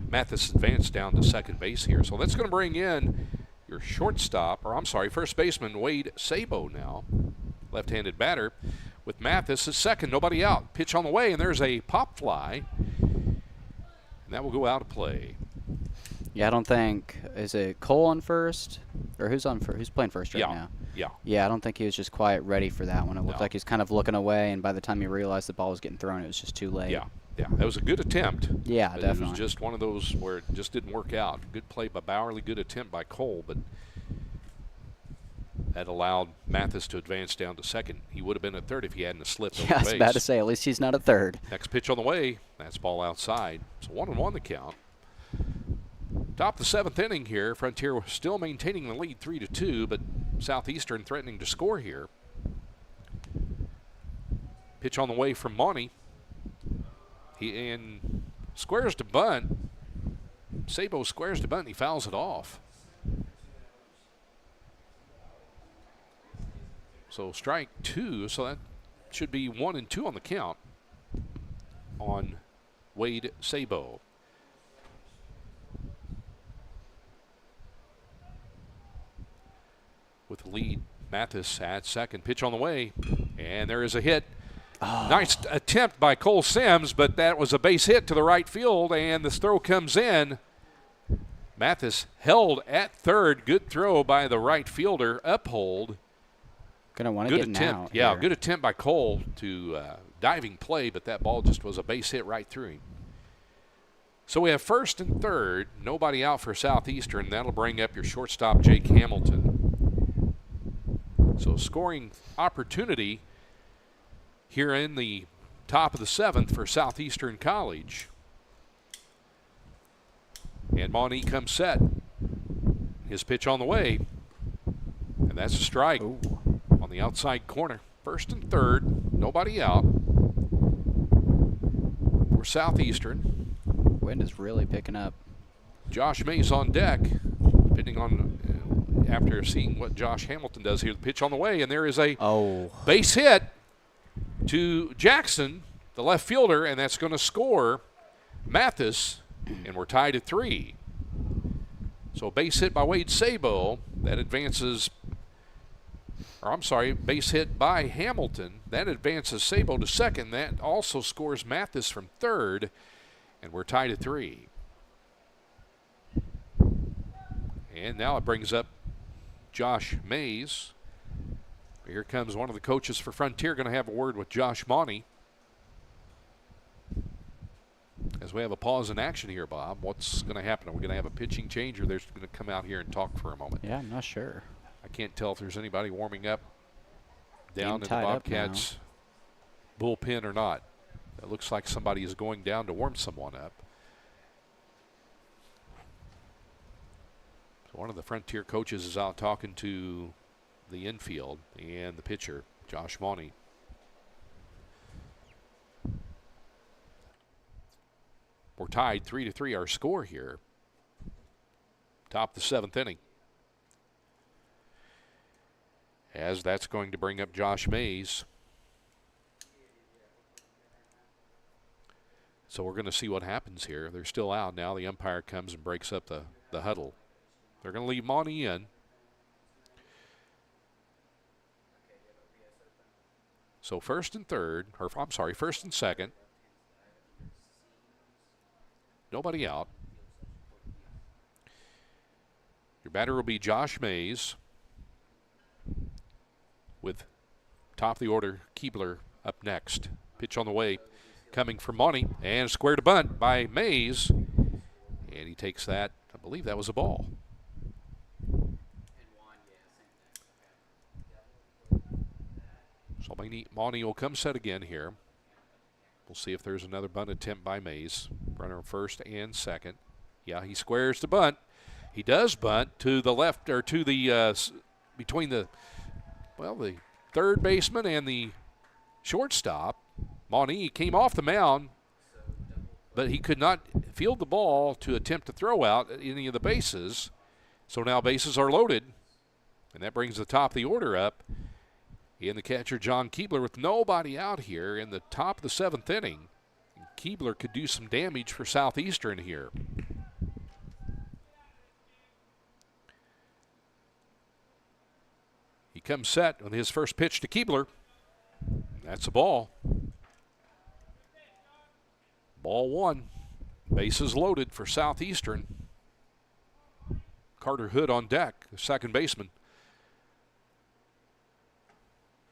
Mathis advanced down to second base here. So that's going to bring in your first baseman Wade Sabo now, left-handed batter, with Mathis at second, nobody out. Pitch on the way, and there's a pop fly, and that will go out of play. Yeah, I don't think, is it Cole on first? Or who's on first? Who's playing first right now? Yeah. Yeah, I don't think he was just quite ready for that one. It looked like he was kind of looking away, and by the time he realized the ball was getting thrown, it was just too late. Yeah, that was a good attempt. Yeah, but definitely. It was just one of those where it just didn't work out. Good play by Bowerly, good attempt by Cole, but that allowed Mathis to advance down to second. He would have been at third if he hadn't slipped over Yeah, I the was base. about to say, at least he's not a third. Next pitch on the way, that's ball outside. So 1-1 the count. Top of the seventh inning here. Frontier still maintaining the lead 3-2, but Southeastern threatening to score here. Pitch on the way from Monty. He squares to bunt. Sabo squares to bunt, and he fouls it off. So strike two, so that should be 1-2 on the count on Wade Sabo. With the lead, Mathis at second. Pitch on the way, and there is a hit. Oh. Nice attempt by Cole Sims, but that was a base hit to the right field, and this throw comes in. Mathis held at third. Good throw by the right fielder. Uphold. Gonna want to get attempt. out. Yeah, here. good attempt by Cole to diving play, but that ball just was a base hit right through him. So we have first and third. Nobody out for Southeastern. That'll bring up your shortstop, Jake Hamilton. So scoring opportunity here in the top of the seventh for Southeastern College. And Monty comes set. His pitch on the way. And that's a strike. Ooh. On the outside corner. First and third. Nobody out for Southeastern. Wind is really picking up. Josh Mays on deck. Depending on after seeing what Josh Hamilton does here. The pitch on the way. And there is a base hit to Jackson, the left fielder. And that's going to score Mathis. And we're tied at 3. So base hit by Wade Sabo. That advances, base hit by Hamilton. That advances Sabo to second. That also scores Mathis from third. And we're tied at 3. And now it brings up Josh Mays. Here comes one of the coaches for Frontier. Going to have a word with Josh Monty. As we have a pause in action here, Bob, what's going to happen? Are we going to have a pitching change, or they're going to come out here and talk for a moment? Yeah, I'm not sure. I can't tell if there's anybody warming up down in the tied up Bobcats bullpen or not. It looks like somebody is going down to warm someone up. So one of the Frontier coaches is out talking to the infield and the pitcher, Josh Monty. We're tied 3-3, our score here. Top of the seventh inning. As that's going to bring up Josh Mays. So we're going to see what happens here. They're still out now. The umpire comes and breaks up the huddle. They're going to leave Monty in. So first and second. Nobody out. Your batter will be Josh Mays with top of the order Keebler up next. Pitch on the way coming from Monty and square to bunt by Mays. And he takes that. I believe that was a ball. So Monty will come set again here. We'll see if there's another bunt attempt by Mays. Runner first and second. Yeah, he squares to bunt. He does bunt to the left, or to the between the third baseman and the shortstop. Monty came off the mound, but he could not field the ball to attempt to throw out any of the bases. So now bases are loaded, and that brings the top of the order up. And the catcher, John Keebler, with nobody out here in the top of the 7th inning. Keebler could do some damage for Southeastern here. He comes set on his first pitch to Keebler. That's a ball. Ball 1. Bases loaded for Southeastern. Carter Hood on deck, the second baseman.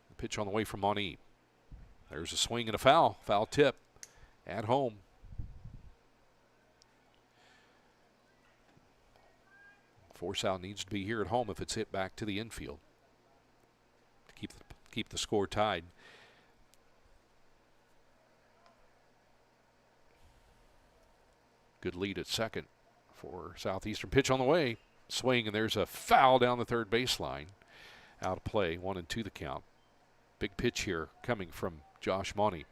The pitch on the way from Monee. There's a swing and a foul. Foul tip at home. Force out needs to be here at home if it's hit back to the infield to keep the score tied. Good lead at second for Southeastern. Pitch on the way. Swing, and there's a foul down the third baseline. Out of play. 1-2 the count. Big pitch here coming from Josh Monee.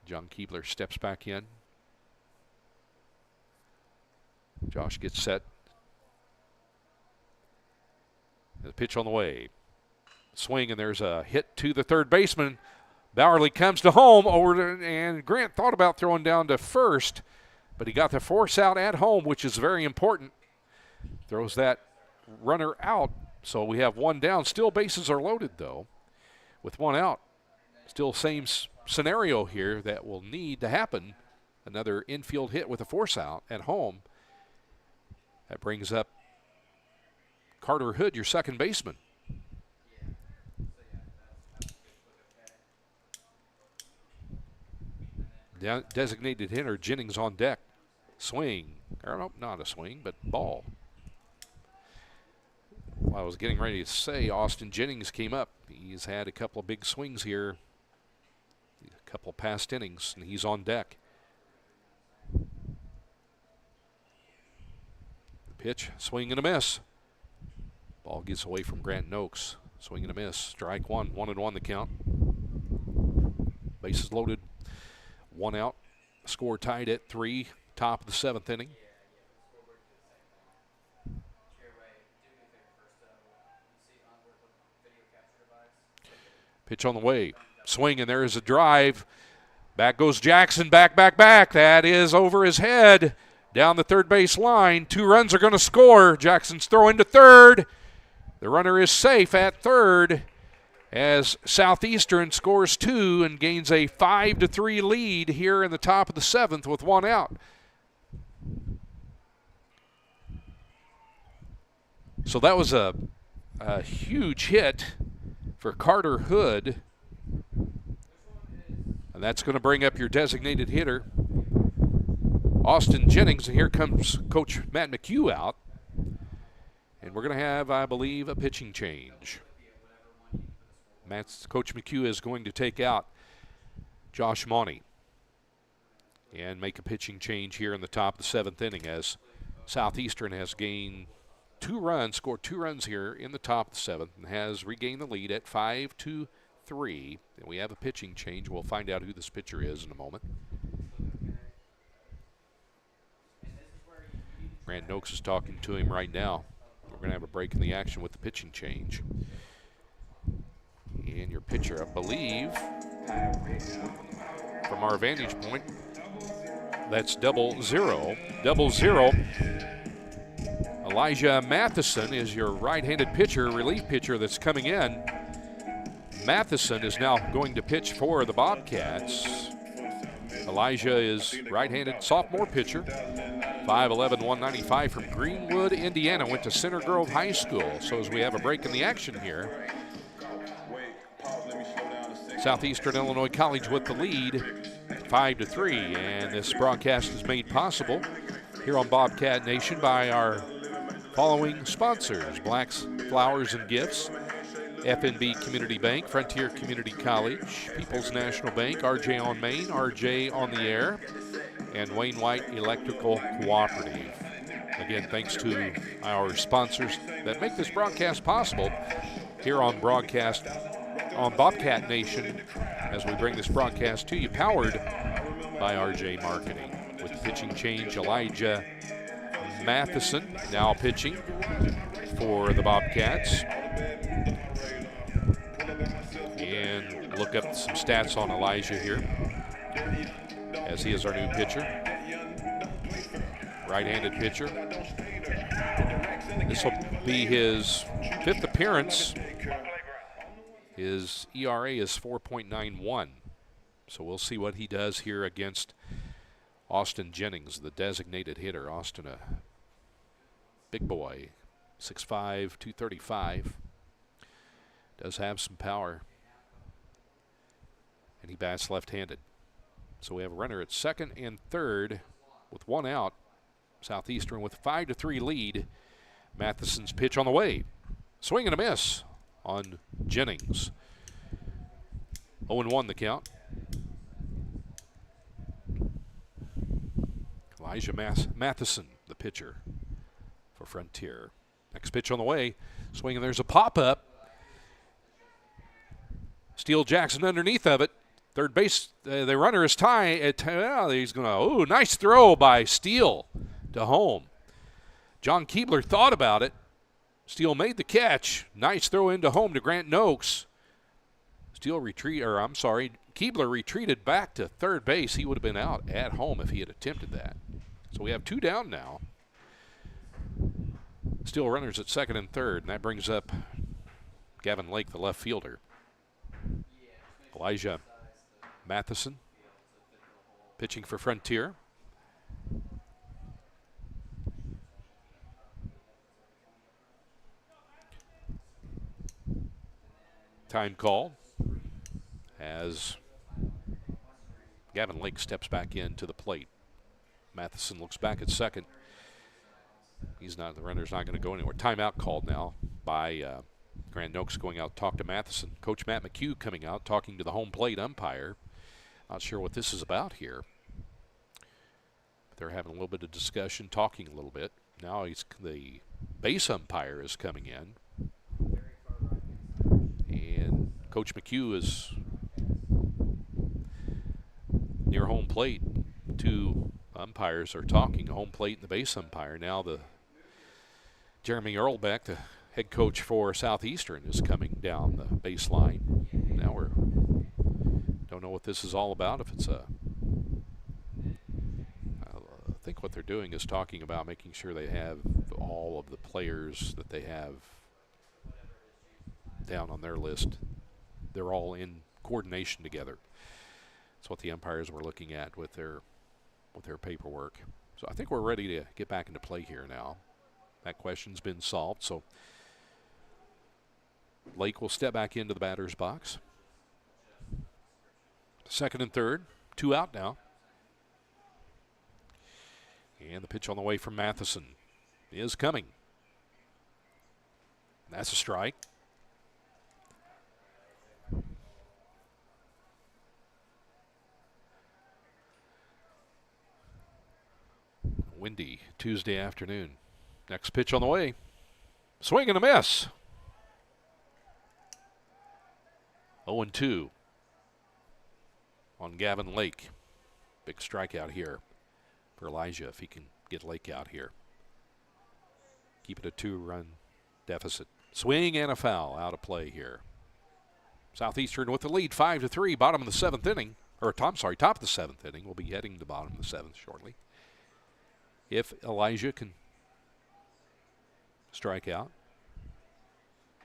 John Keebler steps back in. Josh gets set. The pitch on the way. Swing, and there's a hit to the third baseman. Bowerly comes to home, and Grant thought about throwing down to first, but he got the force out at home, which is very important. Throws that runner out, so we have one down. Still bases are loaded, though, with one out. Still same scenario here that will need to happen. Another infield hit with a force out at home. That brings up Carter Hood, your second baseman. Designated hitter Jennings on deck. Swing. Or no, not a swing, but ball. Well, I was getting ready to say Austin Jennings came up. He's had a couple of big swings here, a couple of past innings, and he's on deck. The pitch, swing and a miss. Ball gets away from Grant Noakes. Swing and a miss. Strike one. 1-1 the count. Bases loaded. One out. Score tied at 3. Top of the 7th inning. Pitch on the way. Swing, and there is a drive. Back goes Jackson. Back. That is over his head. Down the third base line. 2 runs are going to score. Jackson's throwing to third. The runner is safe at third as Southeastern scores 2 and gains a 5-3 lead here in the top of the 7th with one out. So that was a huge hit for Carter Hood. And that's going to bring up your designated hitter, Austin Jennings. And here comes Coach Matt McHugh out. And we're going to have, I believe, a pitching change. Coach McHugh is going to take out Josh Monee and make a pitching change here in the top of the 7th inning as Southeastern has gained 2 runs, scored 2 runs here in the top of the 7th, and has regained the lead at 5-3. And we have a pitching change. We'll find out who this pitcher is in a moment. Grant Noakes is talking to him right now. We're going to have a break in the action with the pitching change. And your pitcher, I believe, from our vantage point, that's 0-0. 0-0. Elijah Matheson is your right-handed pitcher, relief pitcher that's coming in. Matheson is now going to pitch for the Bobcats. Elijah is right-handed sophomore pitcher, 5'11", 195 from Greenwood, Indiana. Went to Center Grove High School. So as we have a break in the action here, Southeastern Illinois College with the lead, 5-3. And this broadcast is made possible here on Bobcat Nation by our following sponsors: Black's Flowers and Gifts, FNB Community Bank, Frontier Community College, People's National Bank, RJ on Main, RJ on the Air, and Wayne White Electrical Cooperative. Again, thanks to our sponsors that make this broadcast possible here on Bobcat Nation as we bring this broadcast to you, powered by RJ Marketing. With Pitching change, Elijah Matheson now pitching for the Bobcats. And look up some stats on Elijah here, as he is our new pitcher. Right-handed pitcher. This will be his 5th appearance. His ERA is 4.91. So we'll see what he does here against Austin Jennings, the designated hitter. Austin, a big boy, 6'5", 235. Does have some power. And he bats left-handed. So we have a runner at second and third with 1 out. Southeastern with 5-3 lead. Matheson's pitch on the way. Swing and a miss on Jennings. 0-1 the count. Elijah Matheson, the pitcher for Frontier. Next pitch on the way. Swing and there's a pop-up. Steele Jackson underneath of it. Third base, the runner is tied. He's going to, nice throw by Steele to home. John Keebler thought about it. Steele made the catch. Nice throw into home to Grant Noakes. Keebler retreated back to third base. He would have been out at home if he had attempted that. So we have 2 down now. Still runners at second and third, and that brings up Gavin Lake, the left fielder. Elijah Matheson pitching for Frontier. Time call as Gavin Lake steps back into the plate. Matheson looks back at second. The runner's not going to go anywhere. Timeout called now by Grant Noakes going out to talk to Matheson. Coach Matt McHugh coming out, talking to the home plate umpire. Not sure what this is about here. But they're having a little bit of discussion, talking a little bit. Now the base umpire is coming in. And Coach McHugh is near home plate. 2 umpires are talking, home plate and the base umpire. Now Jeremy Earlbeck, the head coach for Southeastern, is coming down the baseline. Now don't know what this is all about. If it's I think what they're doing is talking about making sure they have all of the players that they have down on their list. They're all in coordination together. That's what the umpires were looking at with their paperwork. So I think we're ready to get back into play here now. That question's been solved. So Lake will step back into the batter's box. Second and third, 2 out now. And the pitch on the way from Matheson is coming. That's a strike. Windy Tuesday afternoon. Next pitch on the way. Swing and a miss. 0-2 on Gavin Lake. Big strikeout here for Elijah if he can get Lake out here. Keep it a 2-run deficit. Swing and a foul out of play here. Southeastern with the lead, 5-3, bottom of the 7th inning. Top of the 7th inning. We'll be heading to bottom of the 7th shortly. If Elijah can strike out,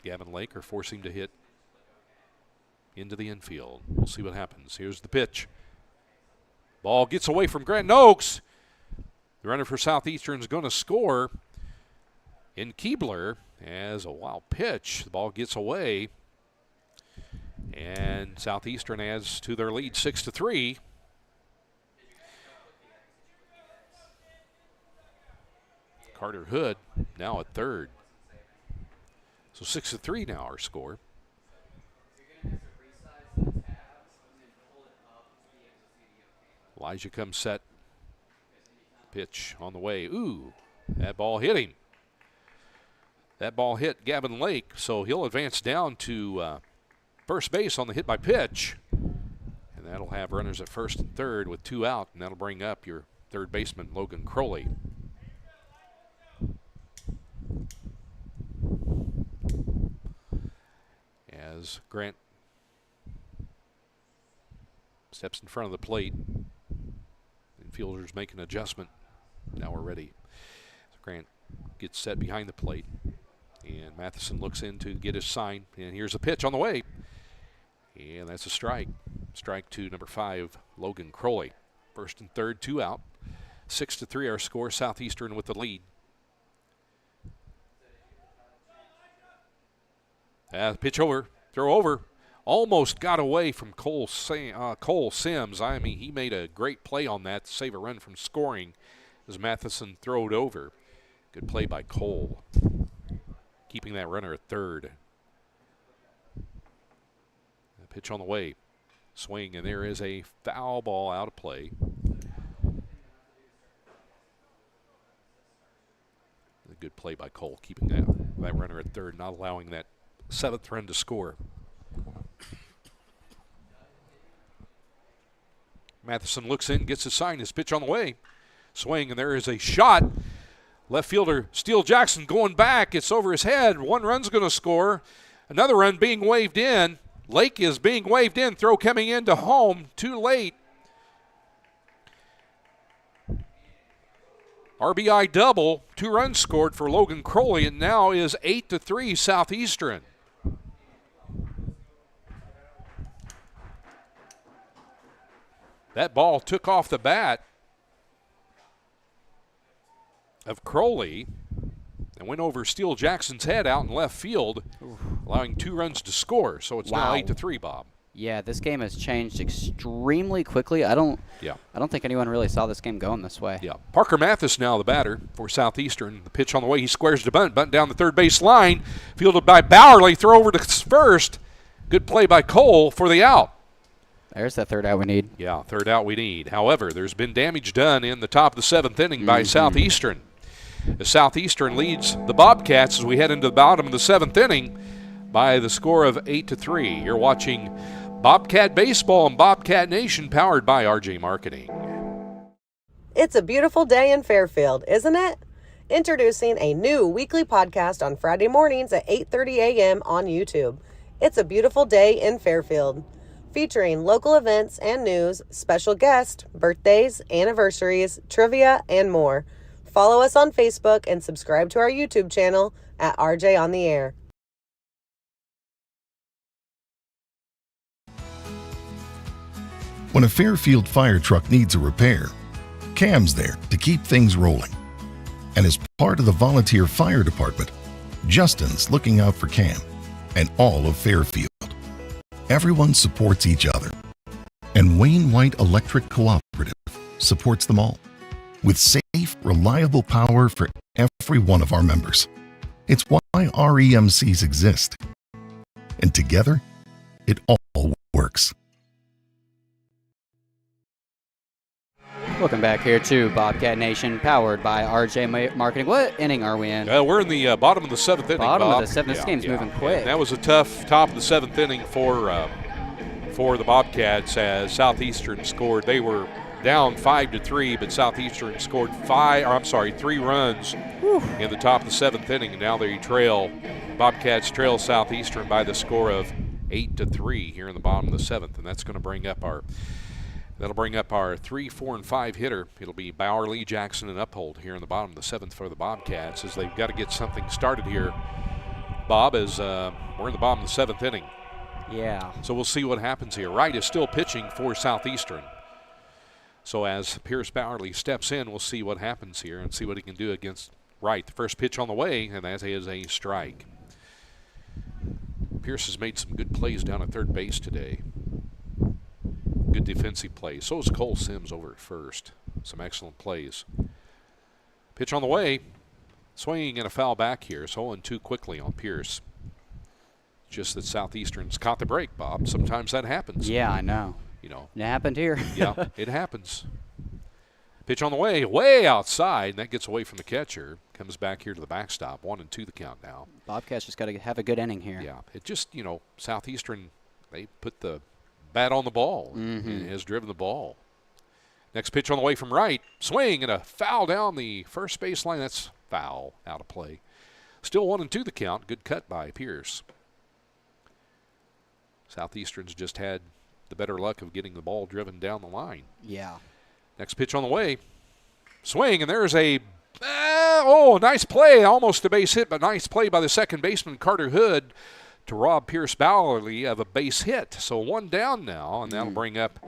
Gavin Lake or force him to hit into the infield. We'll see what happens. Here's the pitch. Ball gets away from Grant Noakes. The runner for Southeastern is going to score in Keebler as a wild pitch. The ball gets away, and Southeastern adds to their lead 6-3. Carter Hood now at third. So 6-3 now our score. Elijah comes set. Pitch on the way. Ooh, that ball hit him. That ball hit Gavin Lake, so he'll advance down to first base on the hit by pitch. And that'll have runners at first and third with 2 out, and that'll bring up your third baseman Logan Crowley. As Grant steps in front of the plate, infielders make an adjustment. Now we're ready. So Grant gets set behind the plate, and Matheson looks in to get his sign, and here's a pitch on the way, and that's a strike. Strike to number 5, Logan Crowley. First and third, 2 out. 6-3 our score, Southeastern with the lead. Pitch over, throw over. Almost got away from Cole Sims. I mean, he made a great play on that to save a run from scoring as Matheson throwed over. Good play by Cole, keeping that runner at third. Pitch on the way. Swing, and there is a foul ball out of play. A good play by Cole, keeping that runner at third, not allowing that 7th run to score. Matheson looks in, gets his sign, his pitch on the way. Swing, and there is a shot. Left fielder Steele Jackson going back. It's over his head. 1 run's going to score. Another run being waved in. Lake is being waved in. Throw coming into home. Too late. RBI double. 2 runs scored for Logan Crowley, and now is 8-3 Southeastern. That ball took off the bat of Crowley and went over Steele Jackson's head out in left field, allowing 2 runs to score. So it's now 8-3, Bob. Yeah, this game has changed extremely quickly. I don't think anyone really saw this game going this way. Yeah. Parker Mathis now the batter for Southeastern. The pitch on the way. He squares to bunt down the third base line. Fielded by Bowerly. Throw over to first. Good play by Cole for the out. There's that third out we need. Yeah, third out we need. However, there's been damage done in the top of the 7th inning by Southeastern. The Southeastern leads the Bobcats as we head into the bottom of the 7th inning by the score of 8-3. You're watching Bobcat Baseball and Bobcat Nation, powered by RJ Marketing. It's a beautiful day in Fairfield, isn't it? Introducing a new weekly podcast on Friday mornings at 8:30 a.m. on YouTube. It's a beautiful day in Fairfield, featuring local events and news, special guests, birthdays, anniversaries, trivia, and more. Follow us on Facebook and subscribe to our YouTube channel at RJ on the Air. When a Fairfield fire truck needs a repair, Cam's there to keep things rolling. And as part of the volunteer fire department, Justin's looking out for Cam and all of Fairfield. Everyone supports each other. And Wayne White Electric Cooperative supports them all with safe, reliable power for every one of our members. It's why REMCs exist. And together, it all works. Welcome back here to Bobcat Nation, powered by RJ Marketing. What inning are we in? We're in the bottom of the 7th inning, Bottom Bob. of the 7th. This game's moving quick. That was a tough top of the 7th inning for the Bobcats as Southeastern scored. They were down 5-3, but Southeastern scored 3 runs in the top of the 7th inning, and now they trail. Bobcats trail Southeastern by the score of 8-3 here in the bottom of the 7th, and that's going to bring up our 3, 4, and 5 hitter. It'll be Bowerly, Jackson, and Uphold here in the bottom of the 7th for the Bobcats as they've got to get something started here, Bob, as we're in the bottom of the 7th inning. Yeah. So we'll see what happens here. Wright is still pitching for Southeastern. So as Pierce Bowerly steps in, we'll see what happens here and see what he can do against Wright. The first pitch on the way, and that is a strike. Pierce has made some good plays down at third base today. Good defensive plays. So is Cole Sims over at first. Some excellent plays. Pitch on the way. Swinging and a foul back here. So 0-2 quickly on Pierce. Just that Southeastern's caught the break, Bob. Sometimes that happens. Yeah, I know. You know. It happened here. Yeah, it happens. Pitch on the way outside, and that gets away from the catcher. Comes back here to the backstop. 1-2 the count now. Bobcats just got to have a good inning here. Yeah, it just, Southeastern, they put the bat on the ball and has driven the ball. Next pitch on the way from right. Swing and a foul down the first base line. That's foul, out of play. Still 1-2 the count. Good cut by Pierce. Southeastern's just had the better luck of getting the ball driven down the line. Yeah. Next pitch on the way. Swing, and there's a nice play. Almost a base hit, but nice play by the second baseman, Carter Hood, to rob Pierce Bowerly of a base hit. So 1 down now, and that'll bring up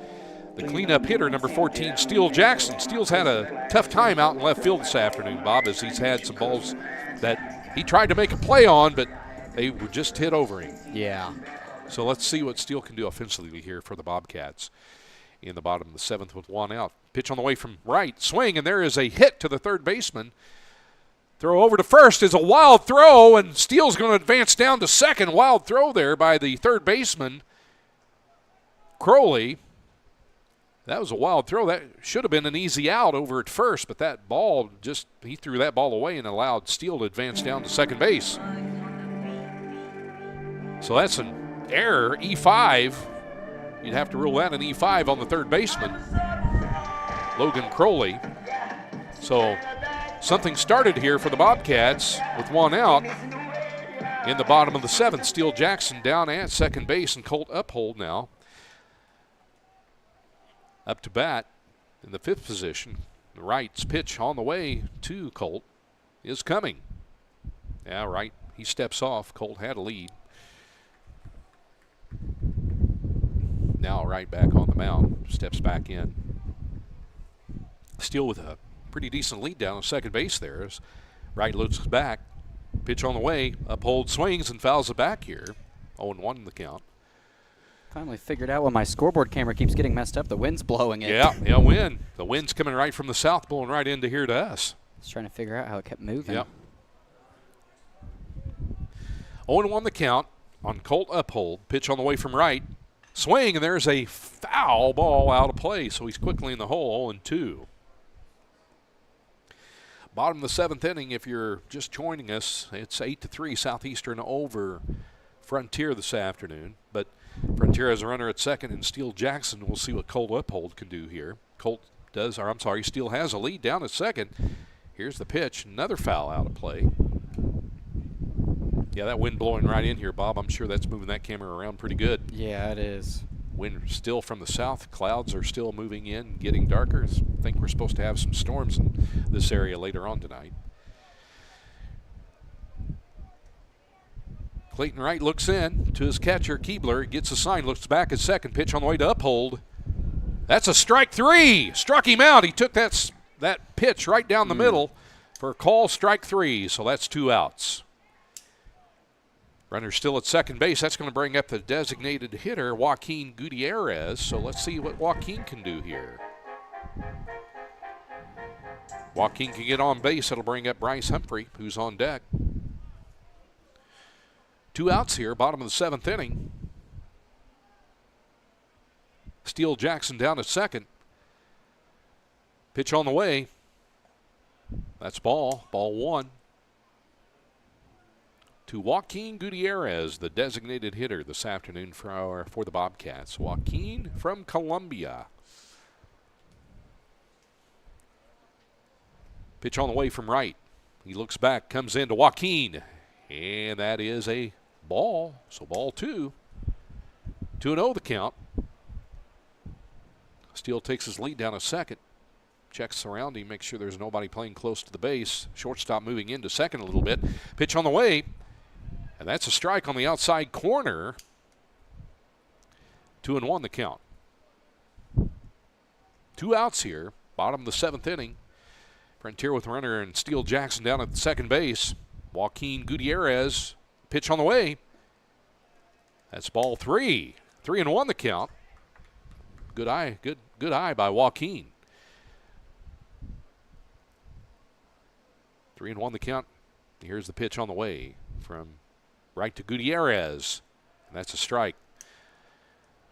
the cleanup hitter, number 14, Steele Jackson. Steele's had a tough time out in left field this afternoon, Bob, as he's had some balls that he tried to make a play on, but they were just hit over him. Yeah. So let's see what Steele can do offensively here for the Bobcats in the bottom of the 7th with 1 out. Pitch on the way from right. Swing, and there is a hit to the third baseman. Throw over to first is a wild throw, and Steele's going to advance down to second. Wild throw there by the third baseman, Crowley. That was a wild throw. That should have been an easy out over at first, but that ball he threw that ball away and allowed Steele to advance down to second base. So that's an error, E5. You'd have to rule that an E5 on the third baseman, Logan Crowley. So something started here for the Bobcats with 1 out in the bottom of the 7th. Steele Jackson down at second base, and Colt Uphold now up to bat in the 5th position. The Wright's pitch on the way to Colt is coming. Yeah, Wright, he steps off. Colt had a lead. Now Wright back on the mound, steps back in. Steele with a pretty decent lead down on second base there as Wright looks back. Pitch on the way. Uphold swings and fouls it back here. 0-1 in the count. Finally figured out when my scoreboard camera keeps getting messed up. The wind's blowing it. Yeah, wind. The wind's coming right from the south, blowing right into here to us. Just trying to figure out how it kept moving. Yep. 0-1 the count on Colt Uphold. Pitch on the way from right. Swing, and there's a foul ball out of play, so he's quickly in the hole, 0-2. Bottom of the 7th inning, if you're just joining us, it's 8-3 Southeastern over Frontier this afternoon. But Frontier has a runner at second, and Steele Jackson. We'll see what Colt Uphold can do here. Steele has a lead down at second. Here's the pitch, another foul out of play. Yeah, that wind blowing right in here, Bob. I'm sure that's moving that camera around pretty good. Yeah, it is. Wind still from the south. Clouds are still moving in, getting darker. I think we're supposed to have some storms in this area later on tonight. Clayton Wright looks in to his catcher, Keebler. Gets a sign, looks back at second. Pitch on the way to Uphold. That's a strike 3. Struck him out. He took that pitch right down the middle for a call, strike 3. So that's 2 outs. Runner still at second base. That's going to bring up the designated hitter, Joaquin Gutierrez. So let's see what Joaquin can do here. Joaquin can get on base. That'll bring up Bryce Humphrey, who's on deck. 2 outs here, bottom of the 7th inning. Steele Jackson down at second. Pitch on the way. That's ball 1. To Joaquin Gutierrez, the designated hitter this afternoon for the Bobcats. Joaquin from Columbia. Pitch on the way from right. He looks back, comes in to Joaquin, and that is a ball. So ball 2. 2-0 the count. Steele takes his lead down a second. Checks surrounding, makes sure there's nobody playing close to the base. Shortstop moving into second a little bit. Pitch on the way. And that's a strike on the outside corner. 2-1 the count. 2 outs here. Bottom of the 7th inning. Frontier with runner and Steele Jackson down at second base. Joaquin Gutierrez. Pitch on the way. That's ball 3. 3-1 the count. Good eye by Joaquin. 3-1 the count. Here's the pitch on the way from right to Gutierrez. And that's a strike.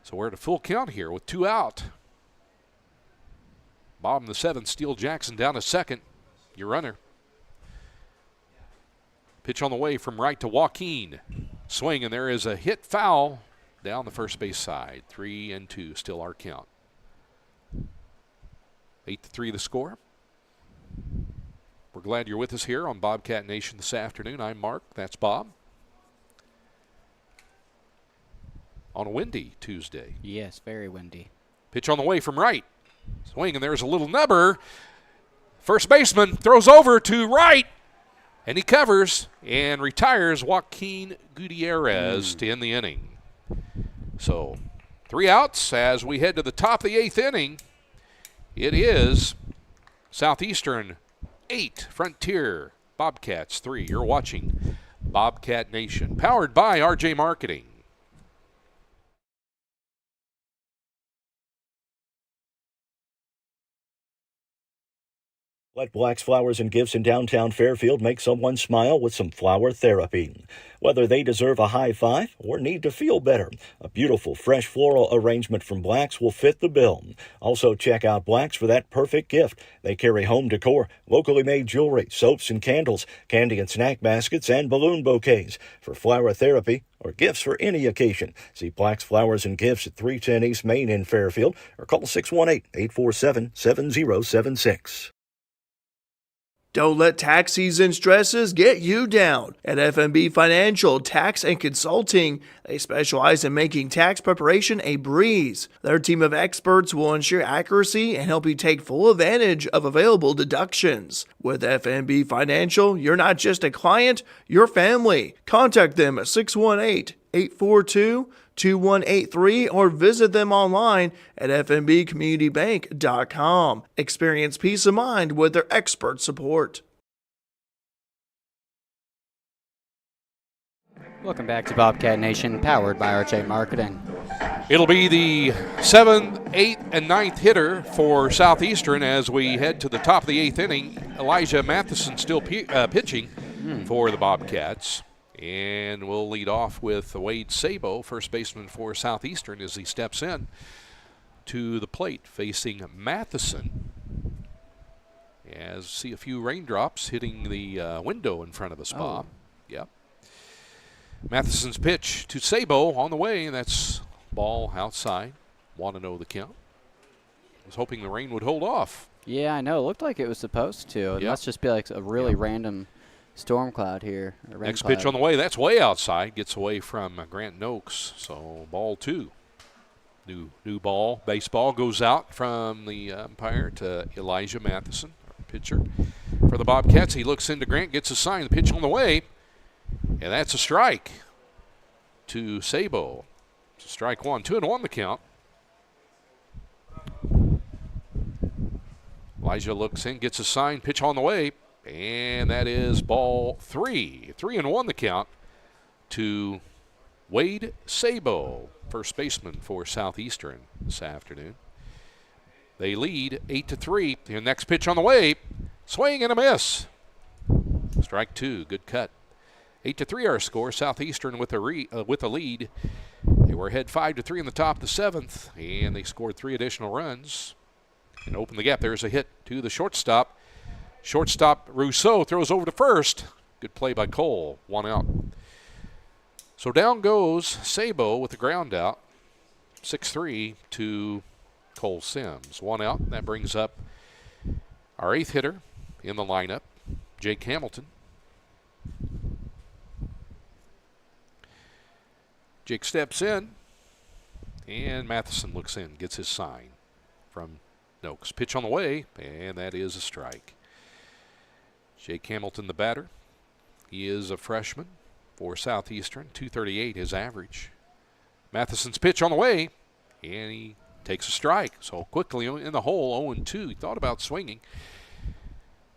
So we're at a full count here with 2 out. Bottom of the 7th, Steele Jackson down to second. Your runner. Pitch on the way from right to Joaquin. Swing, and there is a hit foul down the first base side. 3-2, still our count. 8-3 the score. We're glad you're with us here on Bobcat Nation this afternoon. I'm Mark. That's Bob. On a windy Tuesday. Yes, very windy. Pitch on the way from right. Swing, and there's a little nubber. First baseman throws over to right, and he covers and retires Joaquin Gutierrez to end the inning. So 3 outs as we head to the top of the 8th inning. It is Southeastern 8, Frontier Bobcats 3. You're watching Bobcat Nation, powered by RJ Marketing. Let Black's Flowers and Gifts in downtown Fairfield make someone smile with some flower therapy. Whether they deserve a high five or need to feel better, a beautiful fresh floral arrangement from Black's will fit the bill. Also check out Black's for that perfect gift. They carry home decor, locally made jewelry, soaps and candles, candy and snack baskets, and balloon bouquets. For flower therapy or gifts for any occasion, see Black's Flowers and Gifts at 310 East Main in Fairfield or call 618-847-7076. Don't let tax season stresses get you down. At FMB Financial Tax and Consulting, they specialize in making tax preparation a breeze. Their team of experts will ensure accuracy and help you take full advantage of available deductions. With FMB Financial, you're not just a client, you're family. Contact them at 618-842-2183 or visit them online at fmbcommunitybank.com. Experience peace of mind with their expert support. Welcome back to Bobcat Nation, powered by RJ Marketing. It'll be the 7th, 8th, and 9th hitter for Southeastern as we head to the top of the 8th inning. Elijah Matheson still pitching for the Bobcats. And we'll lead off with Wade Sabo, first baseman for Southeastern, as he steps in to the plate facing Matheson. As see a few raindrops hitting the window in front of us, Bob. Yep. Matheson's pitch to Sabo on the way, and that's ball outside. 1-0 the count. Was hoping the rain would hold off. Yeah, I know. It looked like it was supposed to. It must just be like a really random storm cloud here. Next pitch on the way. That's way outside. Gets away from Grant Noakes. So ball 2. New ball. Baseball goes out from the umpire to Elijah Matheson, pitcher for the Bobcats. He looks into Grant, gets a sign. The pitch on the way. And that's a strike to Sabo. It's a strike 1. 2-1 the count. Elijah looks in, gets a sign. Pitch on the way. And that is ball 3. 3-1 the count to Wade Sabo, first baseman for Southeastern this afternoon. They lead 8-3. Their next pitch on the way. Swing and a miss. Strike 2. Good cut. 8-3 our score. Southeastern with a lead. They were ahead 5-3 in the top of the 7th, and they scored 3 additional runs and opened the gap. There's a hit to the shortstop. Shortstop Rousseau throws over to first. Good play by Cole. 1 out. So down goes Sabo with the ground out. 6-3 to Cole Sims. 1 out. That brings up our 8th hitter in the lineup, Jake Hamilton. Jake steps in, and Matheson looks in, gets his sign from Noakes. Pitch on the way, and that is a strike. Jake Hamilton, the batter. He is a freshman for Southeastern. 238 his average. Matheson's pitch on the way, and he takes a strike. So quickly in the hole, 0-2. He thought about swinging,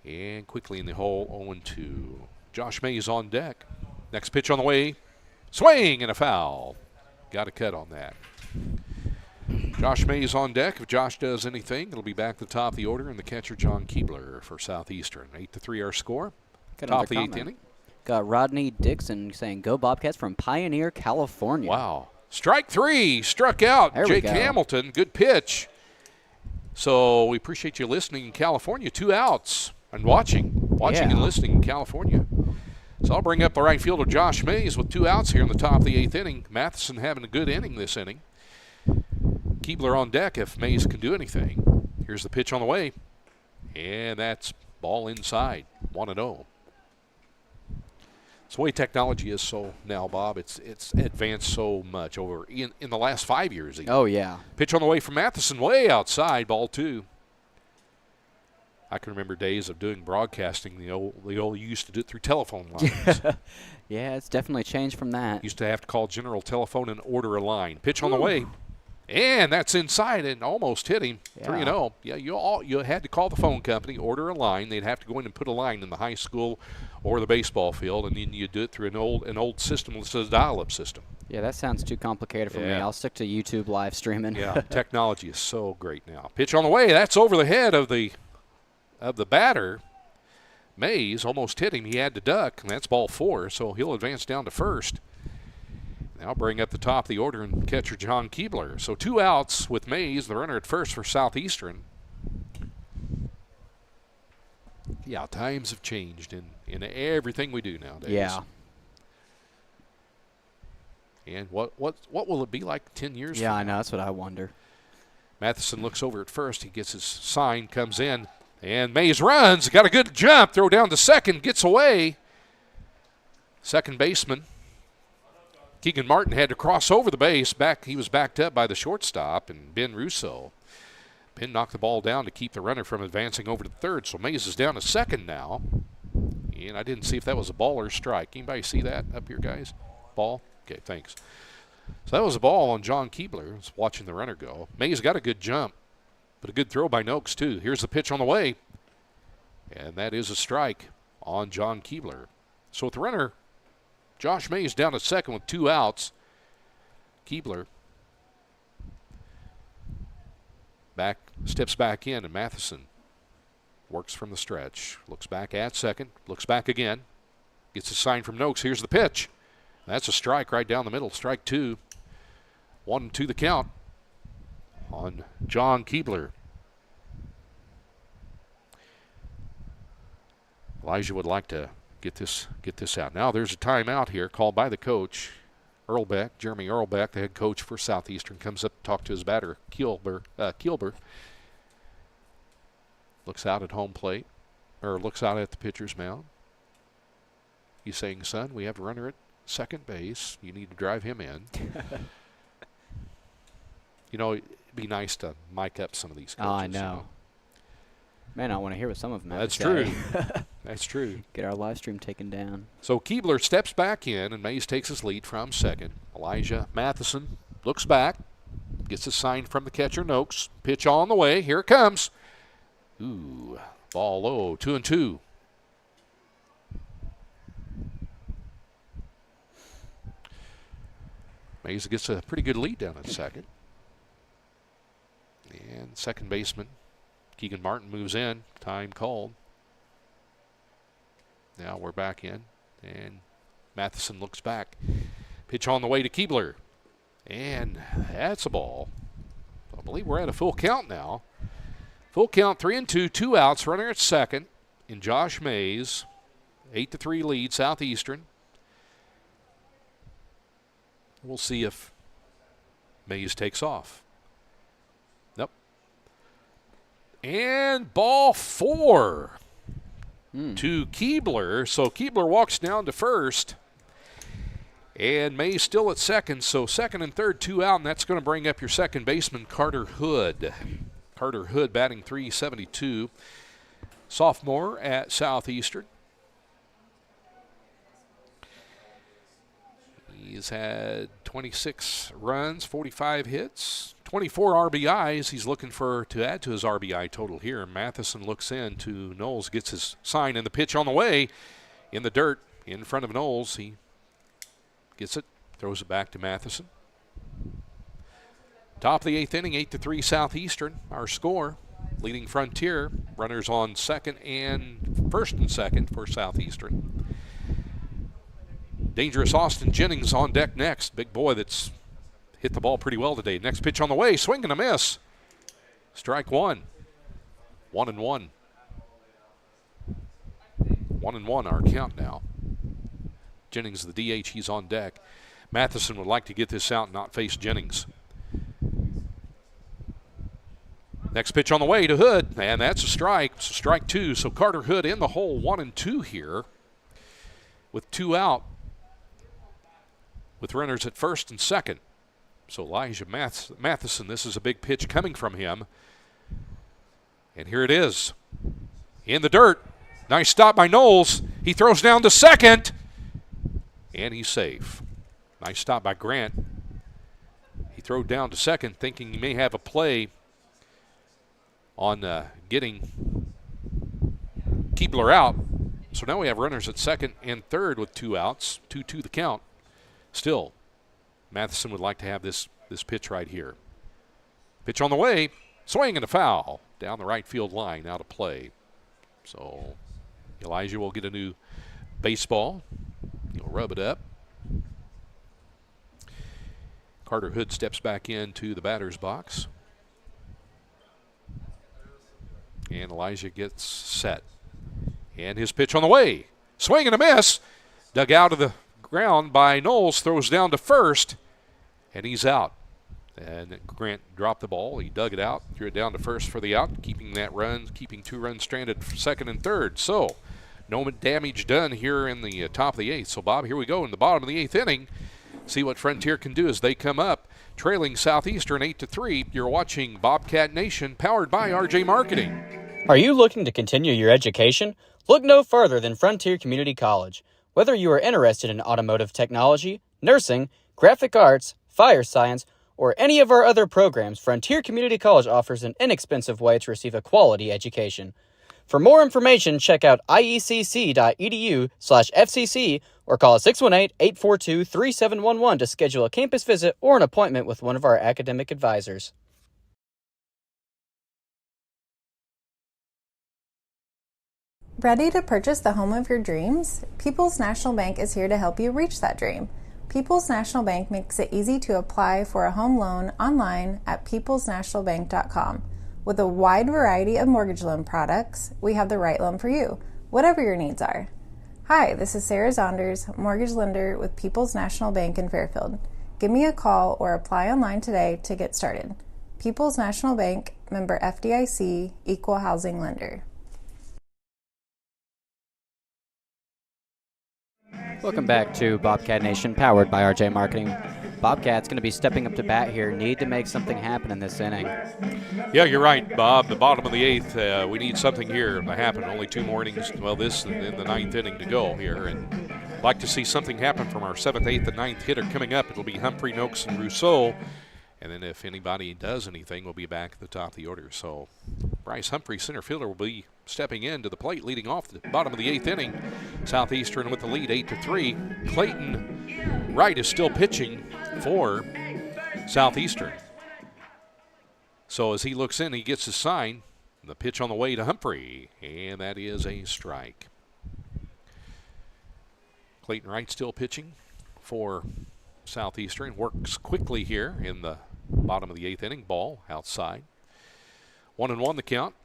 and quickly in the hole, 0-2. Josh Mays on deck. Next pitch on the way. Swing and a foul. Got a cut on that. Josh Mays on deck. If Josh does anything, it'll be back to the top of the order, and the catcher, John Keebler, for Southeastern. 8-3 our score. Top of the 8th inning. Got Rodney Dixon saying, "Go Bobcats" from Pioneer, California. Wow. Strike 3. Struck out. Jake Hamilton. Good pitch. So we appreciate you listening in California. 2 outs and watching and listening in California. So I'll bring up the right fielder, Josh Mays, with 2 outs here in the top of the 8th inning. Matheson having a good inning this inning. Keebler on deck if Mays can do anything. Here's the pitch on the way. And that's ball inside, 1-0. It's the way technology is so now, Bob. It's advanced so much over in the last 5 years. Even. Oh, yeah. Pitch on the way from Matheson, way outside, ball 2. I can remember days of doing broadcasting. The old you used to do it through telephone lines. Yeah, it's definitely changed from that. Used to have to call General Telephone and order a line. Pitch on the way. And that's inside and almost hit him. 3-0. Yeah, you had to call the phone company, order a line. They'd have to go in and put a line in the high school or the baseball field, and then you do it through an old system that says dial-up system. Yeah, that sounds too complicated for me. I'll stick to YouTube live streaming. Yeah, technology is so great now. Pitch on the way. That's over the head of the batter. Mays almost hit him. He had to duck, and that's ball 4, so he'll advance down to first. Now bring up the top of the order and catcher John Keebler. So 2 outs with Mays, the runner at first for Southeastern. Yeah, times have changed in everything we do nowadays. Yeah. And what will it be like 10 years from now? Yeah, I know. That's what I wonder. Matheson looks over at first. He gets his sign, comes in, and Mays runs. Got a good jump. Throw down to second. Gets away. Second baseman Keegan Martin had to cross over the base. He was backed up by the shortstop and Ben Russo. Ben knocked the ball down to keep the runner from advancing over to third. So Mays is down to second now. And I didn't see if that was a ball or a strike. Anybody see that up here, guys? Ball? Okay, thanks. So that was a ball on John Keebler. I was watching the runner go. Mays got a good jump, but a good throw by Noakes, too. Here's the pitch on the way. And that is a strike on John Keebler. So with the runner, Josh Mays down at second with 2 outs. Keebler steps back in, and Matheson works from the stretch. Looks back at second, looks back again. Gets a sign from Noakes. Here's the pitch. That's a strike right down the middle. Strike 2. 1-2 the count on John Keebler. Elijah would like to get this out. Now there's a timeout here called by the coach, Jeremy Earlbeck, the head coach for Southeastern, comes up to talk to his batter, Keelber. Looks out at home plate, or looks out at the pitcher's mound. He's saying, son, we have a runner at second base. You need to drive him in. It'd be nice to mic up some of these coaches. Oh, I know. Man, I want to hear what some of them have That's to true. say. That's true. Get our live stream taken down. So Keebler steps back in, and Mays takes his lead from second. Elijah Matheson looks back, gets a sign from the catcher, Noakes. Pitch on the way. Here it comes. Ooh, ball low, 2-2. Mays gets a pretty good lead down at second. And second baseman Keegan Martin moves in. Time called. Now we're back in, and Matheson looks back. Pitch on the way to Keebler. And that's a ball. I believe we're at a full count now. Full count, 3-2, 2 outs. Runner at second in Josh Mays. 8-3 lead, Southeastern. We'll see if Mays takes off. Nope. And ball 4 to Keebler. So Keebler walks down to first. And Mays still at second. So second and third, 2 out. And that's going to bring up your second baseman, Carter Hood. Carter Hood batting .372. Sophomore at Southeastern. He's had 26 runs, 45 hits, 24 RBIs. He's looking to add to his RBI total here. Matheson looks in to Knowles, gets his sign, and the pitch on the way in the dirt in front of Knowles. He gets it, throws it back to Matheson. Top of the 8th inning, 8-3 Southeastern. Our score, leading Frontier. Runners on first and second for Southeastern. Dangerous Austin Jennings on deck next. Big boy that's hit the ball pretty well today. Next pitch on the way. Swing and a miss. Strike 1. 1-1. 1-1 our count now. Jennings, the DH, he's on deck. Matheson would like to get this out and not face Jennings. Next pitch on the way to Hood, and that's a strike. It's a strike two, so Carter Hood in the hole, 1-2 here with 2 out with runners at first and second. So Elijah Matheson, this is a big pitch coming from him. And here it is. In the dirt. Nice stop by Knowles. He throws down to second. And he's safe. Nice stop by Grant. He threw down to second thinking he may have a play on getting Keebler out. So now we have runners at second and third with 2 outs. 2-2 the count. Still, Matheson would like to have this pitch right here. Pitch on the way. Swing and a foul. Down the right field line, out of play. So Elijah will get a new baseball. He'll rub it up. Carter Hood steps back into the batter's box. And Elijah gets set. And his pitch on the way. Swing and a miss. Dug out of the ground by Knowles. Throws down to first. And he's out. And Grant dropped the ball. He dug it out. Threw it down to first for the out. Keeping 2 runs stranded for second and third. So no damage done here in the top of the 8th. So, Bob, here we go in the bottom of the 8th inning. See what Frontier can do as they come up. Trailing Southeastern 8-3. You're watching Bobcat Nation, powered by RJ Marketing. Are you looking to continue your education? Look no further than Frontier Community College. Whether you are interested in automotive technology, nursing, graphic arts, fire science, or any of our other programs, Frontier Community College offers an inexpensive way to receive a quality education. For more information, check out iecc.edu/FCC or call us 618-842-3711 to schedule a campus visit or an appointment with one of our academic advisors. Ready to purchase the home of your dreams? People's National Bank is here to help you reach that dream. People's National Bank makes it easy to apply for a home loan online at peoplesnationalbank.com. With a wide variety of mortgage loan products, we have the right loan for you, whatever your needs are. Hi, this is Sarah Zonders, mortgage lender with People's National Bank in Fairfield. Give me a call or apply online today to get started. People's National Bank, member FDIC, equal housing lender. Welcome back to Bobcat Nation, powered by RJ Marketing. Bobcat's going to be stepping up to bat here. Need to make something happen in this inning. Yeah, you're right, Bob. The bottom of the 8th, we need something here to happen. Only 2 more innings. Well, this and then the 9th inning to go here. And like to see something happen from our 7th, 8th, and 9th hitter coming up. It'll be Humphrey, Noakes, and Rousseau. And then if anybody does anything, we'll be back at the top of the order. So Bryce Humphrey, center fielder, will be stepping into the plate, leading off the bottom of the 8th inning. Southeastern with the lead, 8-3. Clayton Wright is still pitching for Southeastern. So as he looks in, he gets his sign. The pitch on the way to Humphrey, and that is a strike. Clayton Wright still pitching for Southeastern. Works quickly here in the bottom of the 8th inning. Ball outside. 1-1 the count.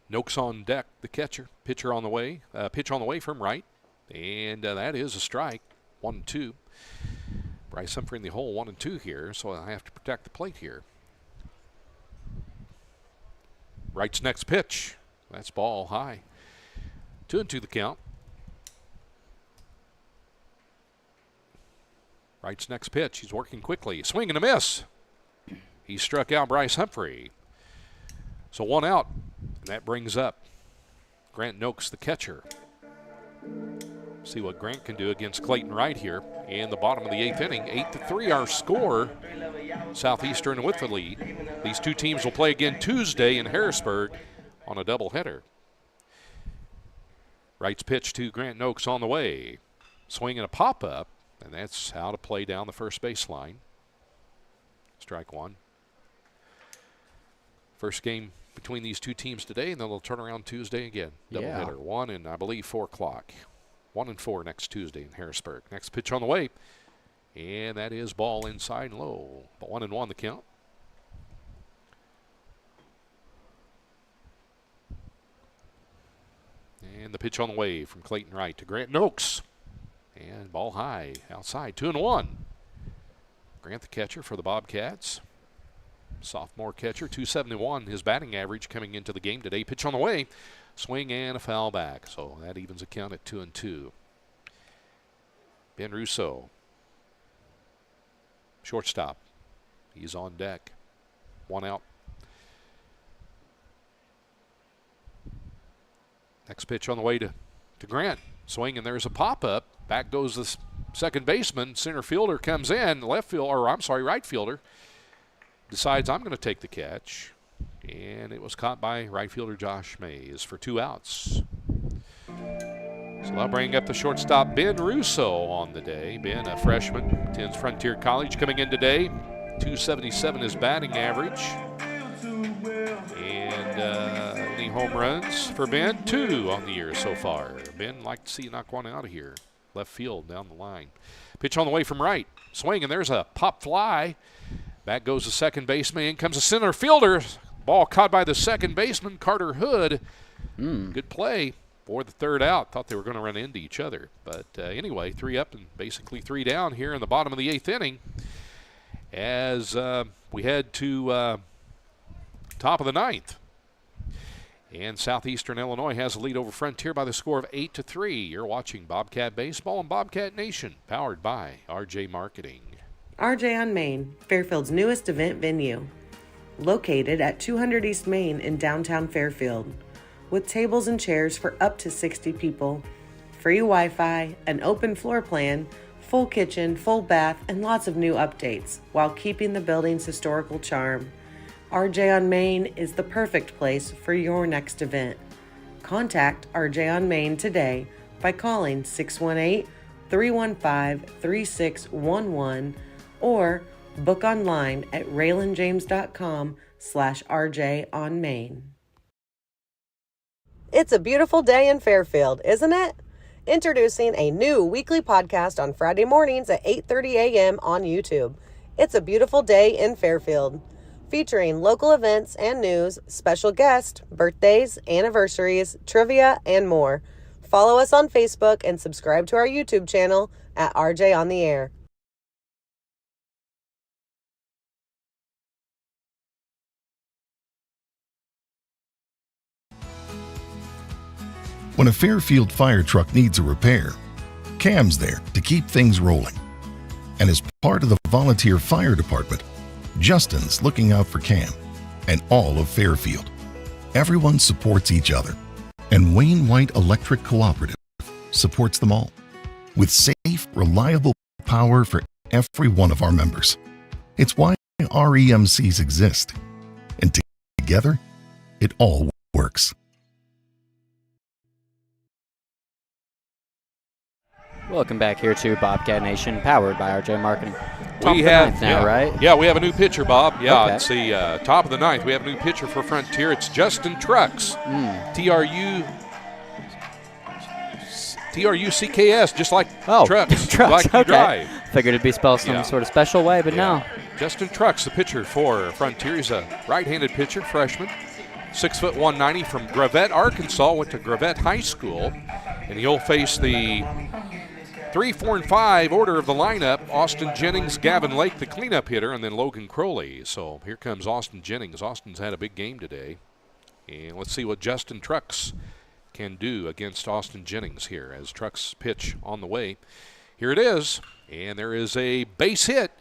Noakes on deck, the catcher. Pitch on the way from Wright. And that is a strike. 1-2. Bryce Humphrey in the hole, 1-2 here, so I have to protect the plate here. Wright's next pitch. That's ball high. 2-2 the count. Wright's next pitch. He's working quickly. Swing and a miss. He struck out Bryce Humphrey. So 1 out, and that brings up Grant Noakes, the catcher. See what Grant can do against Clayton Wright here in the bottom of the 8th inning. 8-3 our score. Southeastern with the lead. These 2 teams will play again Tuesday in Harrisburg on a doubleheader. Wright's pitch to Grant Noakes on the way. Swing and a pop-up, and that's how to play down the first baseline. Strike 1. First game between these 2 teams today, and then they'll turn around Tuesday again. Doubleheader. 1 and I believe 4 o'clock. 1 and 4 next Tuesday in Harrisburg. Next pitch on the way, and that is ball inside and low. But 1-1 the count. And the pitch on the way from Clayton Wright to Grant Noakes. And ball high outside. 2-1. Grant the catcher for the Bobcats. sophomore catcher. 271 his batting average coming into the game today. Pitch on the way. Swing and a foul back. So that evens the count at 2-2. Ben Russo, shortstop. He's on deck. One out. Next pitch on the way to Grant. Swing, and there's a pop-up. Back goes the second baseman. Center fielder comes in. Right fielder decides, I'm going to take the catch. And it was caught by right fielder Josh Mays for 2 outs. So that'll bring up the shortstop, Ben Russo, on the day. Ben, a freshman, attends Frontier College, coming in today. 277 his batting average. And any home runs for Ben? 2 on the year so far. Ben, like to see you knock one out of here. Left field down the line. Pitch on the way from right. Swing, and there's a pop fly. Back goes the second baseman. In comes the center fielder. Ball caught by the second baseman, Carter Hood. Good play for the third out. Thought they were going to run into each other. But anyway, 3 up and basically 3 down here in the bottom of the 8th inning. As we head to top of the 9th. And Southeastern Illinois has the lead over Frontier by the score of 8-3. You're watching Bobcat Baseball and Bobcat Nation, powered by RJ Marketing. RJ on Main, Fairfield's newest event venue. Located at 200 East Main in downtown Fairfield. With tables and chairs for up to 60 people. Free Wi-Fi, an open floor plan, full kitchen, full bath, and lots of new updates, while keeping the building's historical charm. RJ on Main is the perfect place for your next event. Contact RJ on Main today by calling 618-315-3611 or book online at raylanjames.com/RJ on Main. It's a beautiful day in Fairfield, isn't it? Introducing a new weekly podcast on Friday mornings at 8:30 a.m. on YouTube. It's a beautiful day in Fairfield. Featuring local events and news, special guests, birthdays, anniversaries, trivia, and more. Follow us on Facebook and subscribe to our YouTube channel at RJ on the Air. When a Fairfield fire truck needs a repair, Cam's there to keep things rolling. And as part of the volunteer fire department, Justin's looking out for Cam and all of Fairfield. Everyone supports each other, and Wayne White Electric Cooperative supports them all with safe, reliable power for every one of our members. It's why REMCs exist, and together, it all works. Welcome back here to Bobcat Nation, powered by RJ Marketing. We have now, right? Yeah, we have a new pitcher, Bob. Yeah, Okay. it's the top of the 9th. We have a new pitcher for Frontier. It's Justin Trucks. TRUCKS, just like trucks. Trucks. Like you Okay. drive. Figured it'd be spelled some sort of special way, but no. Justin Trucks, the pitcher for Frontier. He's a right-handed pitcher, freshman. 6'1", 190 from Gravette, Arkansas. Went to Gravette High School. And he'll face the 3, 4, and 5 order of the lineup. Austin Jennings, Gavin Lake, the cleanup hitter, and then Logan Crowley. So here comes Austin Jennings. Austin's had a big game today. And let's see what Justin Trucks can do against Austin Jennings here as Trucks pitch on the way. Here it is. And there is a base hit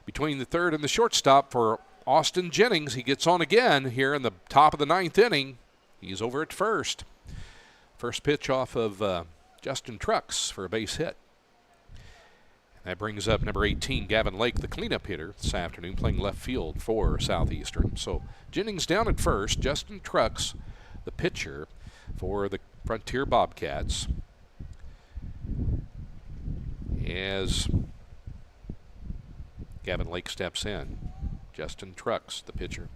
between the third and the shortstop for Austin Jennings. He gets on again here in the top of the 9th inning. He's over at first. First pitch off of Justin Trucks for a base hit. That brings up number 18, Gavin Lake, the cleanup hitter this afternoon, playing left field for Southeastern. So Jennings down at first, Justin Trucks, the pitcher for the Frontier Bobcats. As Gavin Lake steps in, Justin Trucks, the pitcher.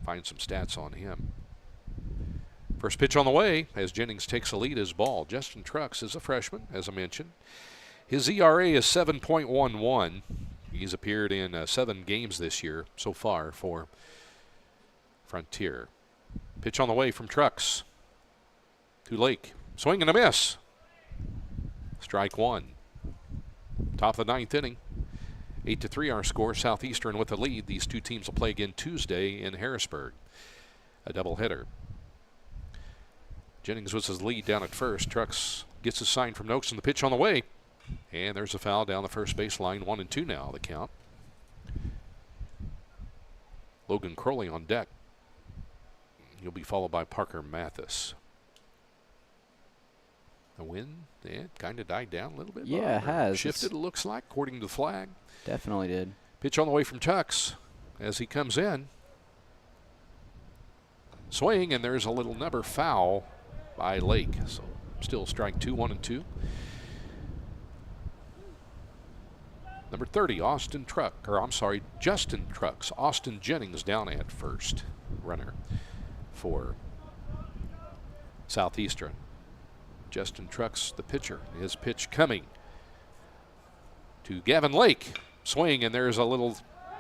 Find some stats on him. First pitch on the way as Jennings takes a lead as ball. Justin Trucks is a freshman, as I mentioned. His ERA is 7.11. He's appeared in 7 games this year so far for Frontier. Pitch on the way from Trucks to Lake. Swing and a miss. Strike 1. Top of the 9th inning. 8-3 our score. Southeastern with the lead. These two teams will play again Tuesday in Harrisburg. A doubleheader. Jennings was his lead down at first. Trucks gets a sign from Noakes, and the pitch on the way. And there's a foul down the first baseline. 1-2 now, the count. Logan Crowley on deck. He'll be followed by Parker Mathis. The wind, kind of died down a little bit. Yeah, it has. Shifted, it looks like, according to the flag. Definitely did. Pitch on the way from Tux as he comes in. Swing, and there's a little number foul by Lake. So still strike two, 1-2. Number 30, Justin Trucks. Austin Jennings down at first. Runner for Southeastern. Justin Trucks, the pitcher. His pitch coming to Gavin Lake. Swing, and there's a little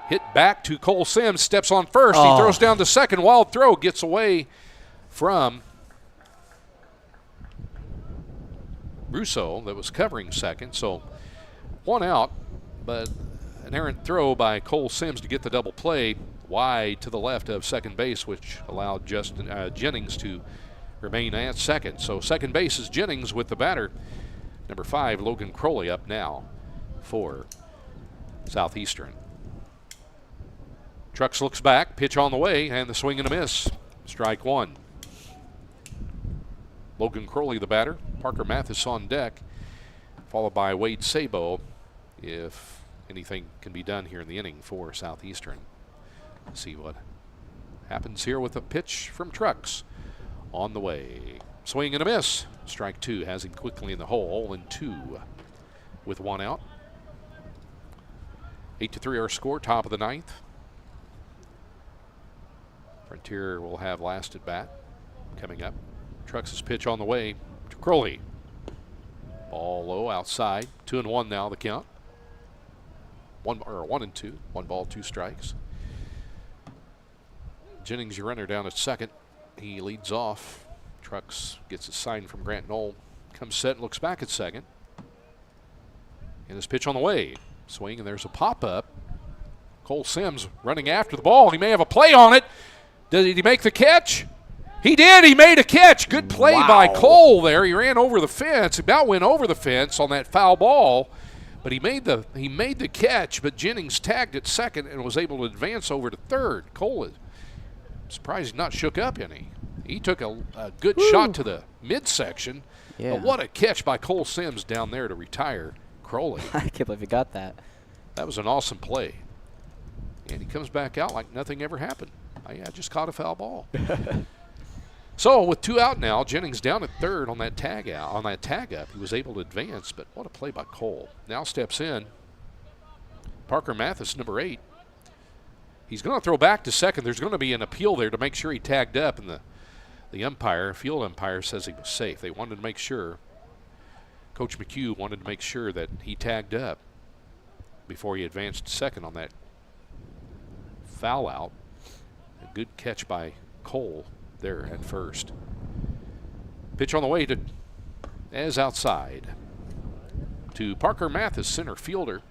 hit back to Cole Sims. Steps on first. He throws down to second. Wild throw. Gets away from Russo that was covering second. So one out, but an errant throw by Cole Sims to get the double play wide to the left of second base, which allowed Jennings to remain at second. So second base is Jennings with the batter. Number 5, Logan Crowley up now for Southeastern. Trucks looks back, pitch on the way, and the swing and a miss. Strike one. Logan Crowley the batter. Parker Mathis on deck, followed by Wade Sabo, if anything can be done here in the inning for Southeastern. Let's see what happens here with a pitch from Trucks. On the way. Swing and a miss. Strike two has him quickly in the hole. 0-2 with one out. 8-3 our score. Top of the ninth. Frontier will have last at bat coming up. Trucks' pitch on the way to Crowley. Ball low outside. 2-1 now the count. 1-2. 1 ball, 2 strikes. Jennings, your runner down at second. He leads off. Trucks gets a sign from Grant Knoll. Comes set and looks back at second. And his pitch on the way. Swing, and there's a pop-up. Cole Sims running after the ball. He may have a play on it. Did he make the catch? He did. He made a catch. Good play by Cole there. He ran over the fence. About went over the fence on that foul ball. But he made the catch, but Jennings tagged at second and was able to advance over to third. Cole is surprised he's not shook up any. He took a good shot to the midsection. Yeah. But what a catch by Cole Sims down there to retire Crowley. I can't believe he got that. That was an awesome play. And he comes back out like nothing ever happened. I just caught a foul ball. So with 2 out now, Jennings down at third on that tag up. He was able to advance, but what a play by Cole. Now steps in Parker Mathis, number 8. He's going to throw back to second. There's going to be an appeal there to make sure he tagged up, and the field umpire says he was safe. They wanted to make sure, Coach McHugh wanted to make sure that he tagged up before he advanced to second on that foul out. A good catch by Cole there at first. Pitch on the way as outside to Parker Mathis, center fielder.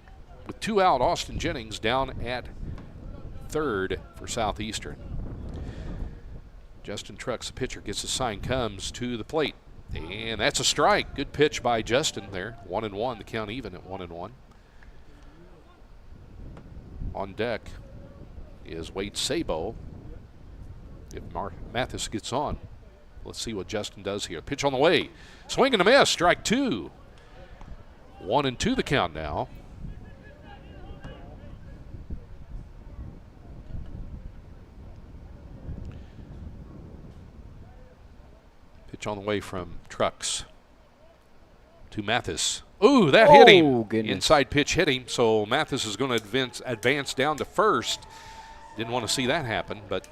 With 2 out, Austin Jennings down at third for Southeastern. Justin Trucks, the pitcher, gets the sign, comes to the plate, and that's a strike. Good pitch by Justin there. 1-1, the count even at 1-1. On deck is Wade Sabo. If Mathis gets on, let's see what Justin does here. Pitch on the way. Swing and a miss. Strike 2. 1-2 the count now. Pitch on the way from Trucks to Mathis. Ooh, that hit him. Goodness. Inside pitch hit him, so Mathis is going to advance down to first. Didn't want to see that happen, but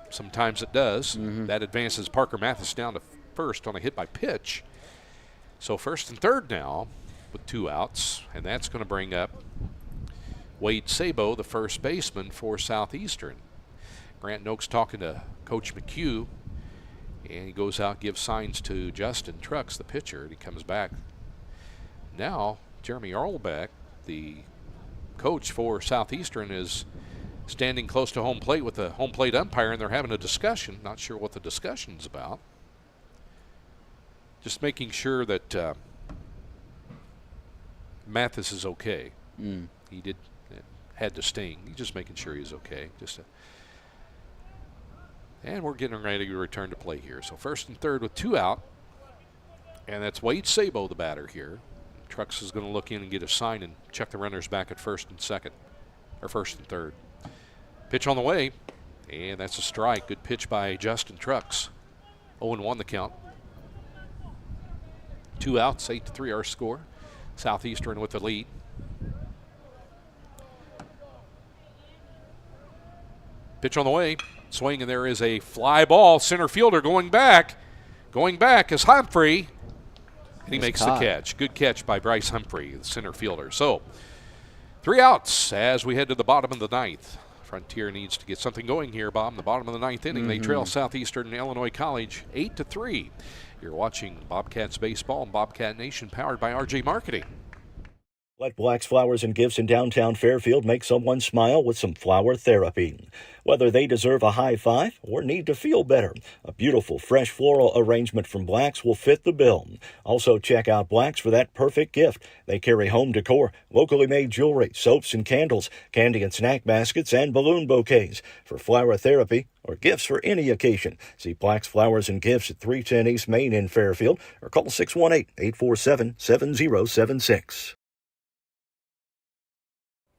sometimes it does. That advances Parker Mathis down to first on a hit by pitch. So first and third now with 2 outs, and that's going to bring up Wade Sabo, the first baseman for Southeastern. Grant Noakes talking to Coach McHugh, and he goes out, gives signs to Justin Trucks, the pitcher, and he comes back. Now, Jeremy Arlbeck, the coach for Southeastern is standing close to home plate with the home plate umpire, and they're having a discussion. Not sure what the discussion's about. Just making sure that Mathis is okay. He had to sting. He's just making sure he's okay. And we're getting ready to return to play here. So first and third with 2 out. And that's Wade Sabo, the batter here. Trucks is going to look in and get a sign and check the runners back at first and third. Pitch on the way, and that's a strike. Good pitch by Justin Trucks. 0-1 the count. 2 outs, 8-3 our score. Southeastern with the lead. Pitch on the way, swing, and there is a fly ball. Center fielder going back. Going back is Humphrey, and he makes the catch. Good catch by Bryce Humphrey, the center fielder. So 3 outs as we head to the bottom of the ninth. Frontier needs to get something going here, Bob. In the bottom of the ninth inning, they trail Southeastern Illinois College 8-3. You're watching Bobcats Baseball and Bobcat Nation, powered by RJ Marketing. Let Black's Flowers and Gifts in downtown Fairfield make someone smile with some flower therapy. Whether they deserve a high five or need to feel better, a beautiful fresh floral arrangement from Black's will fit the bill. Also check out Black's for that perfect gift. They carry home decor, locally made jewelry, soaps and candles, candy and snack baskets, and balloon bouquets. For flower therapy or gifts for any occasion, see Black's Flowers and Gifts at 310 East Main in Fairfield or call 618-847-7076.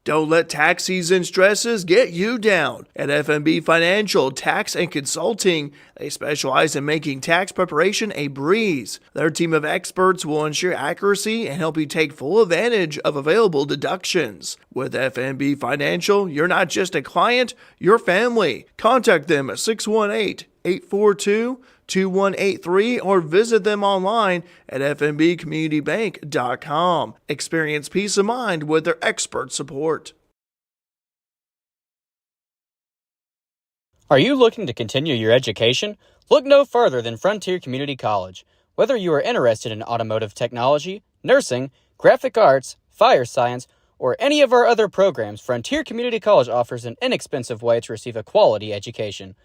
Don't let tax season stresses get you down. At FMB Financial Tax and Consulting, they specialize in making tax preparation a breeze. Their team of experts will ensure accuracy and help you take full advantage of available deductions. With FMB Financial, you're not just a client, you're family. Contact them at 618-842-2183 or visit them online at fmbcommunitybank.com. Experience peace of mind with their expert support. Are you looking to continue your education? Look no further than Frontier Community College. Whether you are interested in automotive technology, nursing, graphic arts, fire science, or any of our other programs, Frontier Community College offers an inexpensive way to receive a quality education.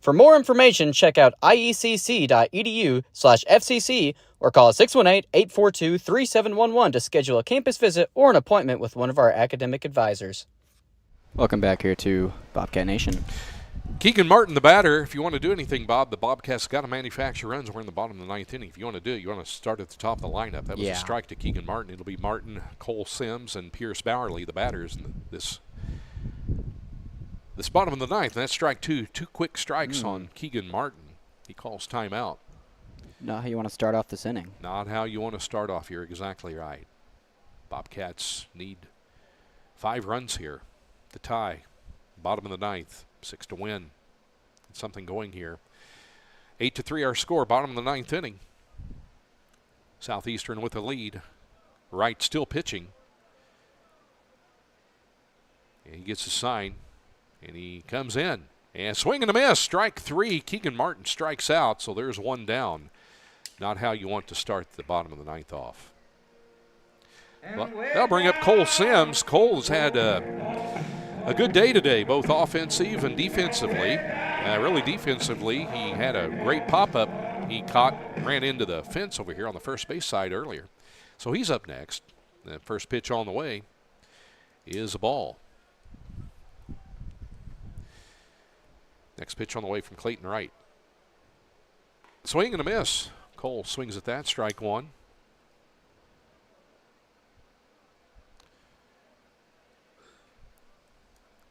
For more information, check out iecc.edu/FCC or call 618-842-3711 to schedule a campus visit or an appointment with one of our academic advisors. Welcome back here to Bobcat Nation. Keegan Martin, the batter. If you want to do anything, Bob, the Bobcats got to manufacture runs. We're in the bottom of the ninth inning. If you want to do it, you want to start at the top of the lineup. That was a strike to Keegan Martin. It'll be Martin, Cole Sims, and Pierce Bowerly, the batters in this bottom of the ninth. And that's strike two. 2 quick strikes on Keegan Martin. He calls timeout. Not how you want to start off this inning. Not how you want to start off. You're exactly right. Bobcats need 5 runs here to tie. Bottom of the ninth. 6 to win. Something going here. 8-3 our score. Bottom of the ninth inning. Southeastern with the lead. Wright still pitching. And he gets a sign. And he comes in. And swing and a miss. Strike 3. Keegan Martin strikes out. So there's 1 down. Not how you want to start the bottom of the ninth off. Well, they'll bring up Cole Sims. Cole's had a good day today, both offensive and defensively. Really defensively, he had a great pop-up. He ran into the fence over here on the first base side earlier. So he's up next. The first pitch on the way is a ball. Next pitch on the way from Clayton Wright. Swing and a miss. Cole swings at that, strike 1.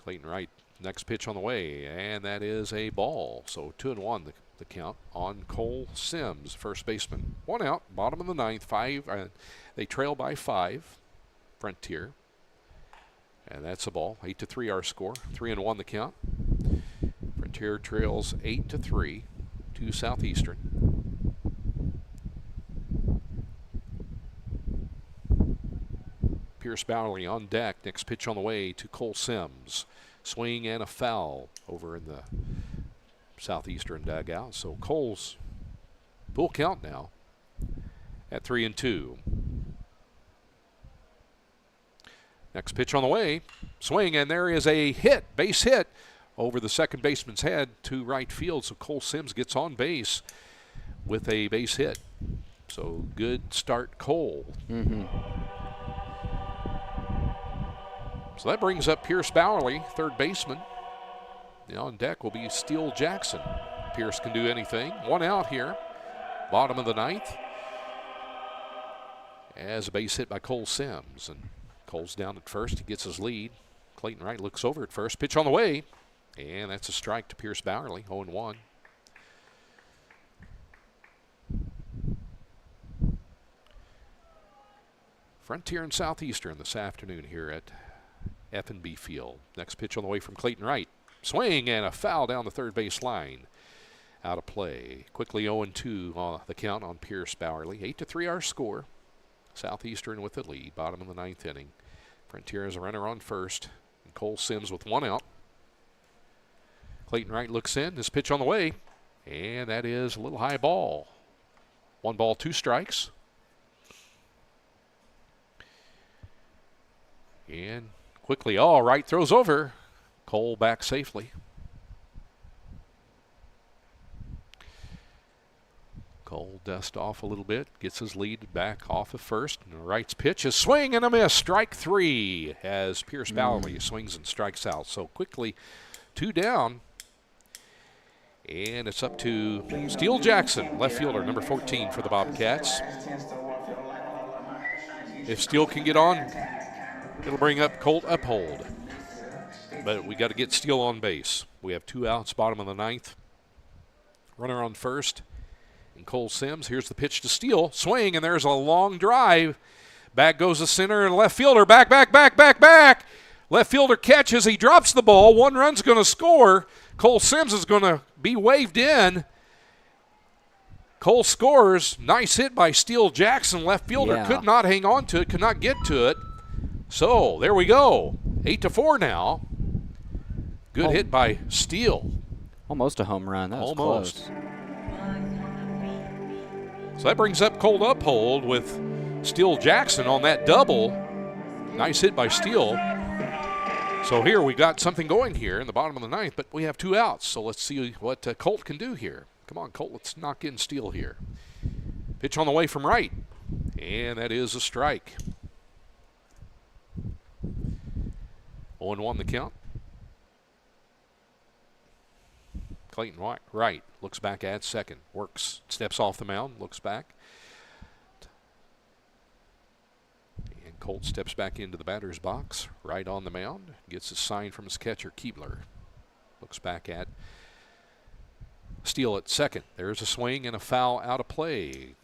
Clayton Wright, next pitch on the way, and that is a ball. So 2-1 the count on Cole Sims, first baseman. 1 out, bottom of the ninth, 5. They trail by 5, Frontier. And that's a ball. 8-3 our score. 3-1 the count. Frontier trails 8-3 to Southeastern. Pierce Bowerly on deck. Next pitch on the way to Cole Sims. Swing and a foul over in the Southeastern dugout. So Cole's full count now at 3-2. Next pitch on the way. Swing, and there is a hit, base hit, over the second baseman's head to right field. So Cole Sims gets on base with a base hit. So good start, Cole. So that brings up Pierce Bowerly, third baseman. Now on deck will be Steele Jackson. Pierce can do anything. One out here, bottom of the ninth. As a base hit by Cole Sims. And Cole's down at first. He gets his lead. Clayton Wright looks over at first. Pitch on the way. And that's a strike to Pierce Bowerly, 0-1. Frontier and Southeastern this afternoon here at F&B Field. Next pitch on the way from Clayton Wright. Swing and a foul down the third base line. Out of play. Quickly 0-2 on the count on Pierce Bowerly. 8-3 our score. Southeastern with the lead. Bottom of the ninth inning. Frontier has a runner on first. And Cole Sims with one out. Clayton Wright looks in. This pitch on the way. And that is a little high ball. 1 ball, 2 strikes. And quickly, Wright throws over. Cole back safely. Cole dusts off a little bit, gets his lead back off of first. And Wright's pitch is swing and a miss. Strike 3 as Pierce Bowerly swings and strikes out. So quickly, 2 down. And it's up to Steele Jackson, left fielder, number 14 for the Bobcats. If Steele can get on, it'll bring up Colt Uphold. But we got to get Steele on base. We have 2 outs, bottom of the ninth. Runner on first. And Cole Sims, here's the pitch to Steele. Swing, and there's a long drive. Back goes the center and left fielder. Back. Left fielder catches. He drops the ball. 1 run's going to score. Cole Sims is going to be waved in. Cole scores. Nice hit by Steele Jackson. Left fielder could not hang on to it, could not get to it. So there we go. 8-4 now. Good hit by Steele. Almost a home run. That was almost close. So that brings up Colt Uphold with Steele Jackson on that double. Nice hit by Steele. So here we got something going here in the bottom of the ninth, but we have 2 outs. So let's see what Colt can do here. Come on, Colt, let's knock in Steele here. Pitch on the way from Wright, and that is a strike. 0-1 the count. Clayton Wright looks back at second, works, steps off the mound, looks back. And Colt steps back into the batter's box, right on the mound, gets a sign from his catcher, Keebler. Looks back at Steele at second. There's a swing and a foul out of play.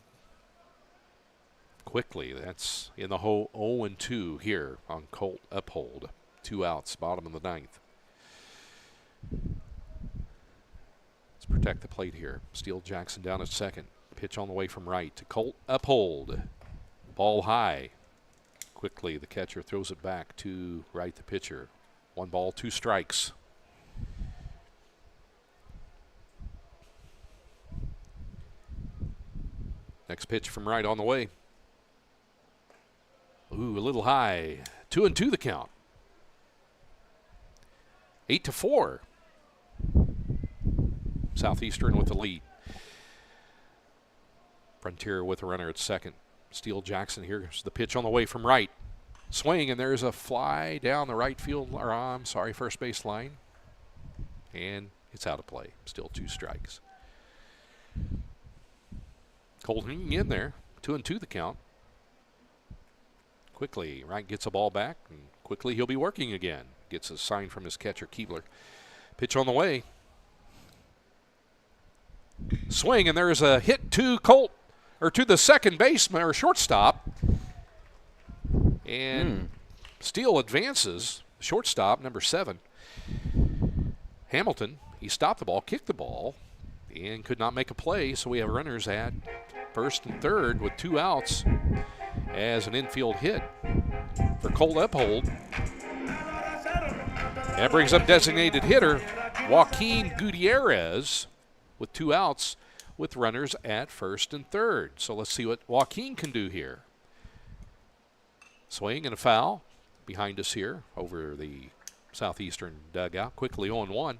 Quickly, that's in the hole 0-2 here on Colt Uphold. 2 outs, bottom of the ninth. Protect the plate here. Steele Jackson down at second. Pitch on the way from Wright to Colt Uphold. Ball high. Quickly, the catcher throws it back to Wright, the pitcher. 1 ball, 2 strikes. Next pitch from Wright on the way. Ooh, a little high. 2-2 the count. 8-4. Southeastern with the lead. Frontier with a runner at second. Steele Jackson, here's the pitch on the way from Wright. Swing, and there's a fly down the right field, first base line. And it's out of play. Still 2 strikes. Colt hanging in there. 2-2 the count. Quickly, Wright gets a ball back, and quickly he'll be working again. Gets a sign from his catcher, Keebler. Pitch on the way. Swing, and there's a hit to to the second baseman or shortstop. And Steele advances. Shortstop, number 7. Hamilton, he stopped the ball, kicked the ball, and could not make a play. So we have runners at first and third with 2 outs as an infield hit for Colt Uphold. That brings up designated hitter Joaquin Gutierrez with 2 outs with runners at first and third. So let's see what Joaquin can do here. Swing and a foul. behind us here over the Southeastern dugout. Quickly 0-1.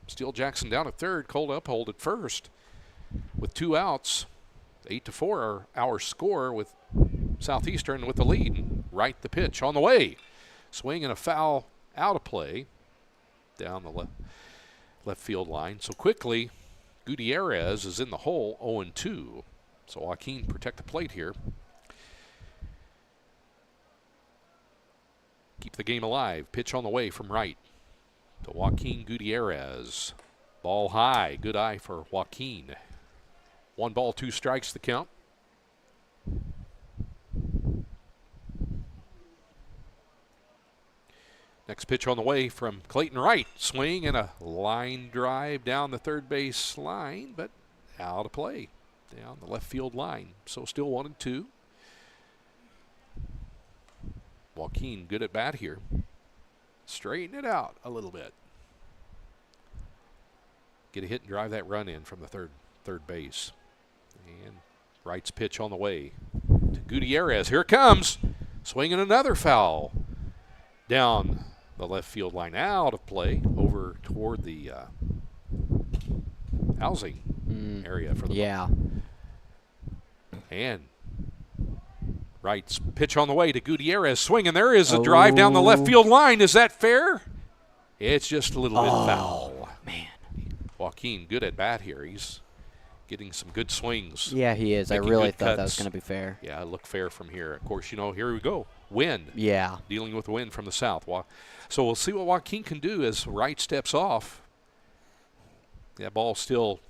Steele Jackson down at third. Cole Uphold at first with 2 outs. 8-4 our score with Southeastern with the lead. Wright the pitch on the way. Swing and a foul out of play down the left field line. So quickly, Gutierrez is in the hole, 0-2. So Joaquin protect the plate here. Keep the game alive. Pitch on the way from Wright to Joaquin Gutierrez. Ball high. Good eye for Joaquin. 1 ball, 2 strikes the count. Next pitch on the way from Clayton Wright. Swing and a line drive down the third base line, but out of play down the left field line. So still 1-2. Joaquin good at bat here. Straighten it out a little bit. Get a hit and drive that run in from the third base. And Wright's pitch on the way to Gutierrez. Here it comes. Swinging another foul down the left field line, out of play, over toward the housing area for the ball. And Wright's pitch on the way to Gutierrez. Swinging. There is a drive down the left field line. Is that fair? It's just a little bit foul. Man. Joaquin good at bat here. He's getting some good swings. Yeah, he is. I really thought that was going to be fair. Yeah, look fair from here. Of course, here we go. Wind. Yeah. Dealing with wind from the south. So we'll see what Joaquin can do as Wright steps off. That ball's still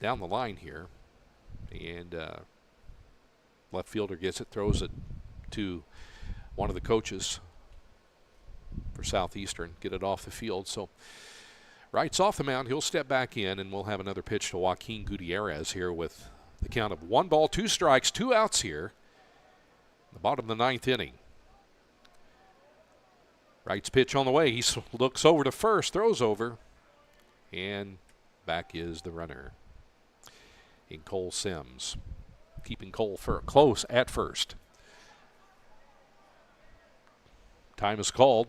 down the line here. And left fielder gets it, throws it to one of the coaches for Southeastern. Get it off the field. So Wright's off the mound. He'll step back in, and we'll have another pitch to Joaquin Gutierrez here with the count of 1 ball, 2 strikes, 2 outs here. The bottom of the 9th inning. Wright's pitch on the way. He looks over to first, throws over, and back is the runner in Cole Sims, keeping Cole close at first. Time is called.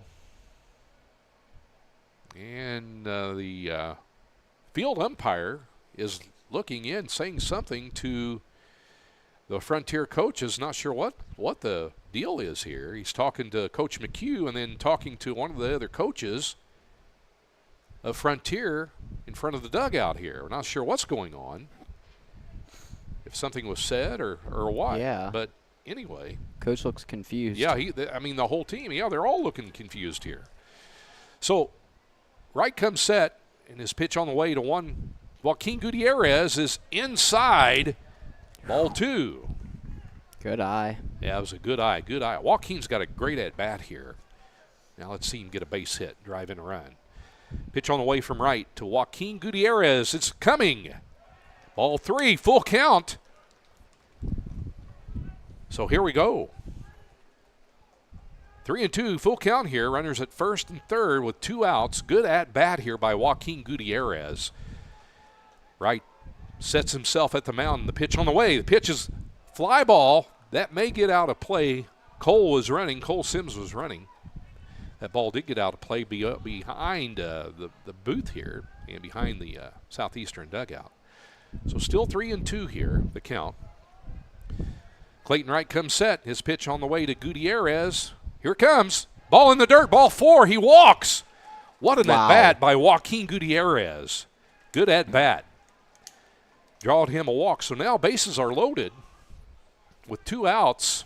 And the field umpire is looking in, saying something to the Frontier coaches. Not sure what the deal is here. He's talking to Coach McHugh and then talking to one of the other coaches of Frontier in front of the dugout here. We're not sure what's going on, if something was said or what. Yeah. But anyway. Coach looks confused. Yeah, the whole team. Yeah, they're all looking confused here. So Wright comes set, and his pitch on the way to one. Joaquin Gutierrez is inside. Ball 2. Good eye. Yeah, it was a good eye. Good eye. Joaquin's got a great at-bat here. Now let's see him get a base hit, drive in a run. Pitch on the way from Wright to Joaquin Gutierrez. It's coming. Ball 3, full count. So here we go. 3-2, full count here. Runners at first and third with 2 outs. Good at-bat here by Joaquin Gutierrez. Wright sets himself at the mound. The pitch on the way. The pitch is fly ball. That may get out of play. Cole Sims was running. That ball did get out of play behind the booth here and behind the Southeastern dugout. So still 3-2 here, the count. Clayton Wright comes set. His pitch on the way to Gutierrez. Here it comes. Ball in the dirt. Ball 4. He walks. What an at-bat by Joaquin Gutierrez. Good at-bat. Drawed him a walk. So now bases are loaded with 2 outs.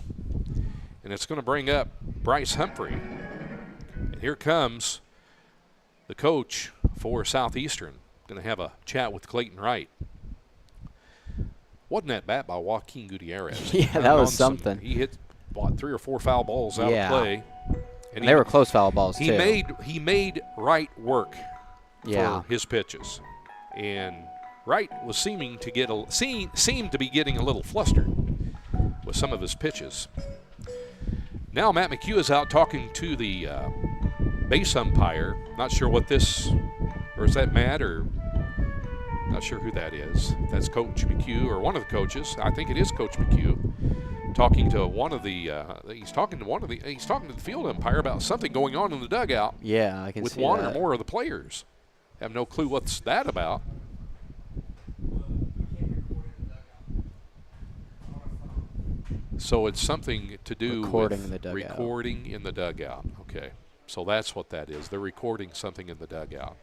And it's going to bring up Bryce Humphrey. And here comes the coach for Southeastern. Going to have a chat with Clayton Wright. Wasn't that bat by Joaquin Gutierrez? Yeah, that was something. He hit 3 or 4 foul balls out of play. And they were close foul balls too. He made Wright work for his pitches. And Wright was seemed to be getting a little flustered with some of his pitches. Now Matt McHugh is out talking to the base umpire. Not sure what or is that Matt, or not sure who that is. If that's Coach McHugh or one of the coaches. I think it is Coach McHugh. talking to one of the he's talking to the field umpire about something going on in the dugout. Yeah, I can with see one that. or more of the players. Have no clue what's that about. So it's something to do Recording with in the dugout. recording in the dugout. Okay, so that's what that is. They're recording something in the dugout.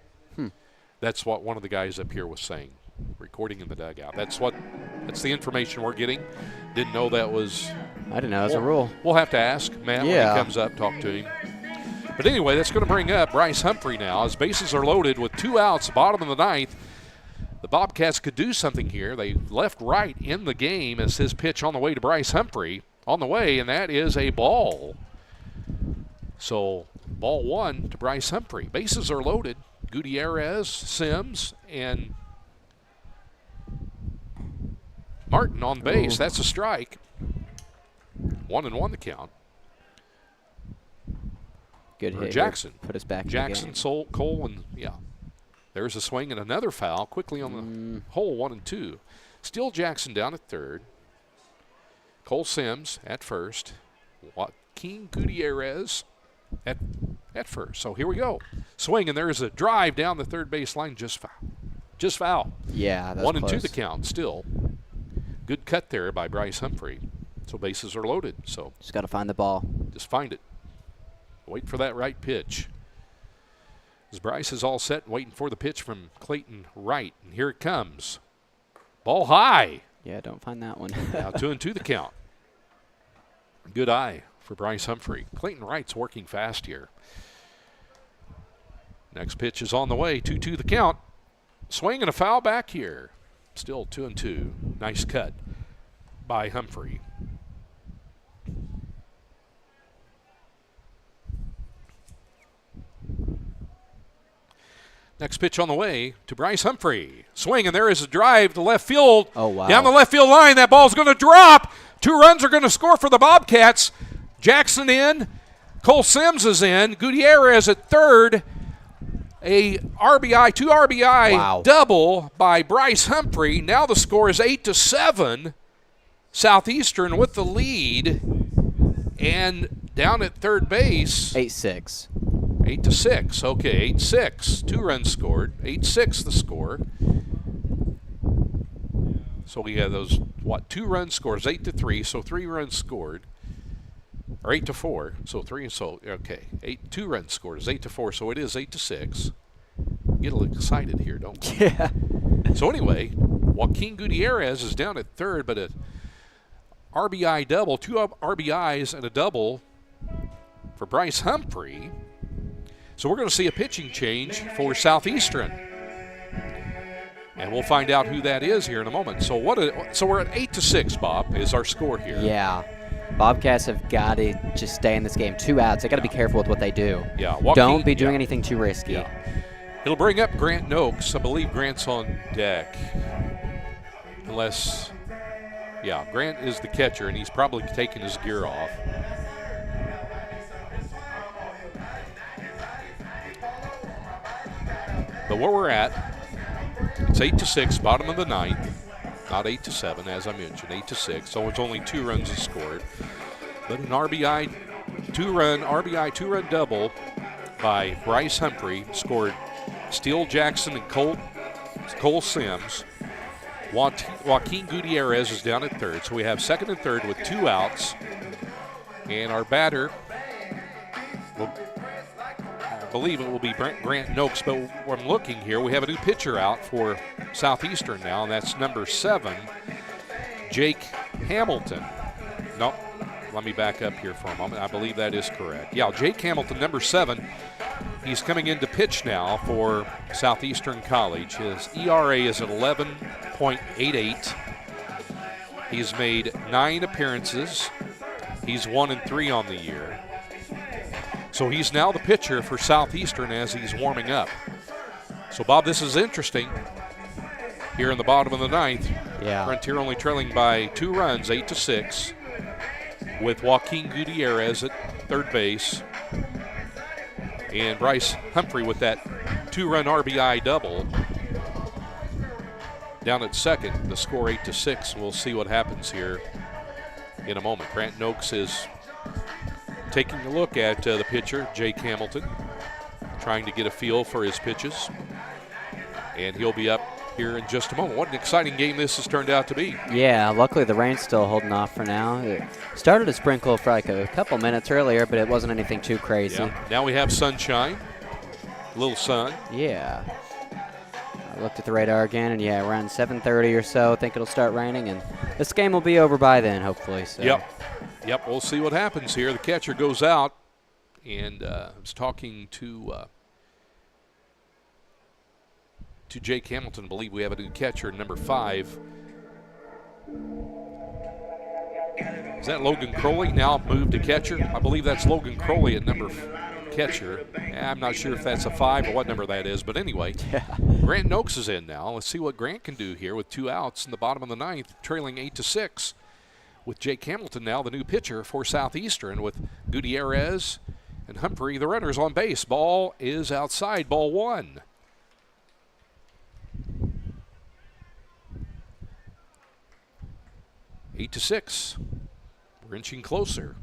That's what one of the guys up here was saying. Recording in the dugout. That's the information we're getting. Didn't know that was. I didn't know that's a rule. We'll have to ask Matt when he comes up, talk to him. But anyway, that's going to bring up Bryce Humphrey now. As bases are loaded with 2 outs, bottom of the ninth. The Bobcats could do something here. They left right in the game as his pitch on the way to Bryce Humphrey. On the way, and that is a ball. So ball 1 to Bryce Humphrey. Bases are loaded. Gutierrez, Sims, and Martin on base. That's a strike. 1-1 the count. Good hit. Jackson. Put us back Jackson, in the game. Cole, and there's a swing and another foul quickly on the hole, 1-2. Still Jackson down at third. Cole Sims at first. Joaquin Gutierrez at first. So here we go. Swing, and there's a drive down the third base line. Just foul. Yeah, that's 1-2 close. the count still. Good cut there by Bryce Humphrey. So bases are loaded. So Just got to find the ball. just find it. Wait for that right pitch. As Bryce is all set, waiting for the pitch from Clayton Wright. And here it comes. Ball high. Yeah, don't find that one. Now 2-2 the count. Good eye for Bryce Humphrey. Clayton Wright's working fast here. Next pitch is on the way. 2-2 the count. Swing and a foul back here. Still 2-2. Nice cut by Humphrey. Next pitch on the way to Bryce Humphrey. Swing, and there is a drive to left field. Oh, wow. Down the left field line. That ball's going to drop. 2 runs are going to score for the Bobcats. Jackson in. Cole Sims is in. Gutierrez at third. A RBI, 2 RBI double by Bryce Humphrey. Now the score is 8-7. Southeastern with the lead. And down at third base. 8-6. 8-6. Okay, 8-6. 2 runs scored. 8-6 the score. So we have those, 2 runs scores, 8-3, so 3 runs scored. Or 8-4, so 3, so, okay. 2 runs scored is 8-4, so it is 8-6. Get a little excited here, don't we? Yeah. So anyway, Joaquin Gutierrez is down at third, but a RBI double, 2 RBIs and a double for Bryce Humphrey. So we're going to see a pitching change for Southeastern. And we'll find out who that is here in a moment. So so we're at 8-6, Bob, is our score here. Yeah. Bobcats have got to just stay in this game. 2 outs. They got to be careful with what they do. Yeah. Don't be doing anything too risky. Yeah. It'll bring up Grant Noakes. I believe Grant's on deck. Unless, Grant is the catcher, and he's probably taking his gear off. But where we're at, it's 8-6, bottom of the ninth. Not 8-7, as I mentioned, 8-6. So it's only 2 runs scored. But an RBI, 2-run double by Bryce Humphrey scored Steele Jackson and Cole Sims. Joaquin Gutierrez is down at third. So we have second and third with 2 outs. And our batter, I believe it will be Grant Noakes, but when I'm looking here, we have a new pitcher out for Southeastern now, and that's number 7, Jake Hamilton. No, let me back up here for a moment. I believe that is correct. Yeah, Jake Hamilton, number 7. He's coming in to pitch now for Southeastern College. His ERA is at 11.88. He's made 9 appearances. He's 1-3 on the year. So he's now the pitcher for Southeastern as he's warming up. So, Bob, this is interesting here in the bottom of the ninth. Yeah. Frontier only trailing by 2 runs, 8-6, with Joaquin Gutierrez at third base and Bryce Humphrey with that 2-run RBI double. Down at second, the score 8-6. We'll see what happens here in a moment. Grant Noakes is taking a look at the pitcher, Jake Hamilton, trying to get a feel for his pitches. And he'll be up here in just a moment. What an exciting game this has turned out to be. Yeah, luckily the rain's still holding off for now. It started to sprinkle for like a couple minutes earlier, but it wasn't anything too crazy. Yeah. Now we have sunshine, a little sun. Yeah. I looked at the radar again, and yeah, around 7:30 or so, I think it'll start raining, and this game will be over by then, hopefully. So. Yep, we'll see what happens here. The catcher goes out, and I was talking to Jake Hamilton. I believe we have a new catcher, number 5. Is that Logan Crowley? Now moved to catcher. I believe that's Logan Crowley at number catcher. I'm not sure if that's a 5 or what number that is, but anyway. Yeah. Grant Noakes is in now. Let's see what Grant can do here with 2 outs in the bottom of the 9th, trailing 8-6. With Jake Hamilton now the new pitcher for Southeastern, with Gutierrez and Humphrey, the runners on base. Ball is outside, ball 1. Eight to 6. We're inching closer.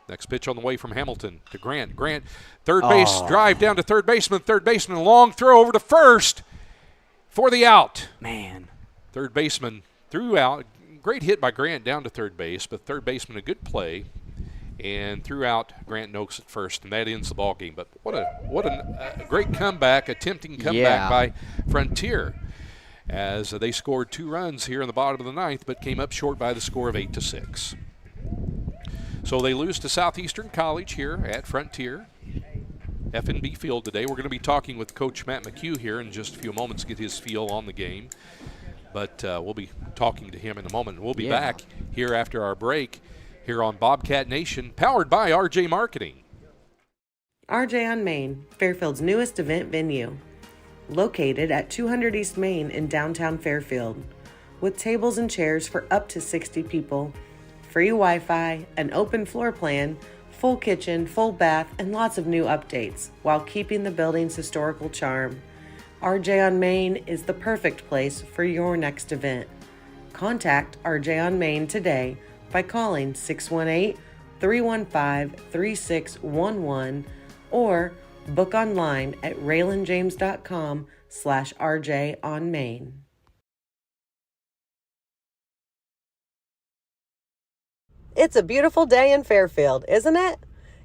Next pitch on the way from Hamilton to Grant. Grant, third base, drive down to third baseman. Third baseman, long throw over to first for the out. Man. Third baseman threw out. Great hit by Grant down to third base, but third baseman a good play and threw out Grant Noakes at first, and that ends the ball game. But what a great comeback, a tempting comeback by Frontier, as they scored 2 runs here in the bottom of the 9th, but came up short by the score of 8-6. So they lose to Southeastern College here at Frontier F&B Field today. We're going to be talking with Coach Matt McHugh here in just a few moments, get his feel on the game. But we'll be talking to him in a moment. We'll be back here after our break here on Bobcat Nation, powered by RJ Marketing. RJ on Main, Fairfield's newest event venue. Located at 200 East Main in downtown Fairfield, with tables and chairs for up to 60 people, free Wi-Fi, an open floor plan, full kitchen, full bath, and lots of new updates, while keeping the building's historical charm. RJ on Main is the perfect place for your next event. Contact RJ on Main today by calling 618-315-3611 or book online at raylanjames.com/RJ on Main. It's a beautiful day in Fairfield, isn't it?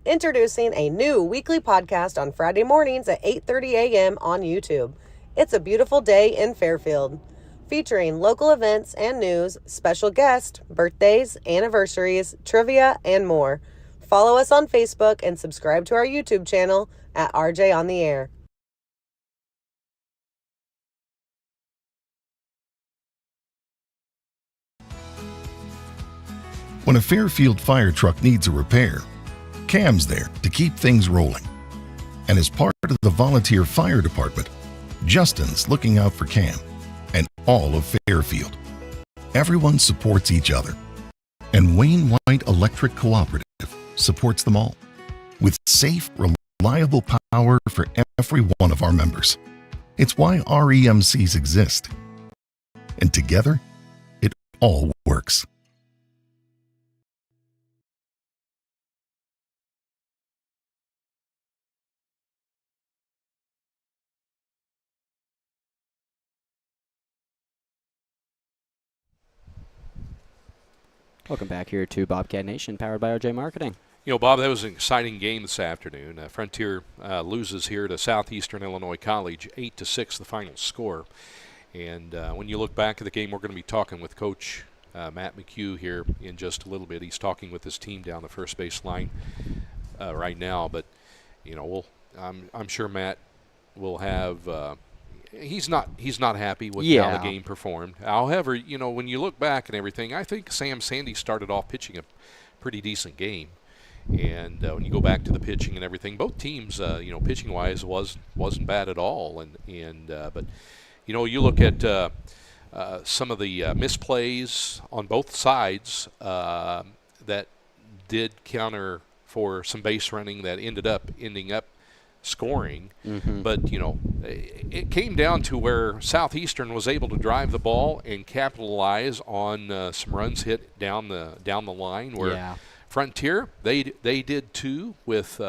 Introducing a new weekly podcast on Friday mornings at 8:30 a.m. on YouTube. It's a beautiful day in Fairfield, featuring local events and news, special guests, birthdays, anniversaries, trivia, and more. Follow us on Facebook and subscribe to our YouTube channel at RJ on the Air. When a Fairfield fire truck needs a repair, Cam's there to keep things rolling. And as part of the volunteer fire department, Justin's looking out for Cam and all of Fairfield. Everyone supports each other. And Wayne White Electric Cooperative supports them all with safe, reliable power for every one of our members. It's why REMCs exist. And together, it all works. Welcome back here to Bobcat Nation, powered by RJ Marketing. You know, Bob, that was an exciting game this afternoon. Frontier loses here to Southeastern Illinois College, 8-6, the final score. And when you look back at the game, we're going to be talking with Coach Matt McHugh here in just a little bit. He's talking with his team down the first base line right now. But, you know, I'm sure Matt will have he's not happy with how the game performed. However, you know, when you look back and everything, I think Sam Sandy started off pitching a pretty decent game. And when you go back to the pitching and everything, both teams, you know, pitching-wise wasn't bad at all. But you know, you look at some of the misplays on both sides that did counter for some base running that ending up scoring. But, it came down to where Southeastern was able to drive the ball and capitalize on some runs hit down the line where Frontier, they did too with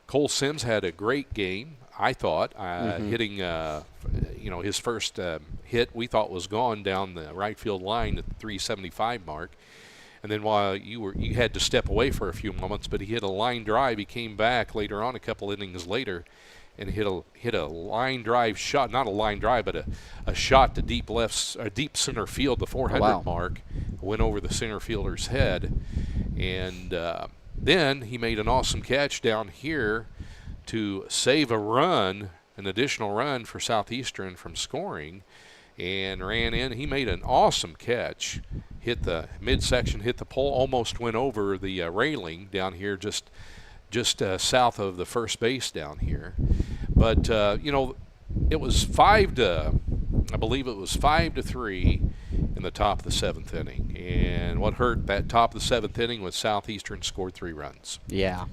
Cole Sims had a great game, I thought, hitting, his first hit we thought was gone down the right field line at the 375 mark. And then while you had to step away for a few moments, but he hit a line drive. He came back later on, a couple innings later, and hit a line drive shot, not a line drive, but a shot to deep center field, the 400 mark, went over the center fielder's head, and then he made an awesome catch down here to save a run, an additional run for Southeastern from scoring, and ran in. He made an awesome catch. Hit the midsection, hit the pole, almost went over the railing down here, just south of the first base down here. But it was 5-3 in the top of the 7th inning. And what hurt that top of the 7th inning was Southeastern scored 3 runs. Yeah.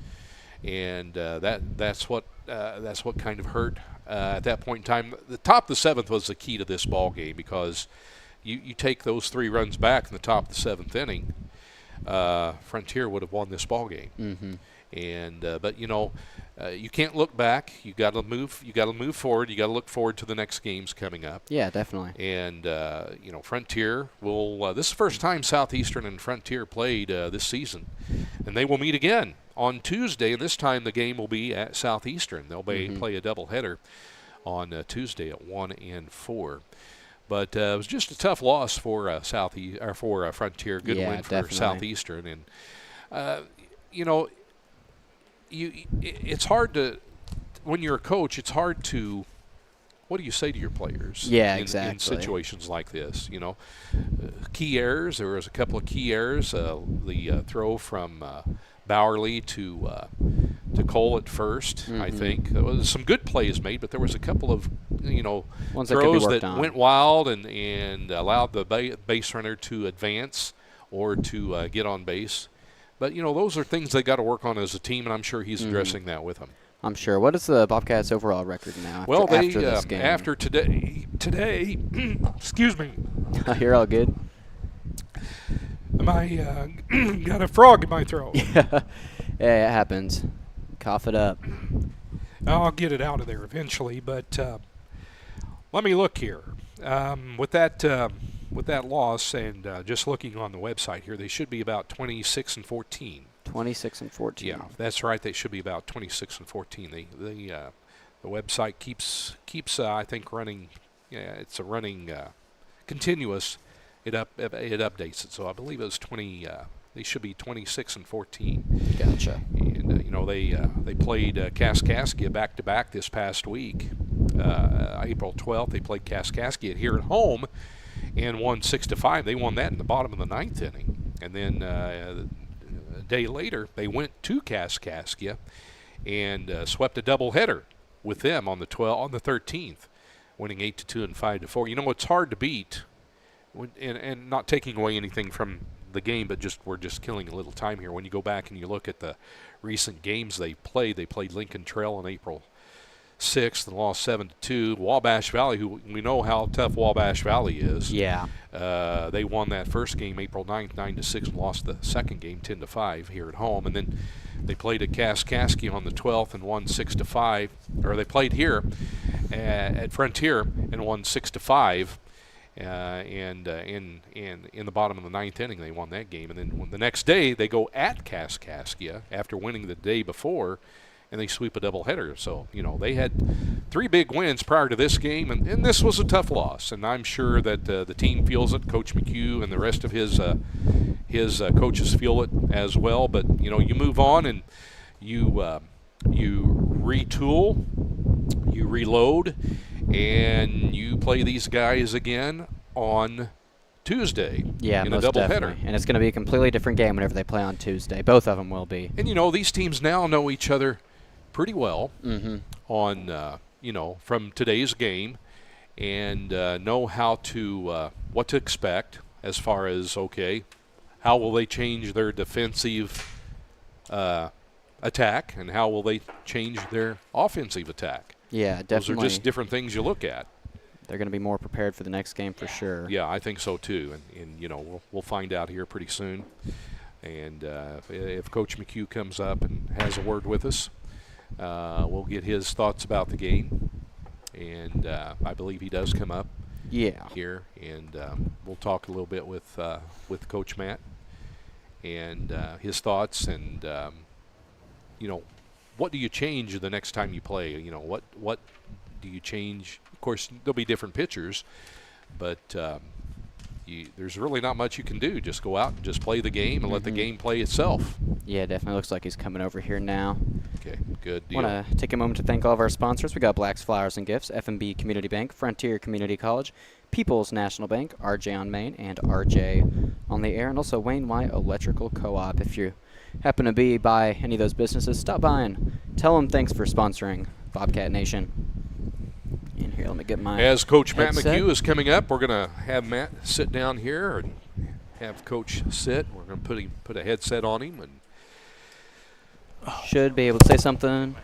And that's what kind of hurt at that point in time. The top of the 7th was the key to this ball game because. You take those 3 runs back in the top of the 7th inning, Frontier would have won this ball game. And but you can't look back. You got to move. You got to move forward. You got to look forward to the next games coming up. Yeah, definitely. And Frontier will. This is the first time Southeastern and Frontier played this season, and they will meet again on Tuesday. And this time the game will be at Southeastern. They'll play a doubleheader on Tuesday at 1 and 4. But it was just a tough loss for Frontier. Good win for definitely. Southeastern, and it's hard to when you're a coach. It's hard to what do you say to your players? In situations like this, key errors. There was a couple of key errors. The throw from Bowerly to Cole at first. I think there was some good plays made, but there was a couple of ones throws that went wild and allowed the base runner to advance or to get on base. But those are things they got to work on as a team, and I'm sure he's addressing that with them. I'm sure. What is the Bobcats' overall record now? After this game? After today, excuse me. You're all good. I got a frog in my throat. Yeah, it happens. Cough it up. I'll get it out of there eventually, but let me look here. With that loss, and just looking on the website here, they should be about 26-14. 26-14. Yeah, that's right. They should be about 26-14. The website keeps I think running. Yeah, it's a running continuous. It updates it, so I believe it was 20. They should be 26-14. Gotcha. And they played Kaskaskia back-to-back this past week. April 12th, they played Kaskaskia here at home and won 6-5. They won that in the bottom of the 9th inning. And then a day later, they went to Kaskaskia and swept a doubleheader with them on the 13th, winning 8-2 and 5-4. It's hard to beat, and not taking away anything from the game, but we're just killing a little time here. When you go back and you look at the recent games they played Lincoln Trail on April 6th and lost 7-2. Wabash Valley, who we know how tough Wabash Valley is. Yeah. They won that first game April 9th, 9-6, and lost the second game 10-5 here at home. And then they played at Kaskaskia on the 12th and won 6-5. Or they played here at Frontier and won 6-5. And in the bottom of the 9th inning, they won that game. And then the next day, they go at Kaskaskia after winning the day before, and they sweep a doubleheader. So, they had 3 big wins prior to this game, and this was a tough loss. And I'm sure that the team feels it. Coach McHugh and the rest of his coaches feel it as well. But, you move on and you retool, you reload, and you play these guys again on Tuesday in a doubleheader. And it's going to be a completely different game whenever they play on Tuesday. Both of them will be. And, these teams now know each other pretty well on, from today's game and know how to what to expect as far as, how will they change their defensive attack, and how will they change their offensive attack? Yeah, definitely. Those are just different things you look at. They're going to be more prepared for the next game for sure. Yeah, I think so too. And you know, we'll find out here pretty soon. And if Coach McHugh comes up and has a word with us, we'll get his thoughts about the game. And I believe he does come up. Yeah. Here, and we'll talk a little bit with Coach Matt and his thoughts, and you know, what do you change the next time you play? You know, what do you change? Of course, there'll be different pitchers, but there's really not much you can do. Just go out and just play the game and let the game play itself. Yeah, definitely looks like he's coming over here now. Okay, good deal. Want to take a moment to thank all of our sponsors. We got Black's Flowers and Gifts, F&B Community Bank, Frontier Community College, People's National Bank, RJ on Main, and RJ on the air, and also Wayne White Electrical Co-op. If you happen to be by any of those businesses, stop by and tell them thanks for sponsoring Bobcat Nation. And here, let me get my As Coach Matt headset. McHugh is coming up, we're going to have Matt sit down here and have Coach sit. We're going to put a headset on him. And should be able to say something.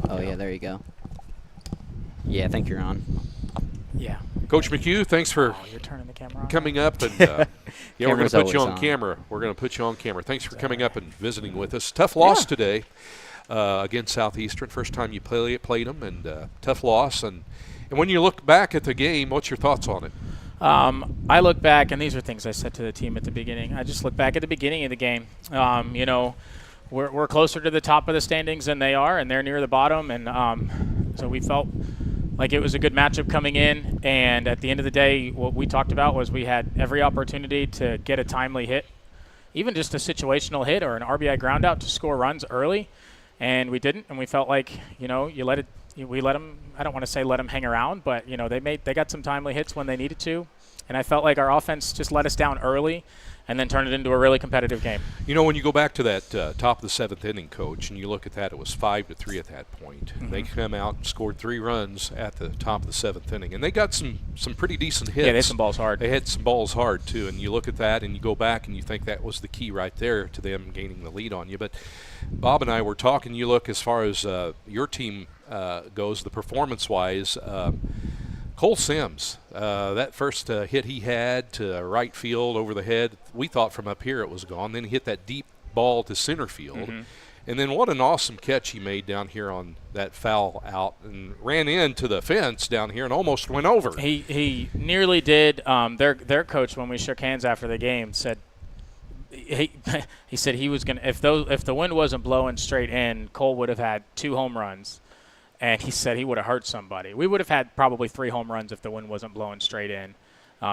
Oh, yeah, there you go. Yeah, I think you're on. Yeah. Coach McHugh, thanks for you're turning the camera on. coming up. And yeah, we're going to put you on always on. camera. We're going to put you on camera. Thanks for coming up and visiting with us. Tough loss today against Southeastern. First time you played them, and tough loss. And when you look back at the game, what's your thoughts on it? I look back, and these are things I said to the team at the beginning. I just look back at the beginning of the game. You know, we're closer to the top of the standings than they are, and they're near the bottom. And so we felt like it was a good matchup coming in. And at the end of the day, what we talked about was we had every opportunity to get a timely hit, even just a situational hit or an RBI ground out to score runs early. And we didn't, and we felt like, you know, we let them, I don't want to say let them hang around, but, you know, they got some timely hits when they needed to. And I felt like our offense just let us down early and then turned it into a really competitive game. You know, when you go back to that top of the seventh inning, Coach, and you look at that, it was 5-3 at that point. Mm-hmm. They come out and scored 3 runs at the top of the seventh inning, and they got some pretty decent hits. Yeah, they hit some balls hard. They hit some balls hard, too, and you look at that and you go back and you think that was the key right there to them gaining the lead on you. But Bob and I were talking, you look as far as your team goes, the performance-wise, Cole Sims, that first hit he had to right field over the head, we thought from up here it was gone. Then he hit that deep ball to center field. Mm-hmm. And then what an awesome catch he made down here on that foul out and ran into the fence down here and almost went over. He nearly did. Their coach, when we shook hands after the game, said he said he was going to, if the wind wasn't blowing straight in, Cole would have had 2 home runs. And he said he would have hurt somebody. We would have had probably 3 home runs if the wind wasn't blowing straight in,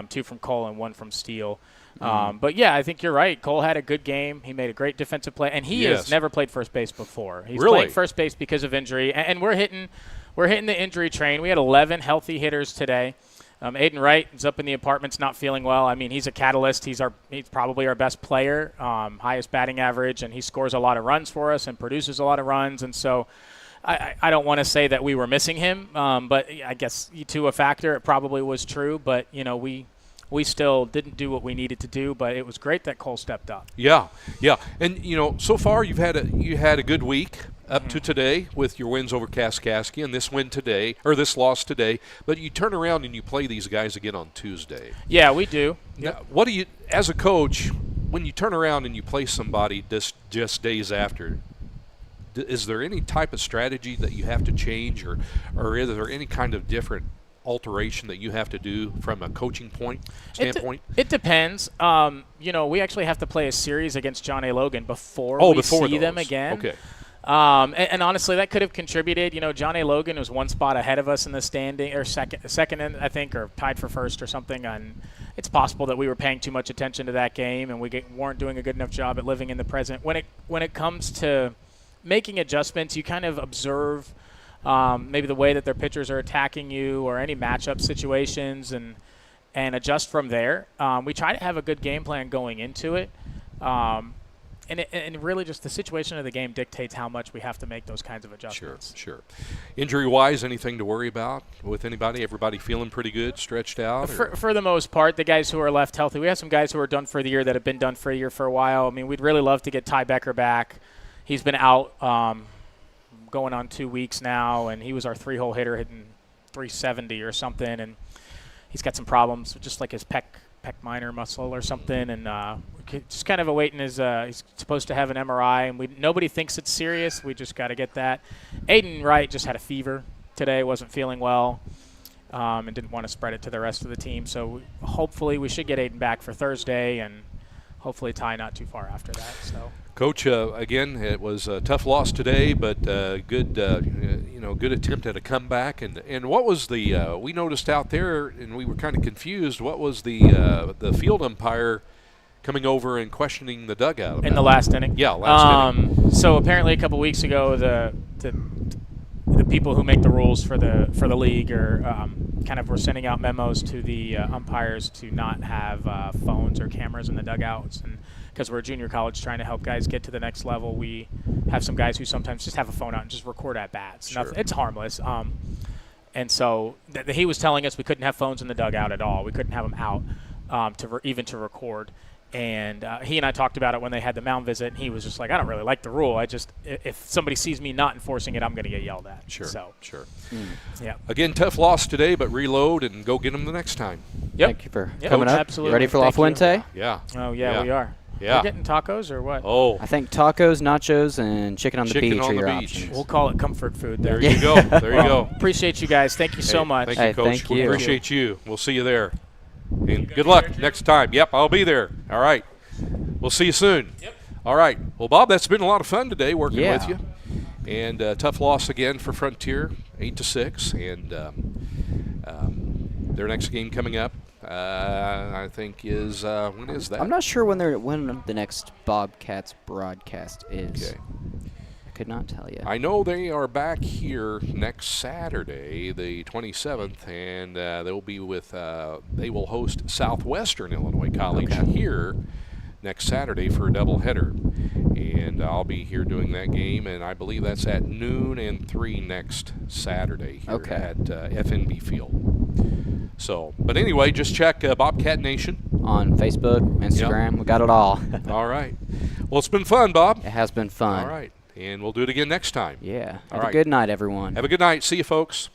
2 from Cole and 1 from Steele. But, yeah, I think you're right. Cole had a good game. He made a great defensive play. And he has never played first base before. He's playing first base because of injury. And we're hitting the injury train. We had 11 healthy hitters today. Aiden Wright is up in the apartments not feeling well. I mean, he's a catalyst. He's probably our best player, highest batting average, and he scores a lot of runs for us and produces a lot of runs. And so – I don't want to say that we were missing him, but I guess to a factor it probably was true. But, you know, we still didn't do what we needed to do, but it was great that Cole stepped up. Yeah. And, you know, so far you had a good week up to today with your wins over Kaskaskia and this win today, or this loss today. But you turn around and you play these guys again on Tuesday. Yeah, we do. Now, what do you, as a coach, when you turn around and you play somebody just days after, is there any type of strategy that you have to change, or is there any kind of different alteration that you have to do from a coaching standpoint? It depends. You know, we actually have to play a series against John A. Logan before we see them again. Okay. And honestly, that could have contributed. You know, John A. Logan was 1 spot ahead of us in the standing, or second, I think, or tied for first or something. And it's possible that we were paying too much attention to that game, and we weren't doing a good enough job at living in the present. When it comes to making adjustments, you kind of observe maybe the way that their pitchers are attacking you or any matchup situations and adjust from there. We try to have a good game plan going into it. And really just the situation of the game dictates how much we have to make those kinds of adjustments. Sure. Injury-wise, anything to worry about with anybody? Everybody feeling pretty good, stretched out? For the most part, the guys who are left healthy. We have some guys who are done for the year that have been done for a year for a while. I mean, we'd really love to get Ty Becker back. he's been out going on 2 weeks now, and he was our 3-hole hitter hitting 370 or something, and he's got some problems with just like his pec minor muscle or something, and just kind of awaiting his he's supposed to have an MRI, and nobody thinks it's serious. We just got to get that. Aiden Wright just had a fever today, wasn't feeling well, and didn't want to spread it to the rest of the team, so hopefully we should get Aiden back for Thursday, and hopefully Ty not too far after that. So Coach, again, it was a tough loss today, but good attempt at a comeback. And what was the we noticed out there, and we were kind of confused. What was the field umpire coming over and questioning the dugout about? In the last inning? Yeah, last inning. So apparently a couple weeks ago, the people who make the rules for the league are kind of were sending out memos to the umpires to not have phones or cameras in the dugouts, and because we're a junior college trying to help guys get to the next level, we have some guys who sometimes just have a phone out and just record at bats. Sure. It's harmless. And so he was telling us we couldn't have phones in the dugout at all. We couldn't have them out even to record. And he and I talked about it when they had the mound visit, and he was just like, I don't really like the rule. If somebody sees me not enforcing it, I'm going to get yelled at. Sure, so, sure. Yeah. Again, tough loss today, but reload and go get them the next time. Yep. Thank you for Yep. coming up. Absolutely. Ready for La Thank you. Fuente? Yeah. Oh, yeah, we are. Yeah. We're getting tacos or what? Oh. I think tacos, nachos, and chicken on the Chicken beach on are the your beach. options. We'll call it comfort food there. There you go. There you go. Appreciate you guys. Thank you so much. Thank you, Coach. Thank We you. appreciate you. We'll see you there. And good luck next time. Yep, I'll be there. All right. We'll see you soon. Yep. All right. Well, Bob, that's been a lot of fun today working Yeah. with you. And tough loss again for Frontier, 8-6. And their next game coming up, I think, is when is that? I'm not sure when the next Bobcats broadcast is. Okay. I could not tell you. I know they are back here next Saturday, the 27th, and they'll be with. They will host Southeastern Illinois College here next Saturday for a doubleheader, and I'll be here doing that game, and I believe that's at noon and 3 next Saturday here at FNB Field. So, but anyway, just check Bobcat Nation on Facebook, Instagram. We got it all. All right. Well, it's been fun, Bob. It has been fun. All right. And we'll do it again next time. Yeah. All Have right. a good night, everyone. Have a good night. See you, folks.